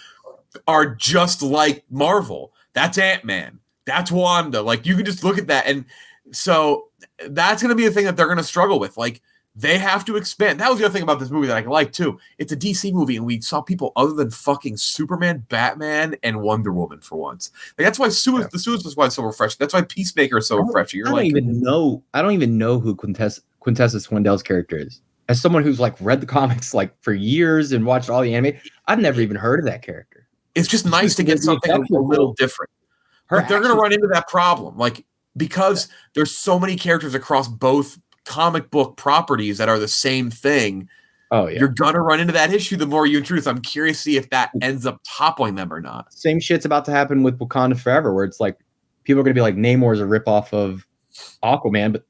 [SPEAKER 1] are just like Marvel. That's Ant-Man. That's Wanda. Like you can just look at that. And so that's going to be the thing that they're going to struggle with. Like they have to expand. That was the other thing about this movie that I like too. It's a DC movie, and we saw people other than fucking Superman, Batman, and Wonder Woman for once. Like that's why the Suicide Squad is so refreshing. That's why Peacemaker is so refreshing.
[SPEAKER 3] I don't even know who Quintessa Swindell's character is. As someone who's like read the comics like for years and watched all the anime, I've never even heard of that character.
[SPEAKER 1] It's just nice to get something a little different. But they're going to run into that problem, like. Because there's so many characters across both comic book properties that are the same thing. Oh, yeah. You're going to run into that issue the more you introduce. I'm curious to see if that ends up toppling them or not.
[SPEAKER 3] Same shit's about to happen with Wakanda Forever, where it's like people are going to be like, Namor's a ripoff of Aquaman, but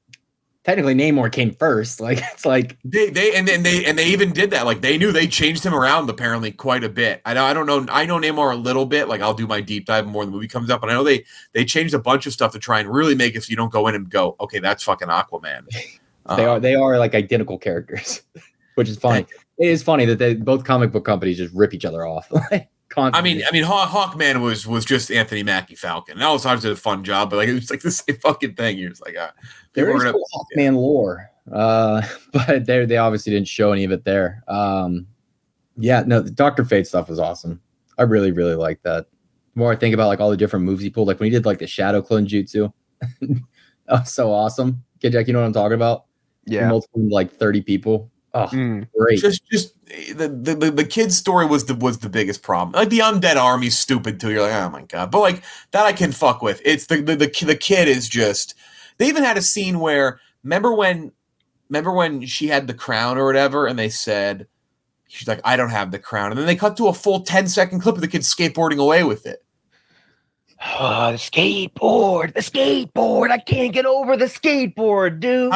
[SPEAKER 3] technically Namor came first. Like it's like
[SPEAKER 1] they even did that. Like they knew they changed him around apparently quite a bit. I don't know. I know Namor a little bit. Like I'll do my deep dive more when the movie comes up. And I know they changed a bunch of stuff to try and really make it so you don't go in and go, okay, that's fucking Aquaman.
[SPEAKER 3] They are like identical characters, which is funny. It is funny that both comic book companies just rip each other off.
[SPEAKER 1] I mean, Hawkman was just Anthony Mackie Falcon. And that was obviously a fun job, but like it was like the same fucking thing. You're just like,
[SPEAKER 3] there is Hawkman lore, but they obviously didn't show any of it there. The Dr. Fate stuff was awesome. I really, really like that. The more I think about like all the different moves he pulled, like when he did like the Shadow Clone Jutsu, that was so awesome. Kid Jack, you know what I'm talking about?
[SPEAKER 2] Yeah,
[SPEAKER 3] multiple like 30 people. Oh, great!
[SPEAKER 1] Just the kid's story was the biggest problem. Like the undead army's stupid too. You're like, oh my god, but like that I can fuck with. It's the kid is just. They even had a scene where remember when she had the crown or whatever, and they said she's like, I don't have the crown, and then they cut to a full 10-second clip of the kid skateboarding away with it.
[SPEAKER 2] Oh, the skateboard! I can't get over the skateboard, dude.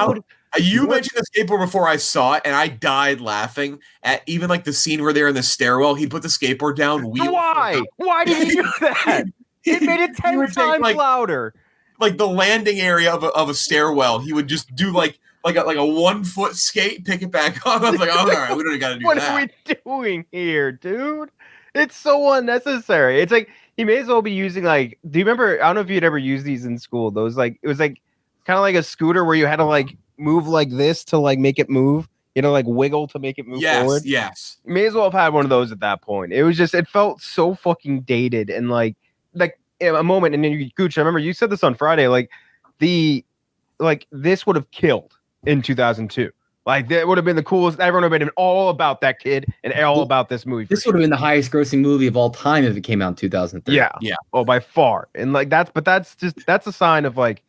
[SPEAKER 1] You mentioned the skateboard before I saw it, and I died laughing at even like the scene where they're in the stairwell. He put the skateboard down.
[SPEAKER 2] Why? Why did he do that? It made it 10 times louder.
[SPEAKER 1] Like the landing area of a stairwell, he would just do like a 1 foot skate, pick it back up. I was like, oh, all right, we don't got to do
[SPEAKER 2] what
[SPEAKER 1] that.
[SPEAKER 2] What are we doing here, dude? It's so unnecessary. It's like he may as well be using like. Do you remember? I don't know if you'd ever used these in school. Those like it was like kind of like a scooter where you had to like move like this to like make it move. You know, like wiggle to make it move forward.
[SPEAKER 1] Yes.
[SPEAKER 2] You may as well have had one of those at that point. It was just it felt so fucking dated and like a moment. And then Gooch, I remember you said this on Friday. Like this would have killed in 2002. Like that would have been the coolest. Everyone would have been all about that kid and all about this movie.
[SPEAKER 3] This would have been the highest grossing movie of all time if it came out in 2003.
[SPEAKER 2] Yeah. Oh, by far. And like that's a sign of like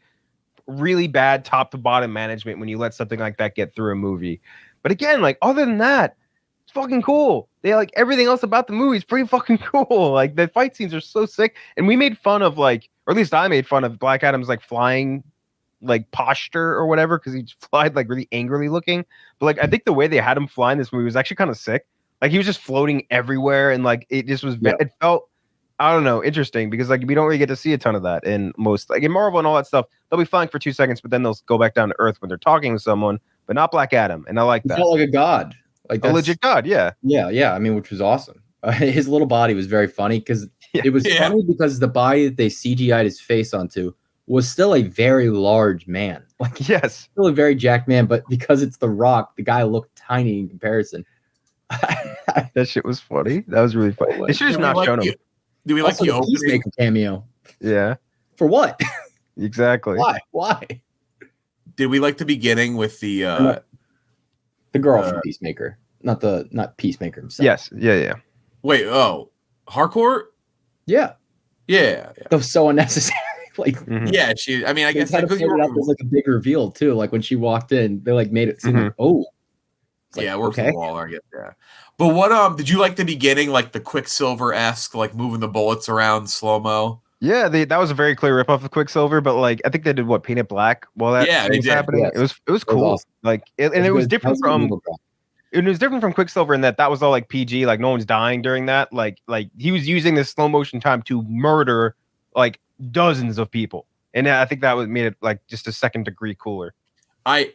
[SPEAKER 2] really bad top to bottom management when you let something like that get through a movie. But again, like other than that, it's fucking cool. They like everything else about the movie is pretty fucking cool. Like the fight scenes are so sick. And we made fun of like, or at least I made fun of Black Adam's like flying like posture or whatever because he flied like really angrily looking. But like I think the way they had him fly in this movie was actually kind of sick. Like he was just floating everywhere and like it just was it felt I don't know, interesting because like we don't really get to see a ton of that in most like in Marvel and all that stuff. They'll be flying for 2 seconds, but then they'll go back down to Earth when they're talking to someone, but not Black Adam. And I like that.
[SPEAKER 3] He felt like a god. Like
[SPEAKER 2] a legit god, yeah.
[SPEAKER 3] Yeah. I mean, which was awesome. His little body was very funny because it was funny because the body that they CGI'd his face onto was still a very large man. Like
[SPEAKER 2] yes,
[SPEAKER 3] still a very jacked man, but because it's The Rock, the guy looked tiny in comparison.
[SPEAKER 2] That shit was funny. That was really funny. They should just not shown him.
[SPEAKER 1] Do we like the opening
[SPEAKER 3] cameo?
[SPEAKER 2] Yeah.
[SPEAKER 3] For what?
[SPEAKER 2] Exactly.
[SPEAKER 3] Why?
[SPEAKER 1] Did we like the beginning with the
[SPEAKER 3] The girl from Peacemaker, not Peacemaker himself.
[SPEAKER 2] Yes, yeah.
[SPEAKER 1] Wait, Hardcore?
[SPEAKER 3] Yeah.
[SPEAKER 1] Yeah.
[SPEAKER 3] That was so unnecessary. Like,
[SPEAKER 1] Yeah, she. I mean, I guess
[SPEAKER 3] kind of played it up as like a big reveal too. Like when she walked in, they like made it seem like, oh,
[SPEAKER 1] like, yeah, works with Waller. Yeah. But what did you like the beginning, like the Quicksilver-esque, like moving the bullets around slow mo?
[SPEAKER 2] Yeah, that was a very clear ripoff of Quicksilver, but like I think they did paint it black while that was happening. Yes. It was cool. Awesome. Like it was different from. It was different from Quicksilver in that was all like PG, like no one's dying during that. Like he was using this slow motion time to murder like dozens of people, and I think that made it like just a second degree cooler.
[SPEAKER 1] I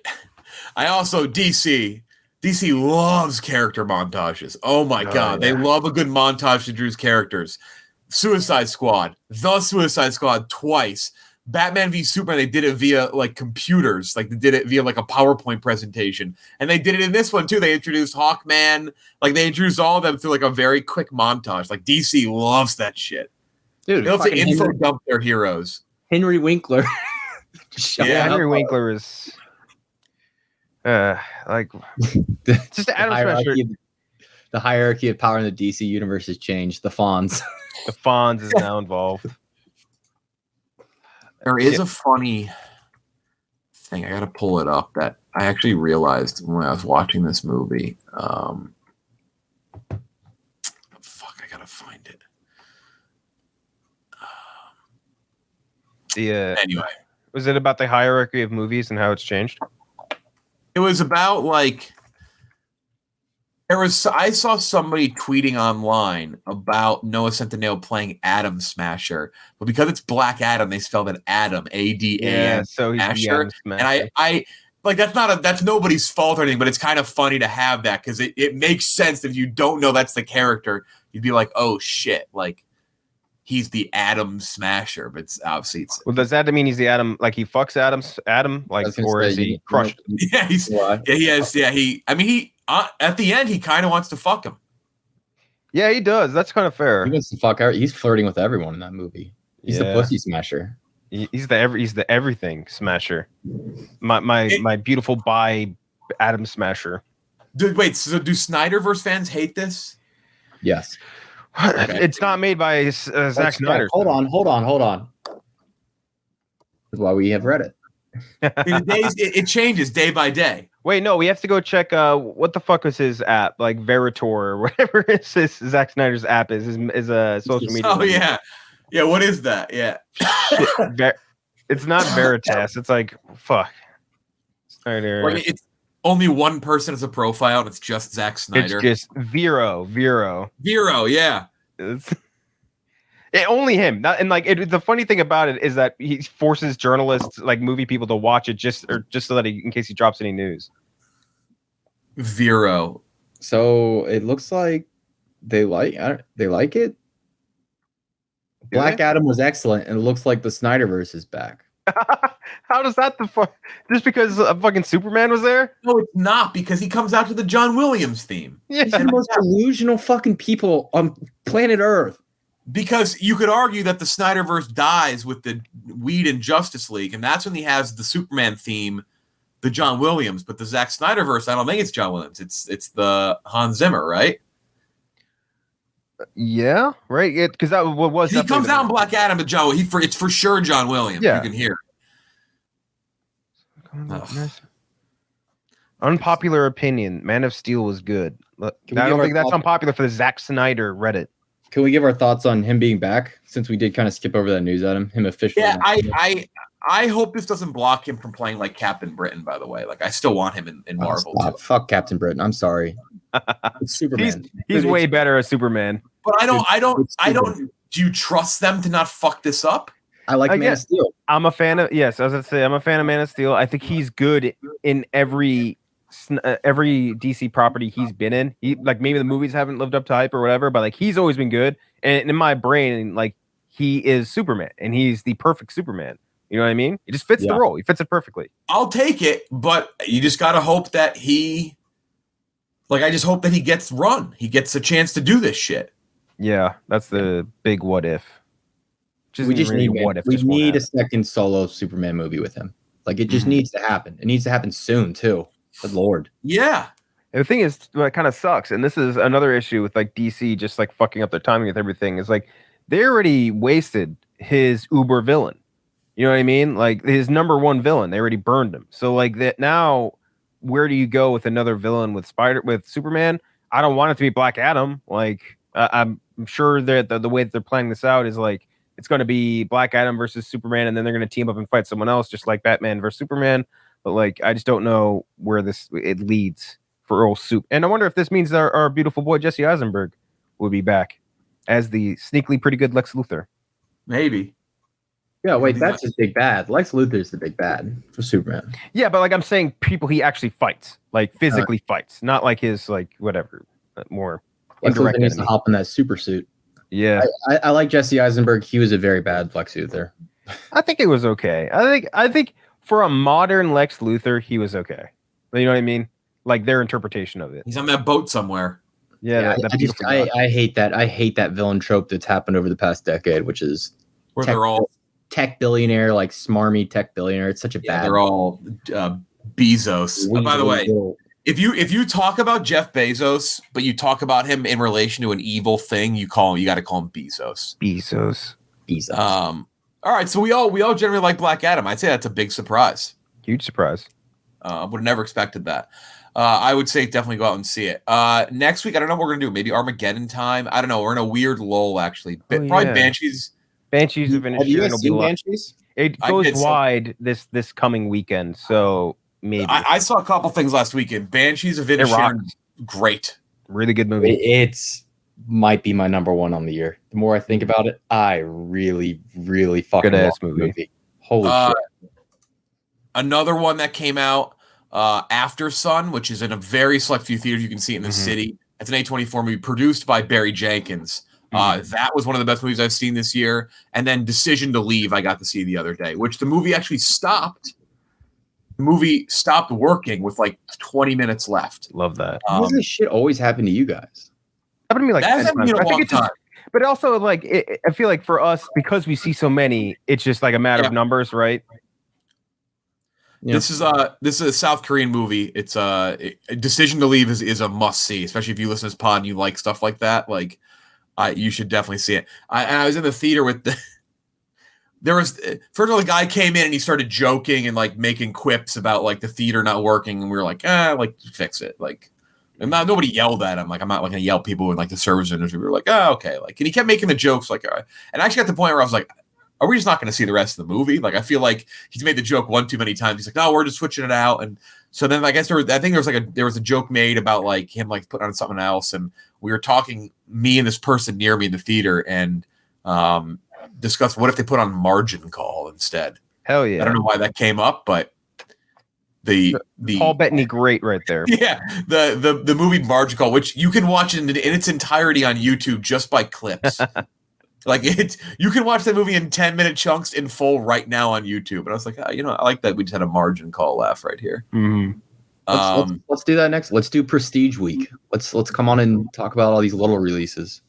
[SPEAKER 1] also DC loves character montages. Oh my god, they love a good montage to Drew's characters. Suicide Squad, The Suicide Squad twice. Batman v Superman, they did it via like computers, like they did it via like a PowerPoint presentation, and they did it in this one too. They introduced Hawkman, like they introduced all of them through like a very quick montage. Like DC loves that shit.
[SPEAKER 3] Dude,
[SPEAKER 1] they'll say info dump their heroes.
[SPEAKER 3] Henry Winkler,
[SPEAKER 2] Henry Winkler is like just Adam Smasher.
[SPEAKER 3] The hierarchy of power in the DC universe has changed. The Fonz,
[SPEAKER 2] the Fonz is now involved.
[SPEAKER 1] There is a funny thing. I got to pull it up that I actually realized when I was watching this movie. Fuck, I got to find it. Anyway.
[SPEAKER 2] Was it about the hierarchy of movies and how it's changed?
[SPEAKER 1] It was about like I saw somebody tweeting online about Noah Centineo playing Atom Smasher, but because it's Black Adam, they spelled it Adam, A-D-A-M.
[SPEAKER 2] Yeah, so he's
[SPEAKER 1] Smasher. And I like that's nobody's fault or anything, but it's kind of funny to have that because it makes sense if you don't know that's the character. You'd be like, oh shit, like he's the Atom Smasher, but it's obviously
[SPEAKER 2] well, does that mean he's the Atom? Like he fucks Adam, like, or is he crushed?
[SPEAKER 1] Yeah, at the end, he kind of wants to fuck him.
[SPEAKER 2] Yeah, he does. That's kind of fair.
[SPEAKER 3] He wants to fuck out. He's flirting with everyone in that movie. He's the pussy smasher.
[SPEAKER 2] He's the everything smasher. My beautiful bi Adam Smasher.
[SPEAKER 1] Dude, wait. So do Snyderverse fans hate this?
[SPEAKER 3] Yes.
[SPEAKER 2] Okay. It's not made by Zack Snyder.
[SPEAKER 3] Hold on. That's why we have read it.
[SPEAKER 1] It changes day by day.
[SPEAKER 2] Wait, no, we have to go check what the fuck was his app, like Veritor or whatever his Zack Snyder's app is a social media.
[SPEAKER 1] Oh yeah. Yeah, what is that? Yeah.
[SPEAKER 2] It's not Veritas. It's like fuck. Snyder.
[SPEAKER 1] Like it's only one person as a profile and it's just Zack Snyder.
[SPEAKER 2] It's just Vero,
[SPEAKER 1] yeah.
[SPEAKER 2] Only him. The funny thing about it is that he forces journalists, like movie people, to watch it just so that in case he drops any news.
[SPEAKER 1] Vero.
[SPEAKER 3] So it looks like they like it. Black Adam was excellent, and it looks like the Snyderverse is back.
[SPEAKER 2] How does that just because a fucking Superman was there?
[SPEAKER 1] No, it's not because he comes out to the John Williams theme.
[SPEAKER 3] Yeah, he's the most delusional fucking people on planet Earth.
[SPEAKER 1] Because you could argue that the Snyderverse dies with the Weed and Justice League, and that's when he has the Superman theme, the John Williams. But the Zack Snyderverse, I don't think it's John Williams. It's the Hans Zimmer, right?
[SPEAKER 2] Yeah, right. Because that was
[SPEAKER 1] he comes out in Black Adam, but John. It's for sure John Williams. Yeah, you can hear.
[SPEAKER 2] Unpopular opinion: Man of Steel was good. I don't think that's unpopular for the Zack Snyder Reddit.
[SPEAKER 3] Can we give our thoughts on him being back? Since we did kind of skip over that news item, him officially.
[SPEAKER 1] Yeah, I hope this doesn't block him from playing like Captain Britain. By the way, like I still want him in Marvel.
[SPEAKER 3] Fuck Captain Britain. I'm sorry. It's Superman.
[SPEAKER 2] He's way better as Superman.
[SPEAKER 1] But I don't. Do you trust them to not fuck this up?
[SPEAKER 3] I like Man of Steel.
[SPEAKER 2] I'm a fan of. Yes, as I say, I'm a fan of Man of Steel. I think he's good in every DC property he's been in. He like maybe the movies haven't lived up to hype or whatever, but like he's always been good. And in my brain, like he is Superman, and he's the perfect Superman. You know what I mean? He just fits the role. He fits it perfectly.
[SPEAKER 1] I'll take it, but you just gotta hope that I just hope that he gets run. He gets a chance to do this shit.
[SPEAKER 2] Yeah, that's the big what if.
[SPEAKER 3] We just need a second solo Superman movie with him. Like it just needs to happen. It needs to happen soon too. Good Lord.
[SPEAKER 1] Yeah.
[SPEAKER 2] And the thing is, what kind of sucks, and this is another issue with like DC just like fucking up their timing with everything, is like they already wasted his uber villain. You know what I mean? Like his number one villain, they already burned him. So like that now, where do you go with another villain with Superman? I don't want it to be Black Adam. Like I'm sure that the way that they're playing this out is like it's going to be Black Adam versus Superman, and then they're going to team up and fight someone else, just like Batman versus Superman. But like I just don't know where it leads for Earl Soup. And I wonder if this means our beautiful boy Jesse Eisenberg will be back as the sneakily pretty good Lex Luthor.
[SPEAKER 1] Maybe.
[SPEAKER 3] Yeah, wait, that's his big bad. Lex Luthor's the big bad for Superman.
[SPEAKER 2] Yeah, but like I'm saying, people he actually fights, like physically fights, not like his like whatever, more
[SPEAKER 3] Lex
[SPEAKER 2] indirect
[SPEAKER 3] Luthor needs to
[SPEAKER 2] enemy.
[SPEAKER 3] hop in that super suit.
[SPEAKER 2] Yeah,
[SPEAKER 3] I like Jesse Eisenberg. He was a very bad Lex Luthor.
[SPEAKER 2] I think it was okay. I think for a modern Lex Luthor, he was okay. You know what I mean? Like their interpretation of it.
[SPEAKER 1] He's on that boat somewhere.
[SPEAKER 2] Yeah,
[SPEAKER 3] I hate that. I hate that villain trope that's happened over the past decade, which is
[SPEAKER 1] Where they're all
[SPEAKER 3] tech billionaire, like smarmy tech billionaire. It's such a bad.
[SPEAKER 1] they're all Bezos. By the way, if you talk about Jeff Bezos, but you talk about him in relation to an evil thing, you got to call him Bezos.
[SPEAKER 2] Bezos.
[SPEAKER 1] All right, so we all generally like Black Adam. I'd say that's a big surprise.
[SPEAKER 2] Huge surprise.
[SPEAKER 1] Would have never expected that. I would say definitely go out and see it. Next week, I don't know what we're gonna do. Maybe Armageddon time. I don't know. We're in a weird lull actually. Probably Banshees.
[SPEAKER 2] Banshees of
[SPEAKER 3] Have you guys seen Banshees?
[SPEAKER 2] It goes wide this coming weekend, so maybe.
[SPEAKER 1] I saw a couple things last weekend. Banshees of Inisherin, great,
[SPEAKER 2] really good movie.
[SPEAKER 3] It's might be my number one on the year. The more I think about it, I really, really fucking
[SPEAKER 2] good
[SPEAKER 3] love
[SPEAKER 2] ass
[SPEAKER 3] the
[SPEAKER 2] movie.
[SPEAKER 3] Holy shit!
[SPEAKER 1] Another one that came out, After Sun, which is in a very select few theaters. You can see it in the city. It's an A24 movie produced by Barry Jenkins. That was one of the best movies I've seen this year. And then Decision to Leave, I got to see the other day, which the movie actually stopped. The movie stopped working with like 20 minutes left.
[SPEAKER 2] Love that.
[SPEAKER 3] Why does this shit always happen to you guys?
[SPEAKER 2] Happened to me like
[SPEAKER 1] that
[SPEAKER 2] 10
[SPEAKER 1] hasn't been
[SPEAKER 2] times.
[SPEAKER 1] a long
[SPEAKER 2] it's
[SPEAKER 1] time.
[SPEAKER 2] just, but also like I feel like for us, because we see so many, it's just like a matter of numbers, right?
[SPEAKER 3] Yeah.
[SPEAKER 1] This is a South Korean movie. It's Decision to Leave is a must see, especially if you listen to this pod and you like stuff like that. Like, you should definitely see it. I was in the theater with there was first of all, the guy came in and he started joking and like making quips about like the theater not working, and we were like, like fix it. Like, and nobody yelled at him. Like, I'm not like gonna yell at people in like the service industry. We were like, okay. Like, and he kept making the jokes. Like, all right. And I actually got to the point where I was like, are we just not going to see the rest of the movie? Like, I feel like he's made the joke one too many times. He's like, no, we're just switching it out. And so then I guess there was a joke made about like him like putting on something else. And we were talking, me and this person near me in the theater, and discussed what if they put on Margin Call instead.
[SPEAKER 2] Hell yeah.
[SPEAKER 1] I don't know why that came up, but the
[SPEAKER 2] Paul Bettany great right there.
[SPEAKER 1] Yeah, the movie Margin Call, which you can watch in its entirety on YouTube just by clips. Like, you can watch that movie in 10-minute chunks in full right now on YouTube. And I was like, I like that we just had a Margin Call laugh right here.
[SPEAKER 2] Mm-hmm.
[SPEAKER 3] Let's do that next. Let's do Prestige Week. Let's come on and talk about all these little releases.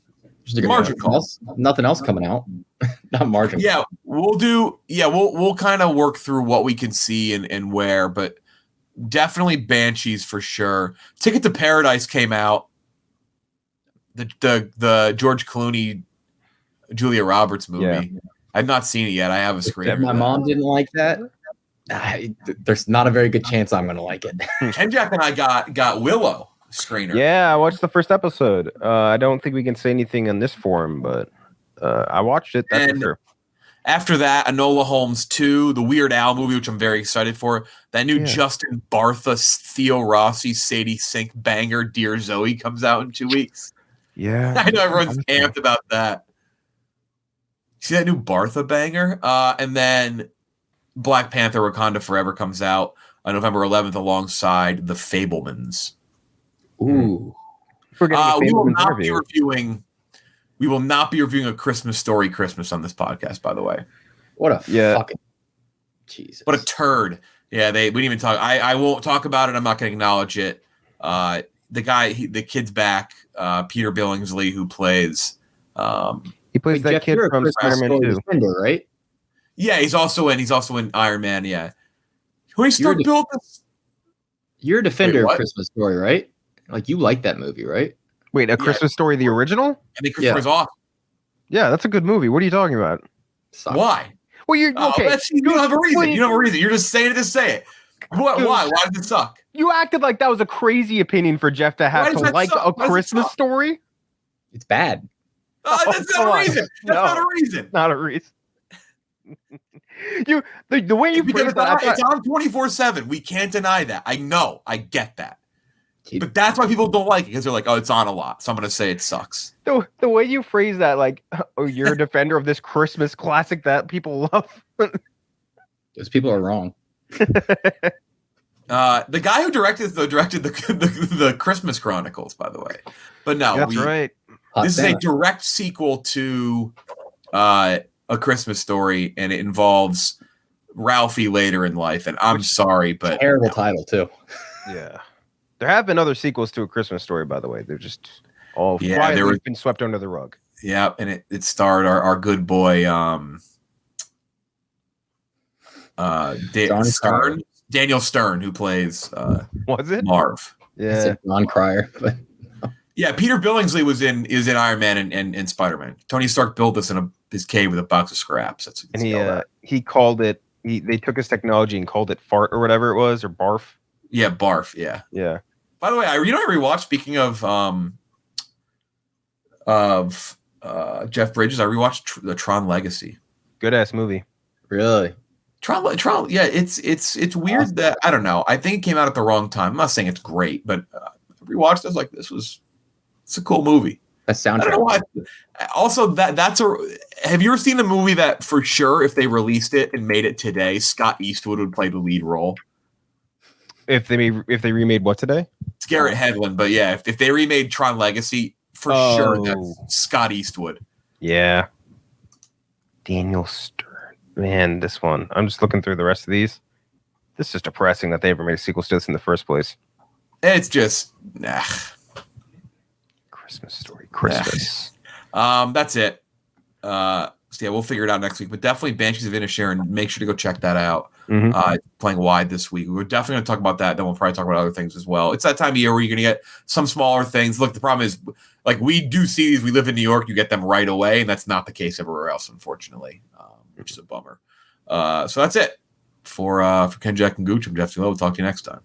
[SPEAKER 1] Margin Call.
[SPEAKER 3] Nothing else coming out. Not Margin.
[SPEAKER 1] Yeah, we'll kind of work through what we can see and where, but definitely Banshees for sure. Ticket to Paradise came out. The George Clooney, Julia Roberts movie. Yeah. I've not seen it yet. I have a screener.
[SPEAKER 3] My mom didn't like that. There's not a very good chance I'm going to like it.
[SPEAKER 1] Ken Jack and I got Willow screener.
[SPEAKER 2] Yeah, I watched the first episode. I don't think we can say anything in this forum, but I watched it. That's for sure.
[SPEAKER 1] After that, Enola Holmes 2, the Weird Al movie, which I'm very excited for. That new Justin Bartha, Theo Rossi, Sadie Sink banger, Dear Zoe, comes out in 2 weeks.
[SPEAKER 2] Yeah.
[SPEAKER 1] I know everyone's amped about that. See that new Bartha banger? And then Black Panther Wakanda Forever comes out on November 11th alongside The Fabelmans.
[SPEAKER 3] Ooh.
[SPEAKER 1] We will not be reviewing A Christmas Story Christmas on this podcast, by the way.
[SPEAKER 3] What a fucking Jesus.
[SPEAKER 1] What a turd. Yeah, we didn't even talk. I won't talk about it. I'm not going to acknowledge it. The kid's back, Peter Billingsley, who plays
[SPEAKER 2] he plays that kid from Spider-Man 2,
[SPEAKER 3] Andor, right?
[SPEAKER 1] Yeah, he's also in Iron Man. Yeah, when he started building this,
[SPEAKER 3] you're a defender of Christmas Story, right? Like, you like that movie, right?
[SPEAKER 2] Wait, A Christmas Story, the original?
[SPEAKER 1] I think Christopher's awesome.
[SPEAKER 2] Yeah, that's a good movie. What are you talking about?
[SPEAKER 3] Sucks.
[SPEAKER 1] Why?
[SPEAKER 2] Well, you're okay.
[SPEAKER 1] You don't have a reason. You don't have a reason. You're just saying it to say it. What? Why? Why does it suck?
[SPEAKER 2] You acted like that was a crazy opinion for Jeff to have to like A Christmas Story.
[SPEAKER 3] It's bad.
[SPEAKER 1] That's not a reason. That's not a reason.
[SPEAKER 2] Not a reason. The way you phrase that,
[SPEAKER 1] it's on 24/7. We can't deny that. I know. I get that. But that's why people don't like it, because they're like, oh, it's on a lot. So I'm gonna say it sucks.
[SPEAKER 2] The way you phrase that, like, oh, you're a defender of this Christmas classic that people love.
[SPEAKER 3] Those people are wrong.
[SPEAKER 1] The guy who directed the Christmas Chronicles, by the way. But no,
[SPEAKER 2] that's right.
[SPEAKER 1] This is a direct sequel to A Christmas Story, and it involves Ralphie later in life. And I'm sorry, but
[SPEAKER 3] terrible title too.
[SPEAKER 2] Yeah, there have been other sequels to A Christmas Story, by the way. They're just all quietly been swept under the rug.
[SPEAKER 1] Yeah, and it starred our good boy Daniel Stern, who plays
[SPEAKER 2] was it
[SPEAKER 1] Marv?
[SPEAKER 2] Yeah,
[SPEAKER 3] Ron Cryer. But
[SPEAKER 1] yeah, Peter Billingsley is in Iron Man and Spider-Man. Tony Stark built this in his cave with a box of scraps.
[SPEAKER 2] He called it. They took his technology and called it fart or whatever it was, or barf.
[SPEAKER 1] Yeah, barf. Yeah. By the way, I rewatched. Speaking of Jeff Bridges, I rewatched the Tron Legacy.
[SPEAKER 2] Good ass movie.
[SPEAKER 3] Really?
[SPEAKER 1] Tron. Yeah, it's weird that I don't know. I think it came out at the wrong time. I'm not saying it's great, but I rewatched it. I was like, it's a cool movie.
[SPEAKER 3] A soundtrack.
[SPEAKER 1] I don't know why. Also, have you ever seen a movie that for sure, if they released it and made it today, Scott Eastwood would play the lead role?
[SPEAKER 2] If they remade what today?
[SPEAKER 1] It's Garrett Hedlund, but yeah, if they remade Tron Legacy, for sure that's Scott Eastwood.
[SPEAKER 2] Yeah. Daniel Stern. Man, this one. I'm just looking through the rest of these. This is just depressing that they ever made a sequel to this in the first place.
[SPEAKER 1] It's just
[SPEAKER 2] Christmas Story. Christmas.
[SPEAKER 1] That's it. So yeah, we'll figure it out next week. But definitely Banshees of Inisherin. Make sure to go check that out. Playing wide this week. We're definitely going to talk about that. Then we'll probably talk about other things as well. It's that time of year where you're going to get some smaller things. Look, the problem is, like, we do see these. We live in New York. You get them right away, and that's not the case everywhere else, unfortunately, which is a bummer. So that's it for Ken, Jack, and Gooch. I'm Jeff Zillow. We'll talk to you next time.